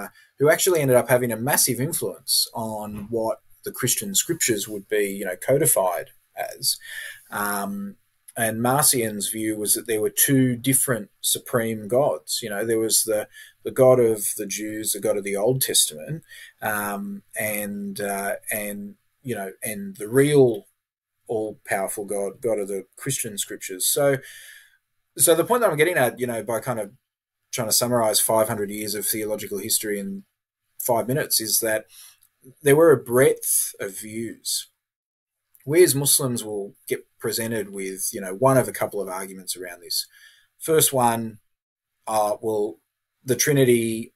actually ended up having a massive influence on what the Christian scriptures would be, codified as. And Marcion's view was that there were two different supreme gods. There was the God of the Jews, the God of the Old Testament, and the real all-powerful God of the Christian scriptures. So the point that I'm getting at, by kind of trying to summarize 500 years of theological history in 5 minutes, is that there were a breadth of views. We as Muslims will get presented with, one of a couple of arguments around this. First one, the Trinity,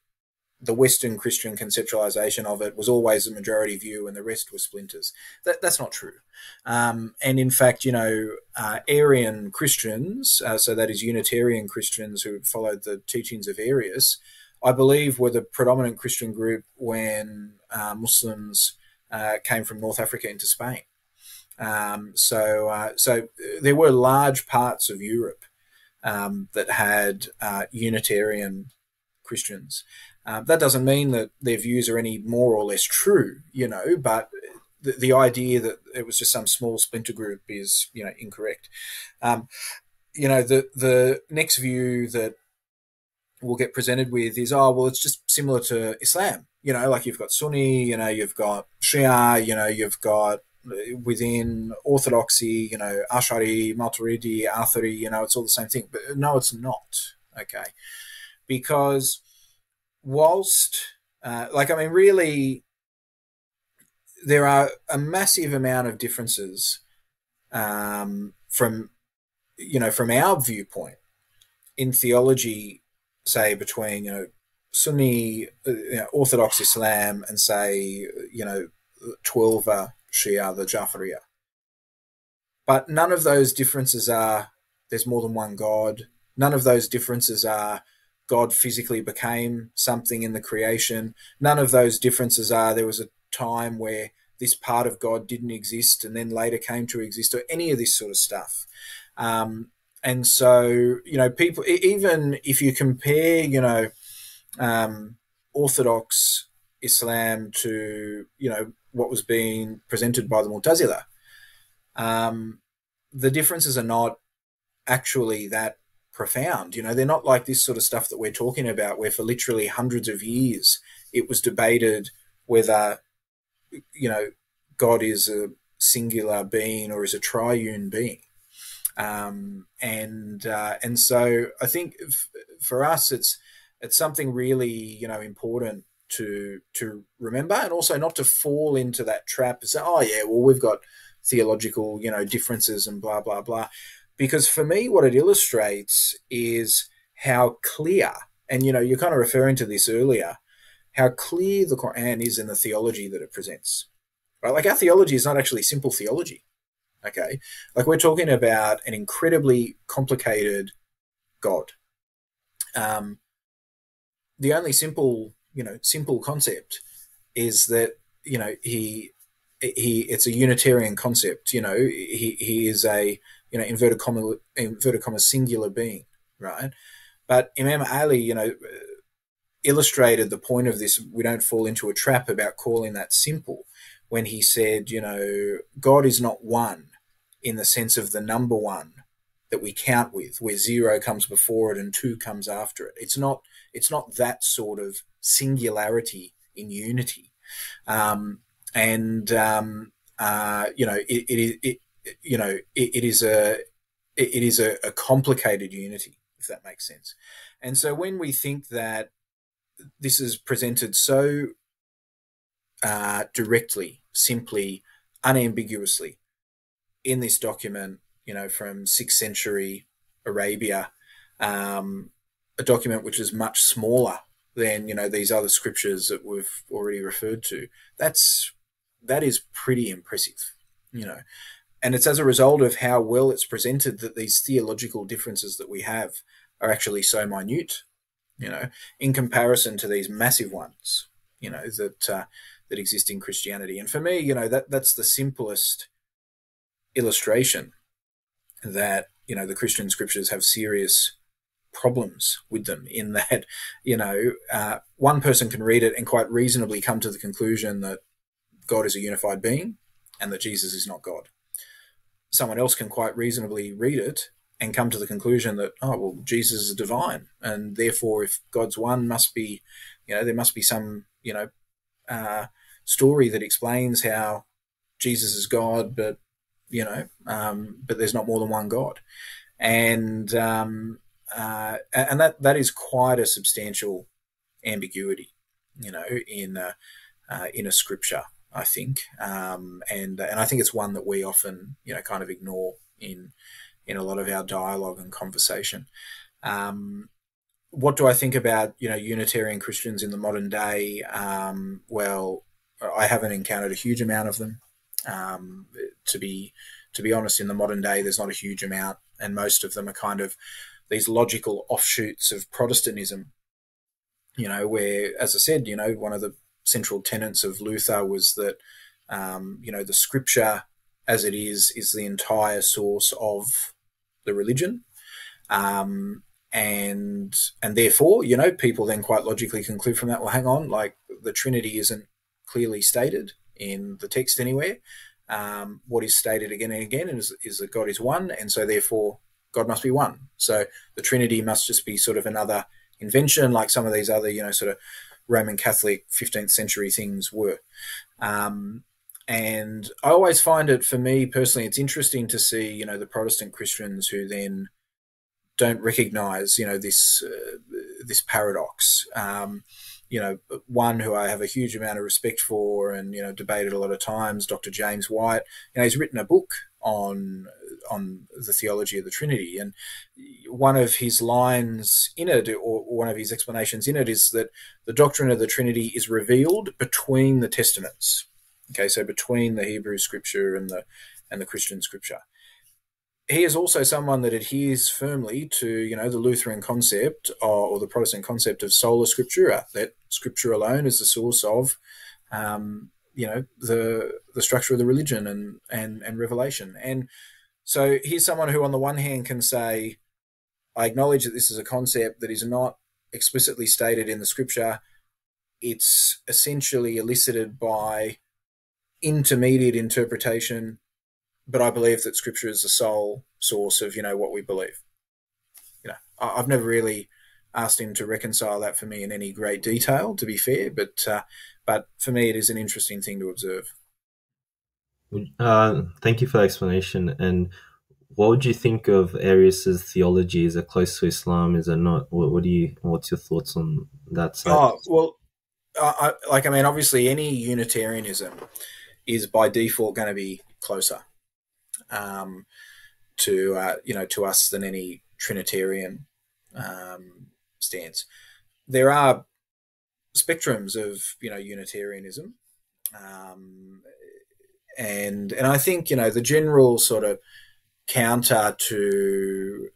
the Western Christian conceptualization of it was always the majority view and the rest were splinters. That's not true. And in fact, Arian Christians, so that is Unitarian Christians who followed the teachings of Arius, I believe were the predominant Christian group when Muslims came from North Africa into Spain. So there were large parts of Europe that had Unitarian Christians. That doesn't mean that their views are any more or less true, but the idea that it was just some small splinter group is, incorrect. The next view that we'll get presented with is, it's just similar to Islam. Like you've got Sunni, you've got Shia, you've got within Orthodoxy, Ash'ari, Maturidi, Athari, it's all the same thing. But no, it's not, okay? Because whilst, really, there are a massive amount of differences from our viewpoint in theology, say, between, Sunni, Orthodox Islam and, say, Twelver Shia, the Jafariya. But none of those differences are there's more than one God. None of those differences are God physically became something in the creation. None of those differences are there was a time where this part of God didn't exist and then later came to exist, or any of this sort of stuff. And so, people, even if you compare, Orthodox Islam to, what was being presented by the Mu'tazila, the differences are not actually that profound. They're not like this sort of stuff that we're talking about, where for literally hundreds of years it was debated whether, God is a singular being or is a triune being. And so I think for us, it's something really, important to remember, and also not to fall into that trap and say, oh yeah, well, we've got theological, differences and blah, blah, blah. Because for me, what it illustrates is how clear, and, you're kind of referring to this earlier, how clear the Quran is in the theology that it presents. Right? Like, our theology is not actually simple theology. Okay. Like, we're talking about an incredibly complicated God. The only simple concept is that, it's a Unitarian concept. He is a, inverted comma singular being, right? But Imam Ali, illustrated the point of this. We don't fall into a trap about calling that simple, when he said, God is not one in the sense of the number one that we count with, where 0 comes before it and 2 comes after it. It's not that sort of singularity in unity. It is it is a complicated unity, if that makes sense. And so when we think that this is presented so directly, simply, unambiguously in this document, from 6th century Arabia, a document which is much smaller than these other scriptures that we've already referred to, that is pretty impressive, and it's as a result of how well it's presented that these theological differences that we have are actually so minute, in comparison to these massive ones, that exist in Christianity. And for me, that's the simplest illustration that, the Christian scriptures have serious problems with them, in that, one person can read it and quite reasonably come to the conclusion that God is a unified being and that Jesus is not God. Someone else can quite reasonably read it and come to the conclusion that, Jesus is divine, and therefore if God's one, must be, there must be some, story that explains how Jesus is God, but there's not more than one God, and that is quite a substantial ambiguity, in a scripture, I think, and I think it's one that we often, kind of ignore in a lot of our dialogue and conversation. What do I think about, Unitarian Christians in the modern day? Well, I haven't encountered a huge amount of them. To be honest, in the modern day, there's not a huge amount, and most of them are kind of these logical offshoots of Protestantism, where, as I said, one of the central tenets of Luther was that, the scripture as it is the entire source of the religion. And therefore, people then quite logically conclude from that, well, hang on, like the Trinity isn't clearly stated in the text anywhere. What is stated again and again is that God is one, and so therefore God must be one. So the Trinity must just be sort of another invention, like some of these other, sort of Roman Catholic 15th century things were. And I always find it, for me personally, it's interesting to see, the Protestant Christians who then don't recognize, this paradox. One who I have a huge amount of respect for and, debated a lot of times, Dr. James White, he's written a book on the theology of the Trinity. And one of his lines in it, or one of his explanations in it, is that the doctrine of the Trinity is revealed between the Testaments. Okay, so between the Hebrew scripture and the Christian scripture. He is also someone that adheres firmly to, the Lutheran concept or the Protestant concept of sola scriptura, that scripture alone is the source of, the structure of the religion and revelation. And so he's someone who, on the one hand, can say, I acknowledge that this is a concept that is not explicitly stated in the scripture. It's essentially elicited by intermediate interpretation, but I believe that scripture is the sole source of, what we believe. I've never really asked him to reconcile that for me in any great detail, to be fair, but for me, it is an interesting thing to observe. Thank you for the explanation. And what would you think of Arius's theology? Is it close to Islam? Is it not? What's your thoughts on that side? Oh, well, obviously any Unitarianism is by default going to be closer to us than any Trinitarian stance. There are spectrums of Unitarianism, and I think the general sort of counter to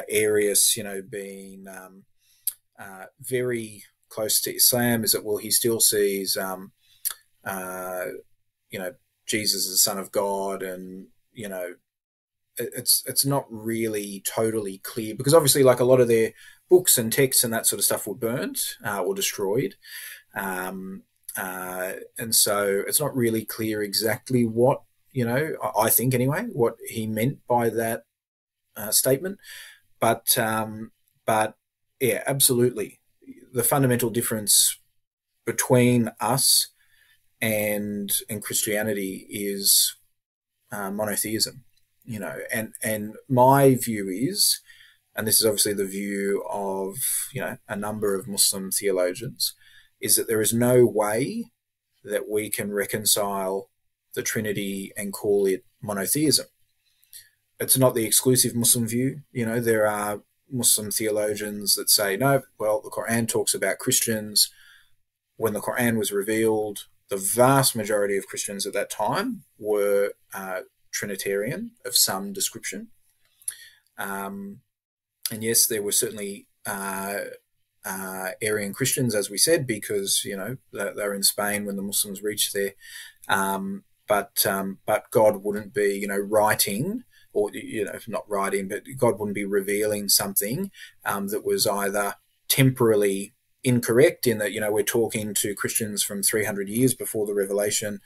Arius being very close to Islam is that, well, he still sees Jesus as the Son of God, and it's not really totally clear, because obviously, like, a lot of their books and texts and that sort of stuff were burnt or destroyed, and so it's not really clear exactly what, I think anyway, what he meant by that statement, but yeah, absolutely, the fundamental difference between us and Christianity is monotheism. And my view is, and this is obviously the view of a number of Muslim theologians, is that there is no way that we can reconcile the Trinity and call it monotheism. It's not the exclusive Muslim view. There are Muslim theologians that say, no, well, the Quran talks about Christians. When the Quran was revealed, the vast majority of Christians at that time were Trinitarian of some description. And yes, there were certainly Arian Christians, as we said, because they're in Spain when the Muslims reached there. But God wouldn't be writing, or not writing, but God wouldn't be revealing something that was either temporally incorrect, in that we're talking to Christians from 300 years before the revelation,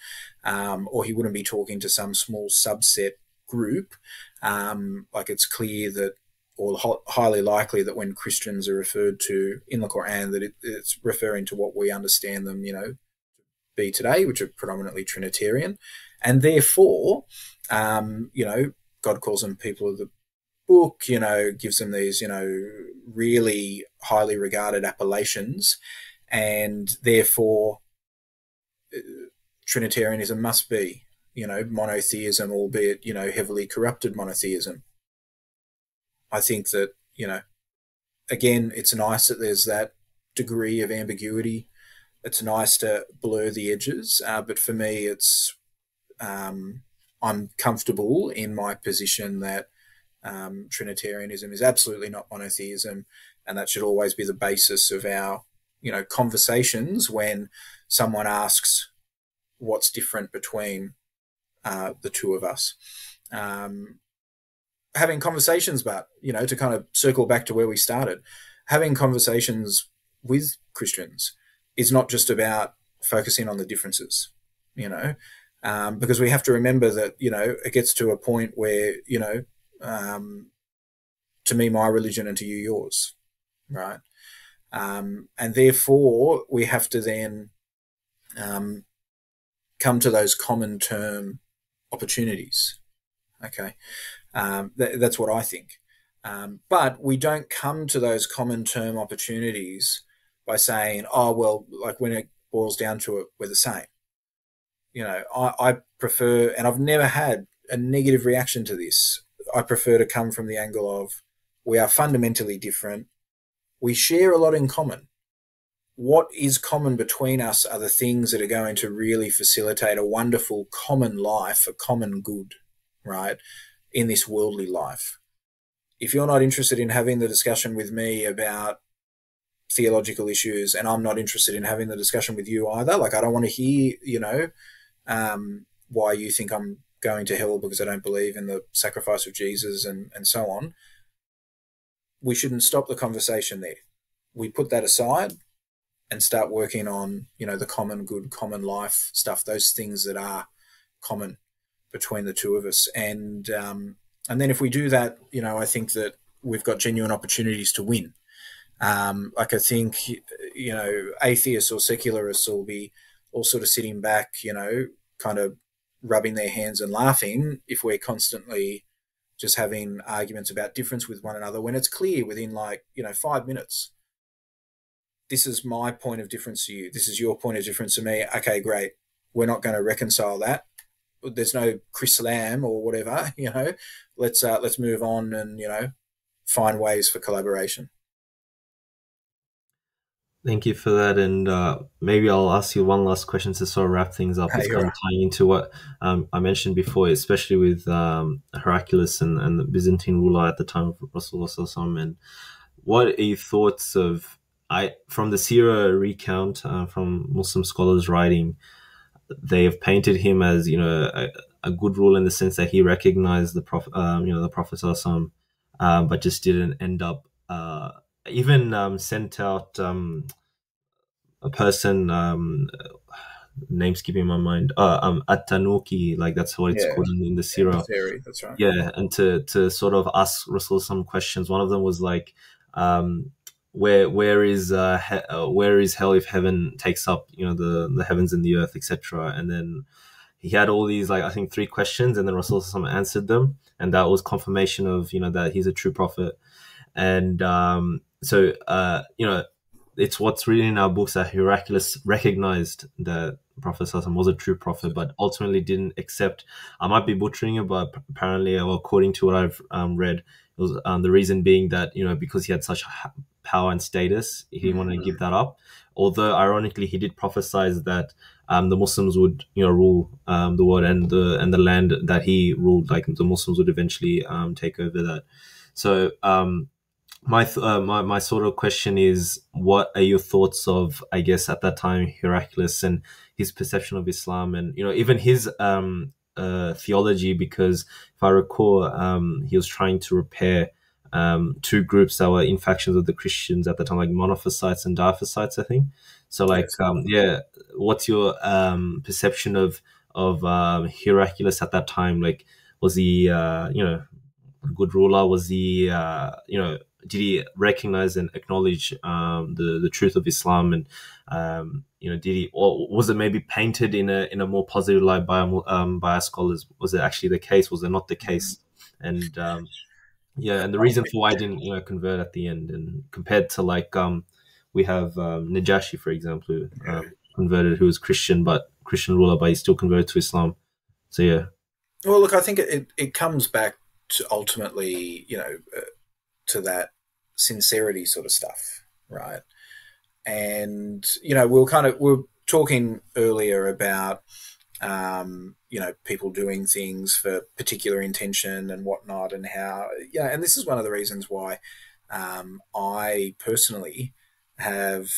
or he wouldn't be talking to some small subset group. Like, it's clear that, or highly likely that, when Christians are referred to in the Quran, that it's referring to what we understand them be today, which are predominantly Trinitarian. And therefore God calls them people of the book, gives them these really highly regarded appellations, and therefore Trinitarianism must be monotheism, albeit heavily corrupted monotheism. I think that again, it's nice that there's that degree of ambiguity. It's nice to blur the edges, but for me, it's I'm comfortable in my position that Trinitarianism is absolutely not monotheism, and that should always be the basis of our conversations when someone asks what's different between the two of us. Having conversations, but to kind of circle back to where we started, having conversations with Christians is not just about focusing on the differences, because we have to remember that it gets to a point where to me my religion and to you yours, right? And therefore we have to then come to those common term opportunities. Okay, that's what I think. But we don't come to those common term opportunities by saying, oh, well, like, when it boils down to it, we're the same. I prefer, and I've never had a negative reaction to this, I prefer to come from the angle of, we are fundamentally different. We share a lot in common. What is common between us are the things that are going to really facilitate a wonderful common life, a common good, right, in this worldly life. If you're not interested in having the discussion with me about theological issues, and I'm not interested in having the discussion with you either, like, I don't want to hear, why you think I'm going to hell because I don't believe in the sacrifice of Jesus and so on. We shouldn't stop the conversation there. We put that aside and start working on, the common good, common life stuff, those things that are common between the two of us. And then if we do that, I think that we've got genuine opportunities to win. Like, I think, atheists or secularists will be all sort of sitting back, kind of rubbing their hands and laughing if we're constantly just having arguments about difference with one another, when it's clear within 5 minutes, this is my point of difference to you, this is your point of difference to me. Okay, great. We're not going to reconcile that. There's no Chris Lamb or whatever, let's move on and, find ways for collaboration. Thank you for that, and maybe I'll ask you one last question to sort of wrap things up. It's kind of tying into what I mentioned before, especially with Heraclius and the Byzantine ruler at the time of Rasulullah. And what are your thoughts of, from the Sirah recount, from Muslim scholars writing, they have painted him as a good ruler in the sense that he recognized the Prophet, the Prophet but just didn't end up. Even sent out a person, name's keeping my mind, At-Tanuki, like that's what it's called in the Sirah. Theory, that's right. Yeah, and to sort of ask Rasul some questions. One of them was like, where is hell if heaven takes up the heavens and the earth, etc. And then he had all these, like, I think 3 questions, and then Rasul answered them, and that was confirmation of, that he's a true prophet. And so it's what's written in our books that Heraclius recognized that Prophet was a true prophet, but ultimately didn't accept. I might be butchering it, but apparently, or according to what I've read, it was the reason being that, because he had such power and status, he didn't want to give that up. Although ironically, he did prophesize that the Muslims would, rule the world, and the land that he ruled, like the Muslims would eventually take over that. So my sort of question is, what are your thoughts of, I guess, at that time, Heraclius and his perception of Islam, and even his theology? Because if I recall, he was trying to repair 2 groups that were in factions of the Christians at the time, like monophysites and diophysites, I think. So, like, what's your perception of Heraclius at that time? Like, was he a good ruler? Was he did he recognize and acknowledge the truth of Islam? And did he, or was it maybe painted in a more positive light by our scholars? Was it actually the case? Was it not the case? And and the reason for why I didn't convert at the end, and compared to, like, we have Najashi, for example, who converted, who was Christian ruler, but he still converted to Islam. So yeah. Well, look, I think it comes back to ultimately, to that sincerity sort of stuff, right? And we're talking earlier about people doing things for particular intention and whatnot, and how and this is one of the reasons why I personally have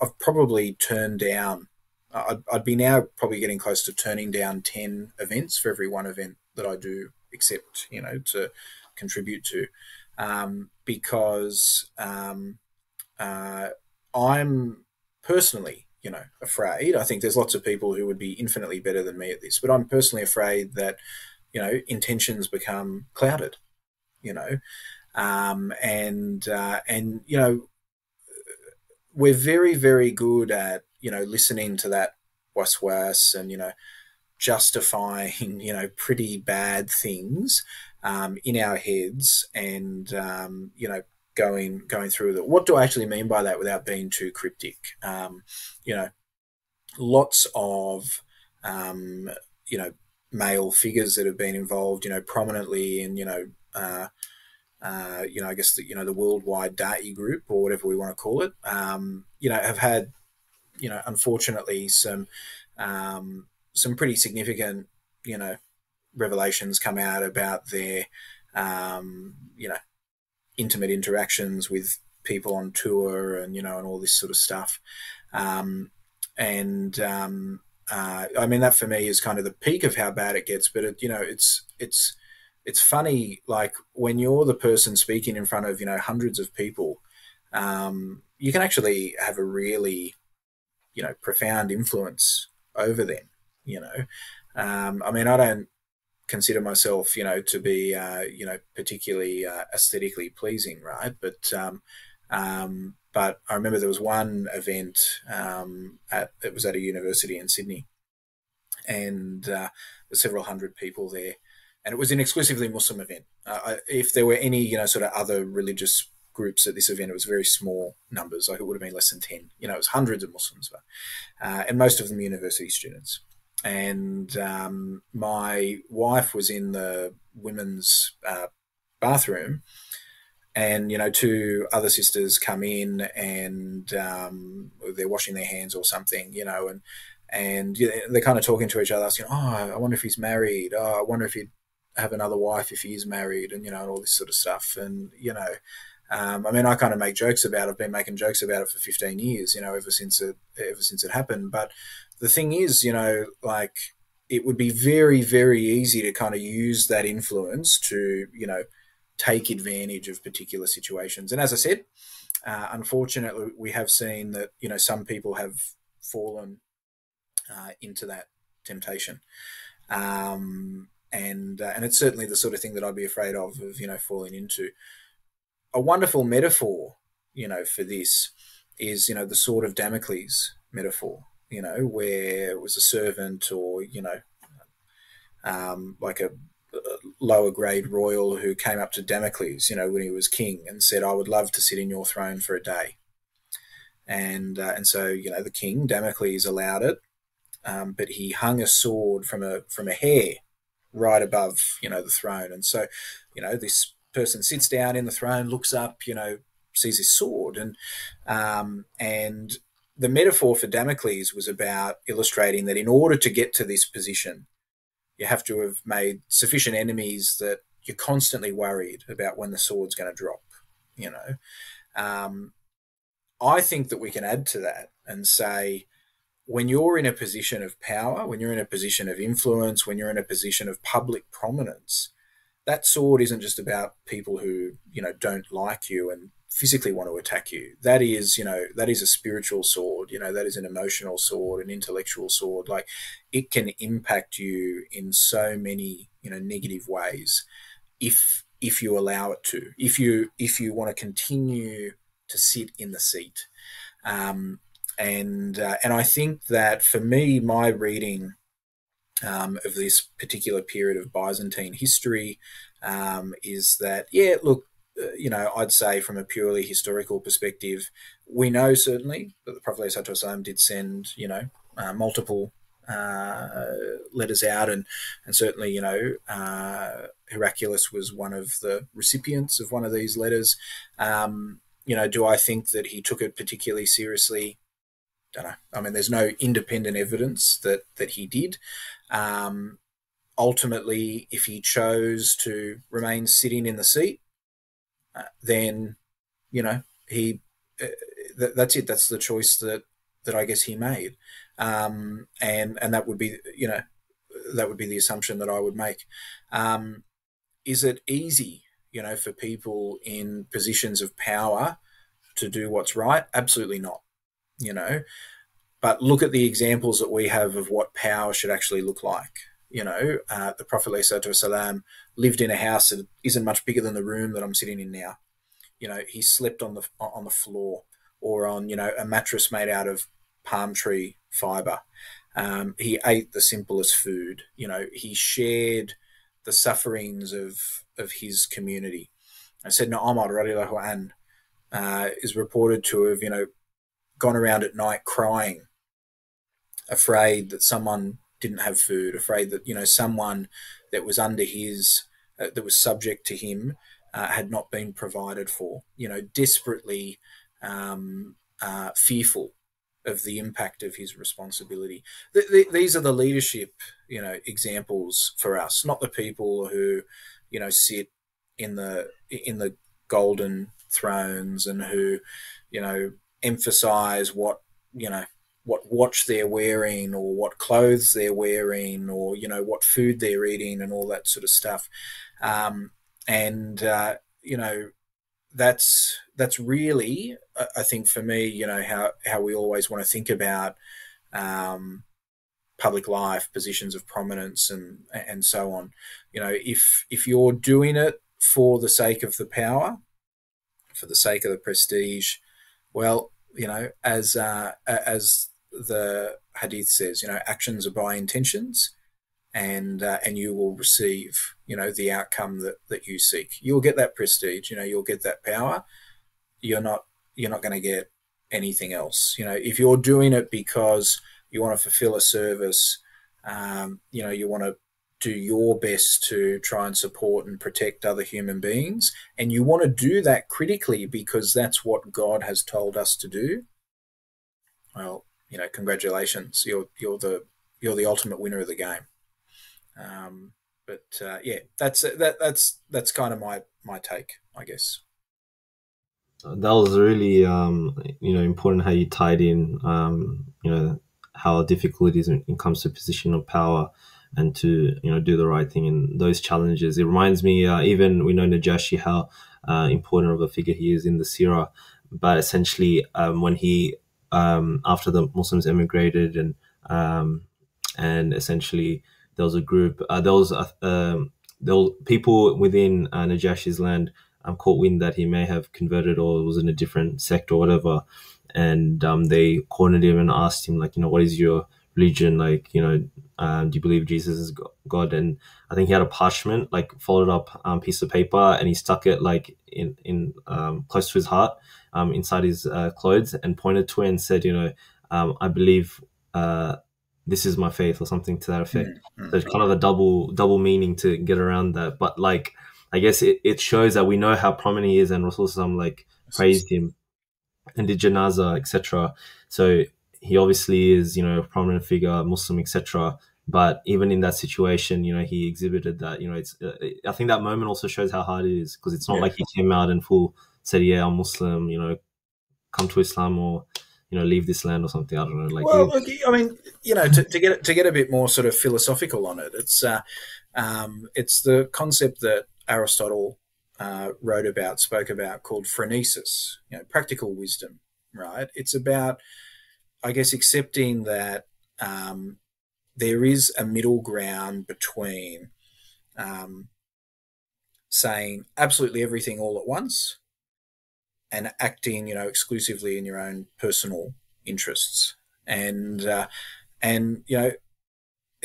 I've probably turned down. I'd be now probably getting close to turning down 10 events for every one event that I do accept, to contribute to, because I'm personally, afraid. I think there's lots of people who would be infinitely better than me at this, but I'm personally afraid that, intentions become clouded, and we're very, very good at, listening to that waswas and, justifying, pretty bad things in our heads, and, going through that. What do I actually mean by that without being too cryptic? Lots of, male figures that have been involved, prominently in, I guess the worldwide Dawah group, or whatever we want to call it, have had, unfortunately, some pretty significant, revelations come out about their, intimate interactions with people on tour, and, and all this sort of stuff. I mean, that for me is kind of the peak of how bad it gets, but it's funny, like, when you're the person speaking in front of, hundreds of people, you can actually have a really, profound influence over them, I mean, I don't consider myself, to be, particularly aesthetically pleasing, right? But I remember there was one event it was at a university in Sydney, and there's several hundred people there, and it was an exclusively Muslim event. If there were any, sort of other religious groups at this event, it was very small numbers. Like, it would have been less than 10. It was hundreds of Muslims, and most of them university students. And my wife was in the women's bathroom, and 2 other sisters come in, and they're washing their hands or something, and they're kind of talking to each other, asking, "Oh, I wonder if he's married. Oh, I wonder if he'd have another wife if he is married," and and all this sort of stuff. And I mean, I kind of make jokes about it. I've been making jokes about it for 15 years, ever since it happened. But the thing is, like, it would be very, very easy to kind of use that influence to, take advantage of particular situations. And as I said, unfortunately, we have seen that, some people have fallen into that temptation. And it's certainly the sort of thing that I'd be afraid of, falling into. A wonderful metaphor, for this is, the sword of Damocles metaphor, where it was a servant or, like a lower grade royal who came up to Damocles, when he was king and said, I would love to sit in your throne for a day. And so, the king, Damocles, allowed it, but he hung a sword from a hair right above, the throne. And so, this person sits down in the throne, looks up, sees his sword. And the metaphor for Damocles was about illustrating that in order to get to this position, you have to have made sufficient enemies that you're constantly worried about when the sword's going to drop, I think that we can add to that and say, when you're in a position of power, when you're in a position of influence, when you're in a position of public prominence, that sword isn't just about people who, don't like you and physically want to attack you. That is a spiritual sword, that is an emotional sword, an intellectual sword. Like, it can impact you in so many, negative ways if you allow it to, if you want to continue to sit in the seat. And I think that for me, my reading of this particular period of Byzantine history is that, I'd say from a purely historical perspective, we know certainly that the Prophet ﷺ did send, multiple letters out, and certainly, Heraclius was one of the recipients of one of these letters. Do I think that he took it particularly seriously? Don't know. I mean, there's no independent evidence that he did. Ultimately, if he chose to remain sitting in the seat, then, that's it. That's the choice that I guess he made. And that would be, that would be the assumption that I would make. Is it easy, for people in positions of power to do what's right? Absolutely not, But look at the examples that we have of what power should actually look like. The Prophet ﷺ lived in a house that isn't much bigger than the room that I'm sitting in now. He slept on the floor or on, a mattress made out of palm tree fiber. He ate the simplest food. He shared the sufferings of his community. I said, Umar radiallahu anh is reported to have, gone around at night crying, afraid that someone didn't have food, afraid that, someone that was under his, that was subject to him, had not been provided for, desperately fearful of the impact of his responsibility. These are the leadership, examples for us, not the people who, sit in the golden thrones and who, emphasize what watch they're wearing or what clothes they're wearing or, what food they're eating and all that sort of stuff. That's really, I think for me, how we always want to think about public life, positions of prominence and so on. If you're doing it for the sake of the power, for the sake of the prestige, well, as the hadith says, actions are by intentions, and you will receive, the outcome that you seek. You'll get that prestige, you'll get that power. You're not going to get anything else. If you're doing it because you want to fulfill a service, you want to do your best to try and support and protect other human beings, and you want to do that critically because that's what God has told us to do, well, congratulations, you're the ultimate winner of the game. That's kind of my take, I guess. That was really important how you tied in how difficult it is when it comes to position of power and to do the right thing in those challenges. It reminds me, even we know Najashi, how important of a figure he is in the Sirah, but essentially when he after the Muslims emigrated and essentially there was a group, there were people within Najashi's land caught wind that he may have converted or was in a different sect or whatever, and they cornered him and asked him, like, what is your religion? Like, do you believe Jesus is God? And I think he had a parchment, like folded up piece of paper, and he stuck it like in close to his heart, inside his clothes, and pointed to it and said, I believe this is my faith, or something to that effect. So it's kind of a double meaning to get around that. But like, I guess it shows that we know how prominent he is, and Rasul like praised him and did janazah, etc. So he obviously is, a prominent figure, Muslim, etc. But even in that situation, he exhibited that. It's I think that moment also shows how hard it is, because it's not like he came out and said, yeah, I'm Muslim, come to Islam, or leave this land or something. I don't know. Like, well, look, I mean, to get a bit more sort of philosophical on it, it's the concept that Aristotle spoke about, called phronesis, practical wisdom, right? It's about, I guess, accepting that there is a middle ground between saying absolutely everything all at once and acting, exclusively in your own personal interests. And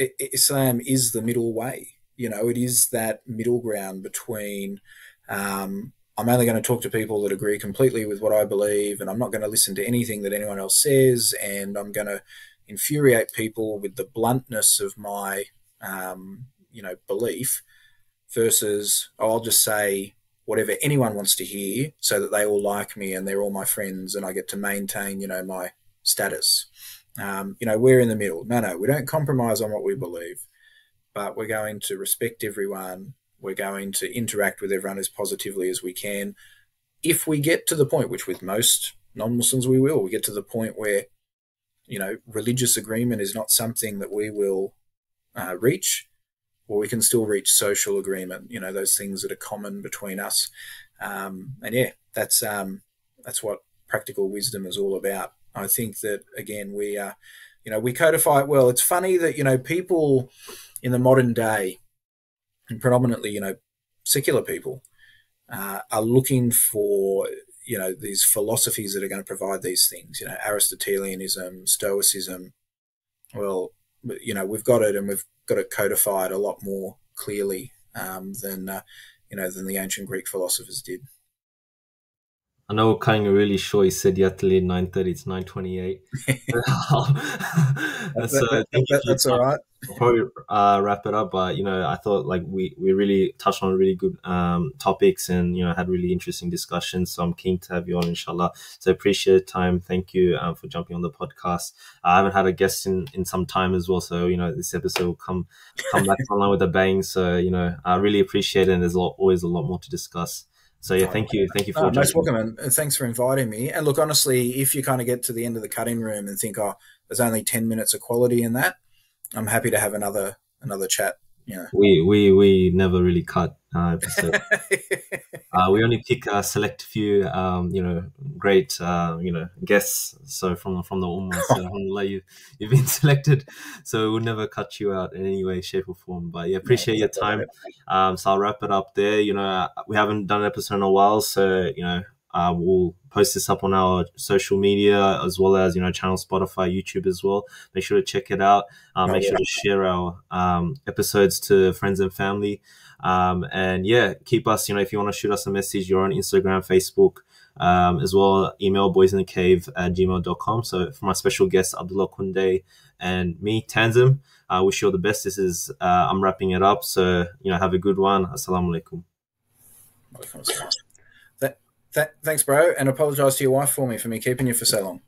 Islam is the middle way. It is that middle ground between I'm only going to talk to people that agree completely with what I believe, and I'm not going to listen to anything that anyone else says, and I'm going to infuriate people with the bluntness of my belief, versus I'll just say whatever anyone wants to hear so that they all like me and they're all my friends and I get to maintain, my status. We're in the middle. No, we don't compromise on what we believe, but we're going to respect everyone. We're going to interact with everyone as positively as we can. If we get to the point, which with most non-Muslims we get to the point where, religious agreement is not something that we will reach, or we can still reach social agreement, those things that are common between us. That's what practical wisdom is all about. I think that, again, we codify it well. It's funny that, people in the modern day, and predominantly, secular people, are looking for, these philosophies that are going to provide these things, Aristotelianism, Stoicism. Well, we've got it, and we've got it codified a lot more clearly than the ancient Greek philosophers did. I know we're cutting it really short. You said you had to leave 9:30. It's 9:28. That's all right. We'll probably wrap it up, but I thought like we really touched on really good topics, and had really interesting discussions. So I'm keen to have you on, inshallah. So appreciate the time. Thank you for jumping on the podcast. I haven't had a guest in some time as well, so this episode will come back online with a bang. So I really appreciate it, and there's always a lot more to discuss. So yeah, thank you for most welcome, and thanks for inviting me. And look, honestly, if you kind of get to the end of the cutting room and think, there's only 10 minutes of quality in that, I'm happy to have another chat. We never really cut episodes. We only pick a select few great guests. So from the Ummah, so alhamdulillah, you've been selected, so we'll never cut you out in any way, shape or form. But yeah, appreciate your time. So I'll wrap it up there. We haven't done an episode in a while, so we'll post this up on our social media, as well as channel Spotify, YouTube as well. Make sure to check it out. Make sure to share our episodes to friends and family. And yeah, keep us, if you want to shoot us a message, you're on Instagram, Facebook, as well, email boysinthecave@gmail.com. So for my special guest, Abdullah Kunde, and me, Tanzim, wish you all the best. This is, I'm wrapping it up. So, have a good one. Assalamu alaikum. Thanks, bro. And apologize to your wife for me keeping you for so long.